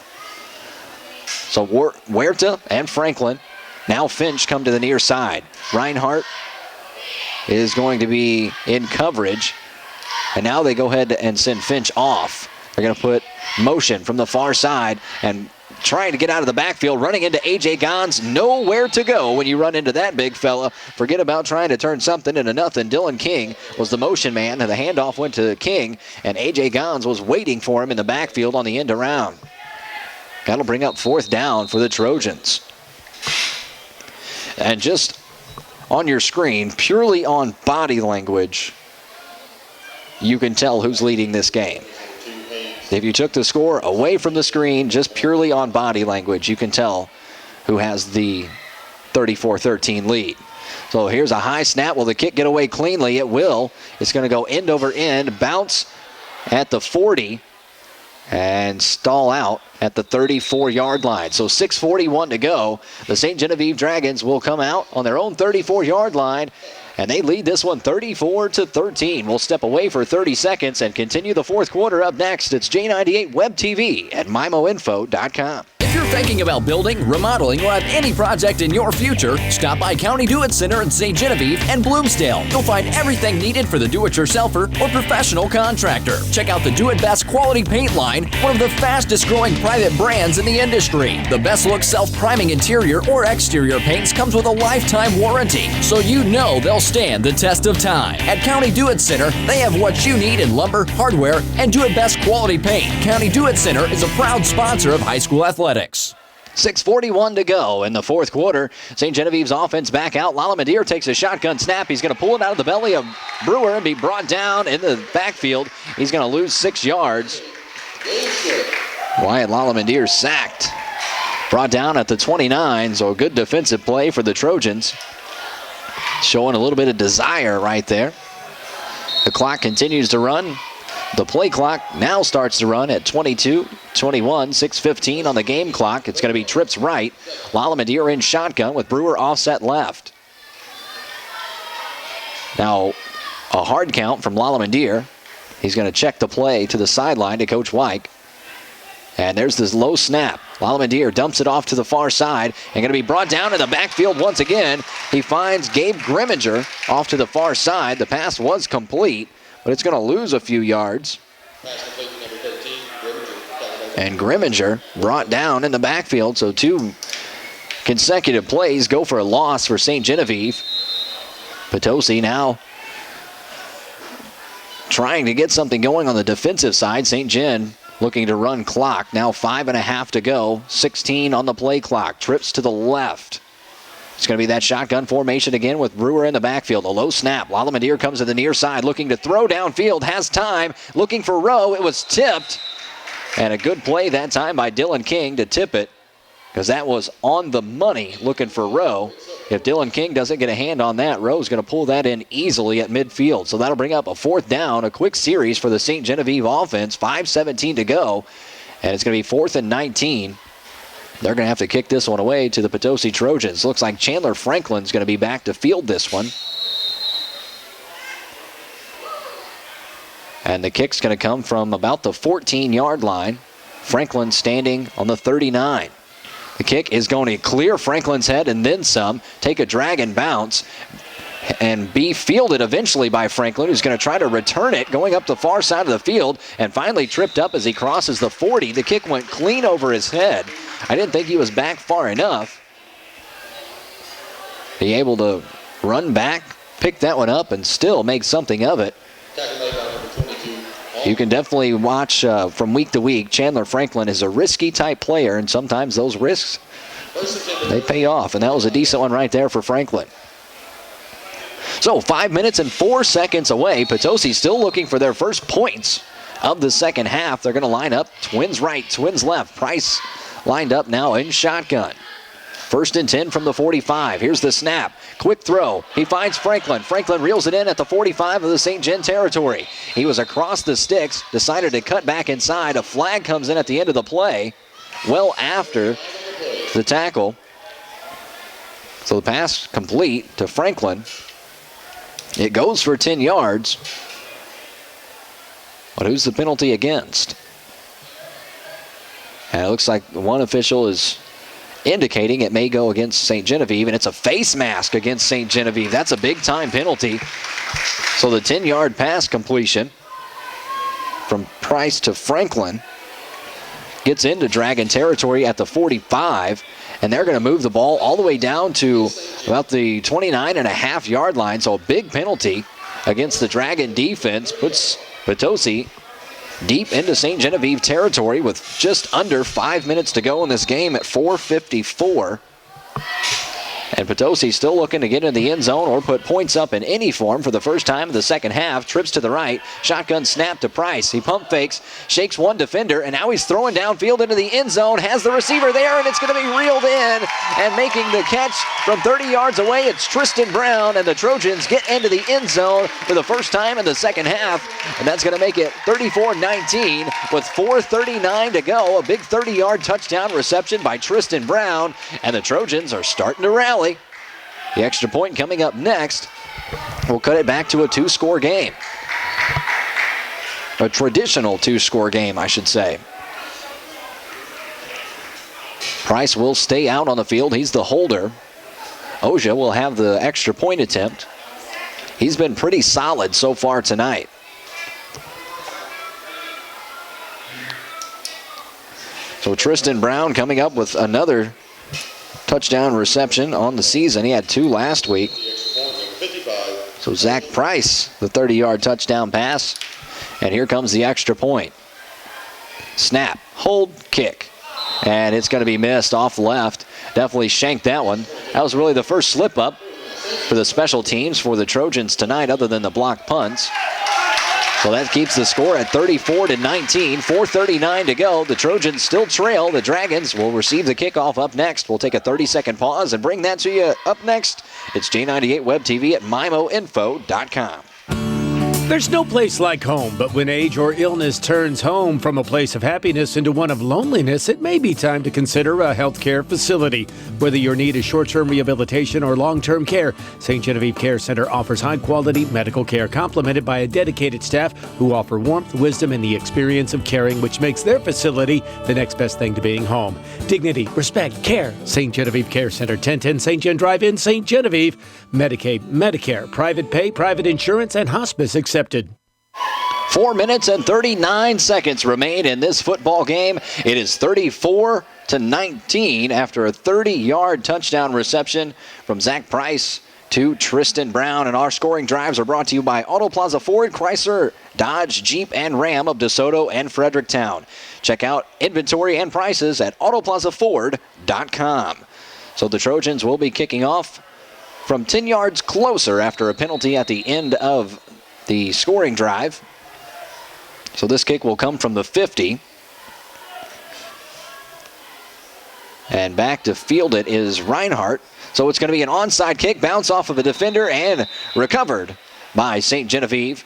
Speaker 1: So Huerta and Franklin. Now Finch come to the near side. Reinhardt is going to be in coverage. And now they go ahead and send Finch off. They're going to put motion from the far side and trying to get out of the backfield, running into A.J. Gons. Nowhere to go when you run into that big fella. Forget about trying to turn something into nothing. Dylan King was the motion man, and the handoff went to King, and A.J. Gons was waiting for him in the backfield on the end around. That'll bring up 4th down for the Trojans. And just on your screen, purely on body language, you can tell who's leading this game. If you took the score away from the screen, just purely on body language, you can tell who has the 34-13 lead. So here's a high snap. Will the kick get away cleanly? It will. It's going to go end over end, bounce at the 40, and stall out at the 34-yard line. So 6:41 to go. The St. Genevieve Dragons will come out on their own 34-yard line, and they lead this one 34-13. We'll step away for 30 seconds and continue the 4th quarter up next. It's J98 Web TV at MIMOinfo.com.
Speaker 4: If you're thinking about building, remodeling, or have any project in your future, stop by County Do-It Center in St. Genevieve and Bloomsdale. You'll find everything needed for the do-it-yourselfer or professional contractor. Check out the Do It Best quality paint line, one of the fastest growing private brands in the industry. The best look self-priming interior or exterior paints comes with a lifetime warranty, so you know they'll stand the test of time. At County Do-It Center, they have what you need in lumber, hardware, and Do It Best quality paint. County Do-It Center is a proud sponsor of high school athletics.
Speaker 1: 6:41 to go in the 4th quarter. St. Genevieve's offense back out. Lalamadir takes a shotgun snap. He's going to pull it out of the belly of Brewer and be brought down in the backfield. He's going to lose 6 yards. Wyatt Lalamadir sacked. Brought down at the 29, so a good defensive play for the Trojans. Showing a little bit of desire right there. The clock continues to run. The play clock now starts to run at 22-21, 6:15 on the game clock. It's going to be trips right. Lalamadir in shotgun with Brewer offset left. Now, a hard count from Lalamadir. He's going to check the play to the sideline to Coach Wyke. And there's this low snap. Lalamadir dumps it off to the far side and going to be brought down in the backfield once again. He finds Gabe Grimminger off to the far side. The pass was complete, but it's going to lose a few yards. And Grimminger brought down in the backfield, so 2 consecutive plays go for a loss for St. Genevieve. Potosi now trying to get something going on the defensive side. St. Gen looking to run clock. Now 5.5 to go. 16 on the play clock. Trips to the left. It's going to be that shotgun formation again with Brewer in the backfield. A low snap. Lalamadir comes to the near side looking to throw downfield. Has time. Looking for Rowe. It was tipped. And a good play that time by Dylan King to tip it, because that was on the money looking for Rowe. If Dylan King doesn't get a hand on that, Rowe's going to pull that in easily at midfield. So that'll bring up a 4th down, a quick series for the St. Genevieve offense. 5:17 to go. And it's going to be 4th and 19. They're going to have to kick this one away to the Potosi Trojans. Looks like Chandler Franklin's going to be back to field this one. And the kick's going to come from about the 14-yard line. Franklin standing on the 39. The kick is going to clear Franklin's head and then some, take a drag and bounce, and be fielded eventually by Franklin, who's going to try to return it going up the far side of the field, and finally tripped up as he crosses the 40. The kick went clean over his head. I didn't think he was back far enough. Be able to run back, pick that one up, and still make something of it. You can definitely watch from week to week. Chandler Franklin is a risky type player, and sometimes those risks, they pay off. And that was a decent one right there for Franklin. So 5 minutes and 4 seconds away. Potosi still looking for their first points of the second half. They're going to line up twins right, twins left. Price lined up now in shotgun. 1st and 10 from the 45. Here's the snap. Quick throw. He finds Franklin. Franklin reels it in at the 45 of the St. Gen territory. He was across the sticks, decided to cut back inside. A flag comes in at the end of the play, well after the tackle. So the pass complete to Franklin. It goes for 10 yards. But who's the penalty against? And it looks like one official is indicating it may go against St. Genevieve, and it's a face mask against St. Genevieve. That's a big-time penalty. So the 10-yard pass completion from Price to Franklin. Gets into Dragon territory at the 45, and they're going to move the ball all the way down to about the 29.5-yard line. So a big penalty against the Dragon defense puts Potosi deep into St. Genevieve territory with just under 5 minutes to go in this game at 4:54. And Potosi still looking to get in the end zone or put points up in any form for the first time in the second half. Trips to the right. Shotgun snap to Price. He pump fakes, shakes one defender, and now he's throwing downfield into the end zone. Has the receiver there, and it's going to be reeled in. And making the catch from 30 yards away, it's Tristan Brown, and the Trojans get into the end zone for the first time in the second half. And that's going to make it 34-19 with 4:39 to go. A big 30-yard touchdown reception by Tristan Brown, and the Trojans are starting to rally. The extra point coming up next will cut it back to a 2-score game. A traditional 2-score game, I should say. Price will stay out on the field. He's the holder. Oja will have the extra point attempt. He's been pretty solid so far tonight. So Tristan Brown coming up with another touchdown reception on the season. He had 2 last week. So Zach Price, the 30-yard touchdown pass. And here comes the extra point. Snap, hold, kick. And it's going to be missed off left. Definitely shanked that one. That was really the first slip up for the special teams for the Trojans tonight, other than the blocked punts. So that keeps the score at 34-19, 4:39 to go. The Trojans still trail. The Dragons will receive the kickoff up next. We'll take a 30-second pause and bring that to you up next. It's J98 Web TV at MIMOinfo.com.
Speaker 2: There's no place like home, but when age or illness turns home from a place of happiness into one of loneliness, it may be time to consider a healthcare facility. Whether your need is short-term rehabilitation or long-term care, St. Genevieve Care Center offers high-quality medical care complemented by a dedicated staff who offer warmth, wisdom, and the experience of caring, which makes their facility the next best thing to being home. Dignity, respect, care. St. Genevieve Care Center, 1010 St. Gen Drive in St. Genevieve. Medicaid, Medicare, private pay, private insurance, and hospice accepted.
Speaker 1: 4 minutes and 39 seconds remain in this football game. It is 34-19 after a 30-yard touchdown reception from Zach Price to Tristan Brown. And our scoring drives are brought to you by Auto Plaza Ford, Chrysler, Dodge, Jeep, and Ram of DeSoto and Fredericktown. Check out inventory and prices at autoplazaford.com. So the Trojans will be kicking off from 10 yards closer after a penalty at the end of the scoring drive. So this kick will come from the 50. And back to field it is Reinhardt. So it's going to be an onside kick, bounce off of a defender, and recovered by St. Genevieve.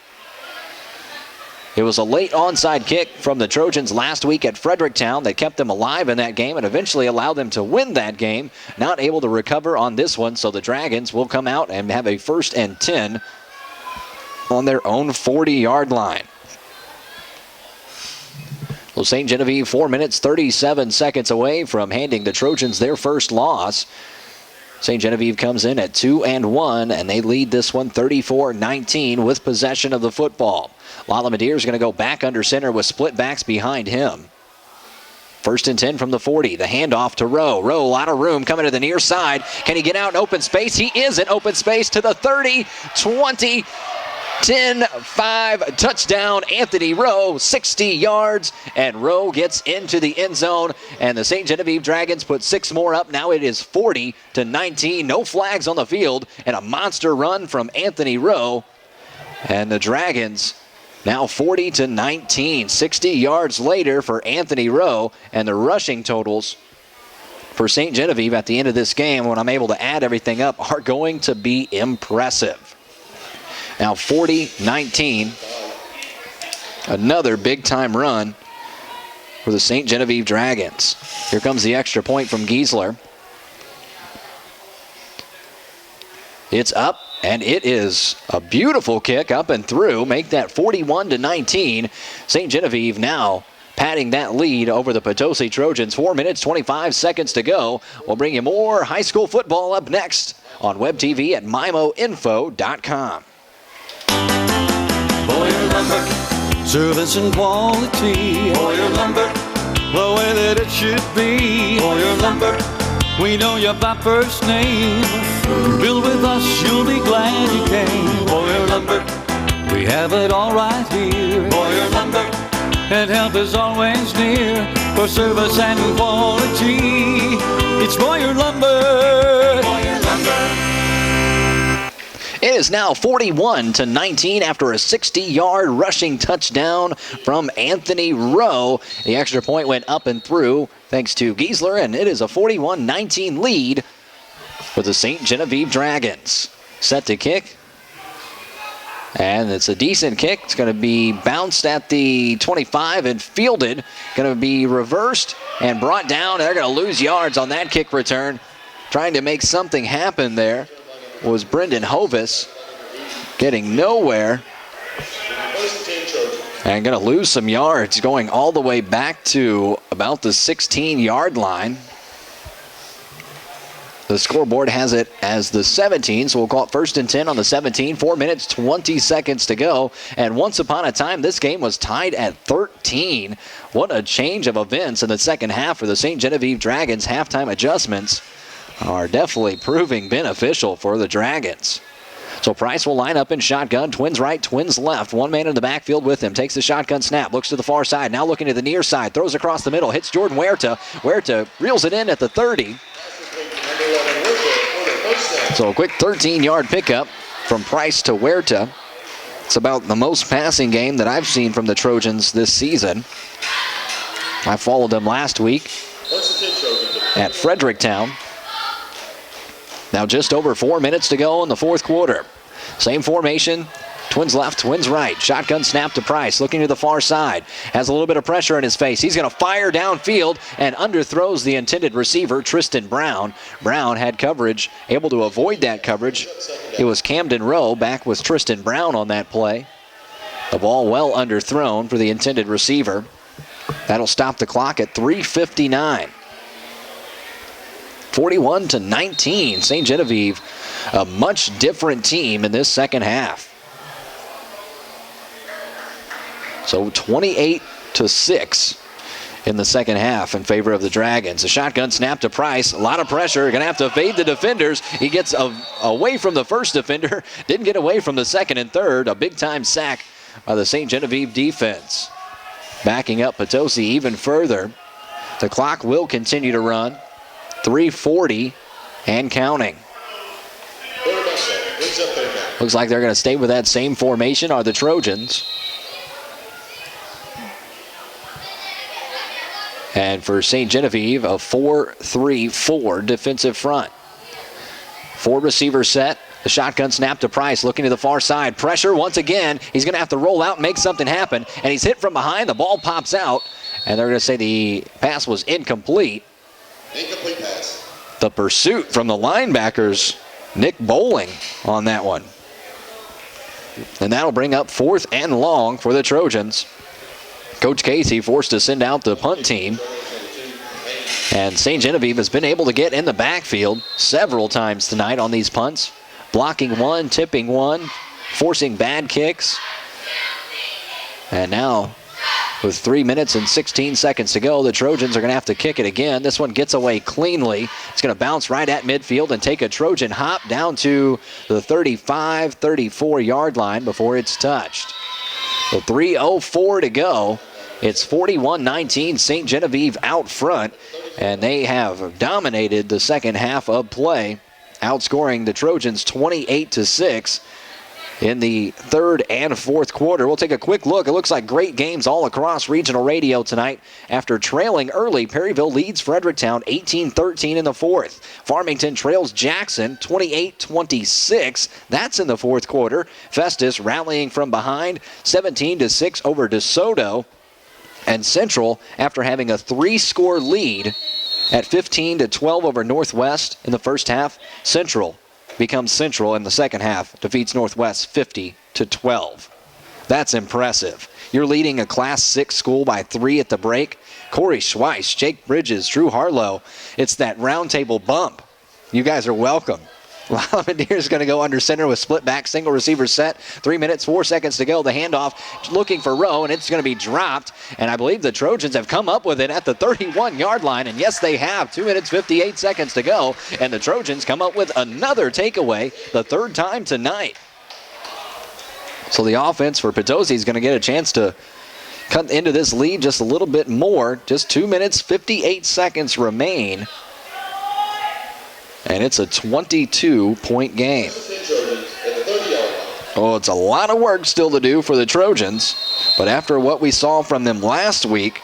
Speaker 1: It was a late onside kick from the Trojans last week at Fredericktown that kept them alive in that game and eventually allowed them to win that game. Not able to recover on this one, so the Dragons will come out and have a 1st and 10 on their own 40-yard line. Well, St. Genevieve 4 minutes, 37 seconds away from handing the Trojans their first loss. St. Genevieve comes in at 2-1, and they lead this one 34-19 with possession of the football. Lala Madeir is going to go back under center with split backs behind him. 1st and 10 from the 40. The handoff to Rowe. Rowe, a lot of room coming to the near side. Can he get out in open space? He is in open space to the 30, 20, 10-5, touchdown, Anthony Rowe, 60 yards, and Rowe gets into the end zone, and the St. Genevieve Dragons put 6 more up. Now it is 40-19, no flags on the field, and a monster run from Anthony Rowe, and the Dragons now 40-19, 60 yards later for Anthony Rowe, and the rushing totals for St. Genevieve at the end of this game, when I'm able to add everything up, are going to be impressive. Now 40-19, another big-time run for the St. Genevieve Dragons. Here comes the extra point from Giesler. It's up, and it is a beautiful kick up and through. Make that 41-19. St. Genevieve now padding that lead over the Potosi Trojans. 4 minutes, 25 seconds to go. We'll bring you more high school football up next on Web TV at MIMOinfo.com.
Speaker 3: Boyer Lumber, service and quality. Boyer Lumber, the way that it should be. Boyer Lumber, we know you by first name. Build with us, you'll be glad you came. Boyer Lumber, we have it all right here. Boyer Lumber, and help is always near for service and quality. It's Boyer Lumber. Boyer Lumber.
Speaker 1: It is now 41-19 after a 60-yard rushing touchdown from Anthony Rowe. The extra point went up and through thanks to Giesler, and it is a 41-19 lead for the St. Genevieve Dragons. Set to kick. And it's a decent kick. It's going to be bounced at the 25 and fielded. Going to be reversed and brought down. They're going to lose yards on that kick return. Trying to make something happen there was Brendan Hovis, getting nowhere. And going to lose some yards, going all the way back to about the 16-yard line. The scoreboard has it as the 17, so we'll call it 1st and 10 on the 17. 4 minutes, 20 seconds to go. And once upon a time, this game was tied at 13. What a change of events in the second half for the St. Genevieve Dragons. Halftime adjustments are definitely proving beneficial for the Dragons. So Price will line up in shotgun. Twins right, twins left. One man in the backfield with him. Takes the shotgun snap. Looks to the far side. Now looking to the near side. Throws across the middle. Hits Jordan Huerta. Huerta reels it in at the 30. So a quick 13-yard pickup from Price to Huerta. It's about the most passing game that I've seen from the Trojans this season. I followed them last week at Fredericktown. Now just over 4 minutes to go in the fourth quarter. Same formation. Twins left, twins right. Shotgun snap to Price, looking to the far side. Has a little bit of pressure in his face. He's going to fire downfield and underthrows the intended receiver, Tristan Brown. Brown had coverage, able to avoid that coverage. It was Camden Rowe back with Tristan Brown on that play. The ball well underthrown for the intended receiver. That'll stop the clock at 3:59. 41-19. St. Genevieve, a much different team in this second half. So 28-6 in the second half in favor of the Dragons. A shotgun snap to Price. A lot of pressure. Going to have to evade the defenders. He gets away from the first defender. Didn't get away from the second and third. A big-time sack by the St. Genevieve defense. Backing up Potosi even further. The clock will continue to run. 3:40 and counting. Looks like they're going to stay with that same formation are the Trojans. And for St. Genevieve, a 4-3-4 defensive front. 4 receiver set. The shotgun snap to Price, looking to the far side. Pressure once again. He's going to have to roll out and make something happen. And he's hit from behind. The ball pops out. And they're going to say the pass was incomplete.
Speaker 8: Incomplete pass.
Speaker 1: The pursuit from the linebackers, Nick Bowling on that one. And that'll bring up 4th and long for the Trojans. Coach Casey forced to send out the punt team. And St. Genevieve has been able to get in the backfield several times tonight on these punts. Blocking one, tipping one, forcing bad kicks. And now, with 3 minutes and 16 seconds to go, the Trojans are going to have to kick it again. This one gets away cleanly. It's going to bounce right at midfield and take a Trojan hop down to the 35, 34-yard line before it's touched. So 3:04 to go. It's 41-19, St. Genevieve out front, and they have dominated the second half of play, outscoring the Trojans 28-6. In the third and fourth quarter. We'll take a quick look. It looks like great games all across regional radio tonight. After trailing early, Perryville leads Fredericktown 18-13 in the fourth. Farmington trails Jackson 28-26. That's in the fourth quarter. Festus rallying from behind 17-6 over DeSoto. And Central, after having a 3-score lead at 15-12 over Northwest in the first half, Central becomes Central in the second half, defeats Northwest 50-12. That's impressive. You're leading a Class 6 school by 3 at the break. Corey Schweiss, Jake Bridges, Drew Harlow. It's that round table bump. You guys are welcome. Lavendeer's going to go under center with split back, single receiver set. 3 minutes, 4 seconds to go. The handoff looking for Rowe, and it's going to be dropped. And I believe the Trojans have come up with it at the 31-yard line. And yes, they have. 2 minutes, 58 seconds to go. And the Trojans come up with another takeaway, the third time tonight. So the offense for Potosi is going to get a chance to cut into this lead just a little bit more. Just 2 minutes, 58 seconds remain. And it's a 22-point game. Oh, it's a lot of work still to do for the Trojans. But after what we saw from them last week,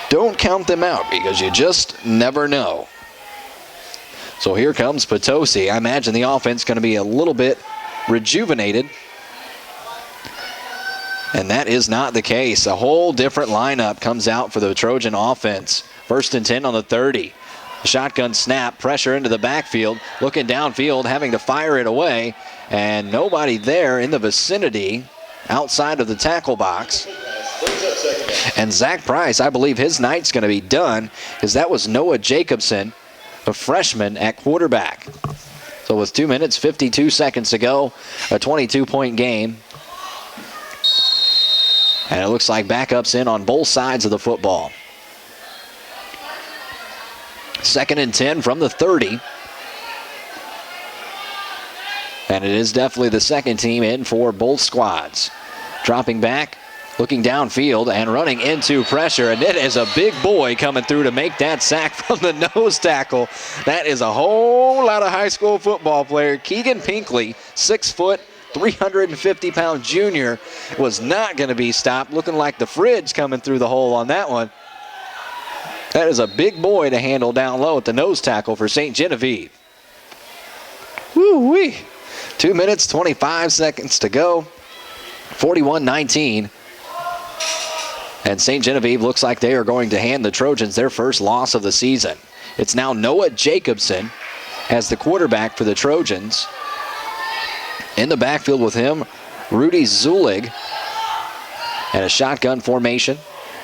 Speaker 1: don't count them out because you just never know. So here comes Potosi. I imagine the offense is going to be a little bit rejuvenated. And that is not the case. A whole different lineup comes out for the Trojan offense. 1st and 10 on the 30. Shotgun snap, pressure into the backfield, looking downfield, having to fire it away, and nobody there in the vicinity outside of the tackle box. And Zach Price, I believe his night's going to be done because that was Noah Jacobson, a freshman at quarterback. So with 2 minutes, 52 seconds to go, a 22-point game. And it looks like backups in on both sides of the football. 2nd and 10 from the 30. And it is definitely the second team in for both squads. Dropping back, looking downfield, and running into pressure. And it is a big boy coming through to make that sack from the nose tackle. That is a whole lot of high school football player. Keegan Pinkley, 6 foot, 350-pound junior, was not going to be stopped. Looking like the fridge coming through the hole on that one. That is a big boy to handle down low at the nose tackle for St. Genevieve. Woo-wee. 2 minutes, 25 seconds to go. 41-19. And St. Genevieve looks like they are going to hand the Trojans their first loss of the season. It's now Noah Jacobson as the quarterback for the Trojans. In the backfield with him, Rudy Zulig. And a shotgun formation.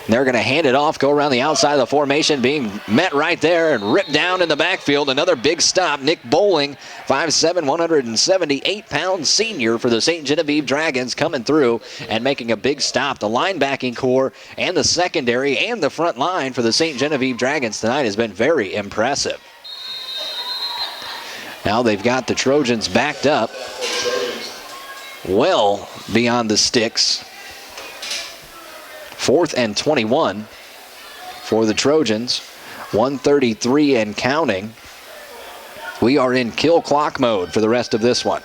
Speaker 1: They're going to hand it off, go around the outside of the formation, being met right there and ripped down in the backfield. Another big stop. Nick Bowling, 5'7", 178-pound senior for the St. Genevieve Dragons, coming through and making a big stop. The linebacking core and the secondary and the front line for the St. Genevieve Dragons tonight has been very impressive. Now they've got the Trojans backed up well beyond the sticks. 4th and 21 for the Trojans. 1:33 and counting. We are in kill clock mode for the rest of this one.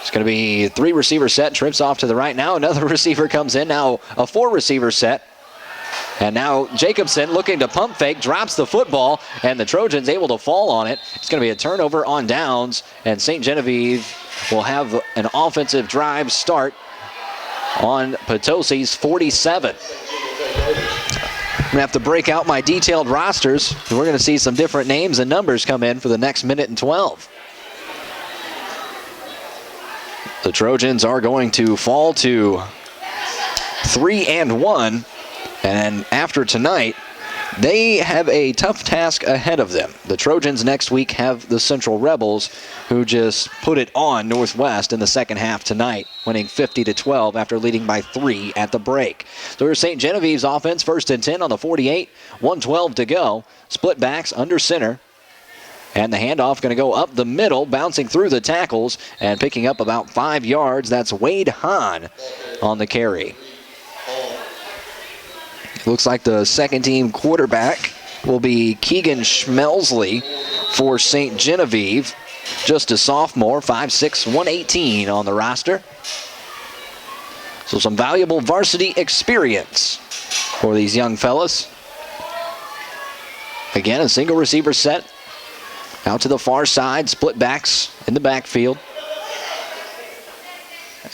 Speaker 1: It's going to be 3 receiver set, trips off to the right. Now another receiver comes in. Now a 4 receiver set. And now Jacobson looking to pump fake, drops the football, and the Trojans able to fall on it. It's going to be a turnover on downs, and St. Genevieve will have an offensive drive start on Potosi's 47. I'm going to have to break out my detailed rosters. We're going to see some different names and numbers come in for the next minute and 12. The Trojans are going to fall to 3-1. And after tonight, they have a tough task ahead of them. The Trojans next week have the Central Rebels, who just put it on Northwest in the second half tonight, winning 50-12 after leading by 3 at the break. So here's St. Genevieve's offense, 1st and 10 on the 48, 1:12 to go. Split backs under center. And the handoff going to go up the middle, bouncing through the tackles and picking up about 5 yards. That's Wade Hahn on the carry. Looks like the second team quarterback will be Keegan Schmelsley for St. Genevieve. Just a sophomore, 5'6", 118 on the roster. So some valuable varsity experience for these young fellas. Again, a single receiver set. Out to the far side, split backs in the backfield.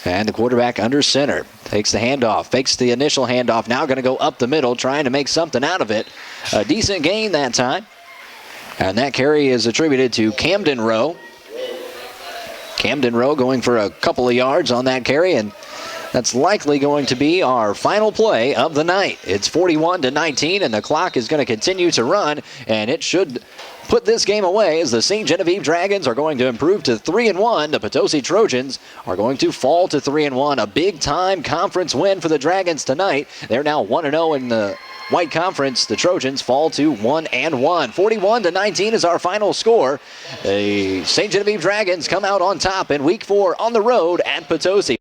Speaker 1: And the quarterback under center. Takes the handoff, fakes the initial handoff. Now going to go up the middle, trying to make something out of it. A decent gain that time. And that carry is attributed to Camden Rowe. Camden Rowe going for a couple of yards on that carry. And That's likely going to be our final play of the night. It's 41-19, and the clock is going to continue to run, and it should put this game away as the St. Genevieve Dragons are going to improve to 3-1. The Potosi Trojans are going to fall to 3-1. A big-time conference win for the Dragons tonight. They're now 1-0 in the White Conference. The Trojans fall to 1-1. 41-19 is our final score. The St. Genevieve Dragons come out on top in Week 4 on the road at Potosi.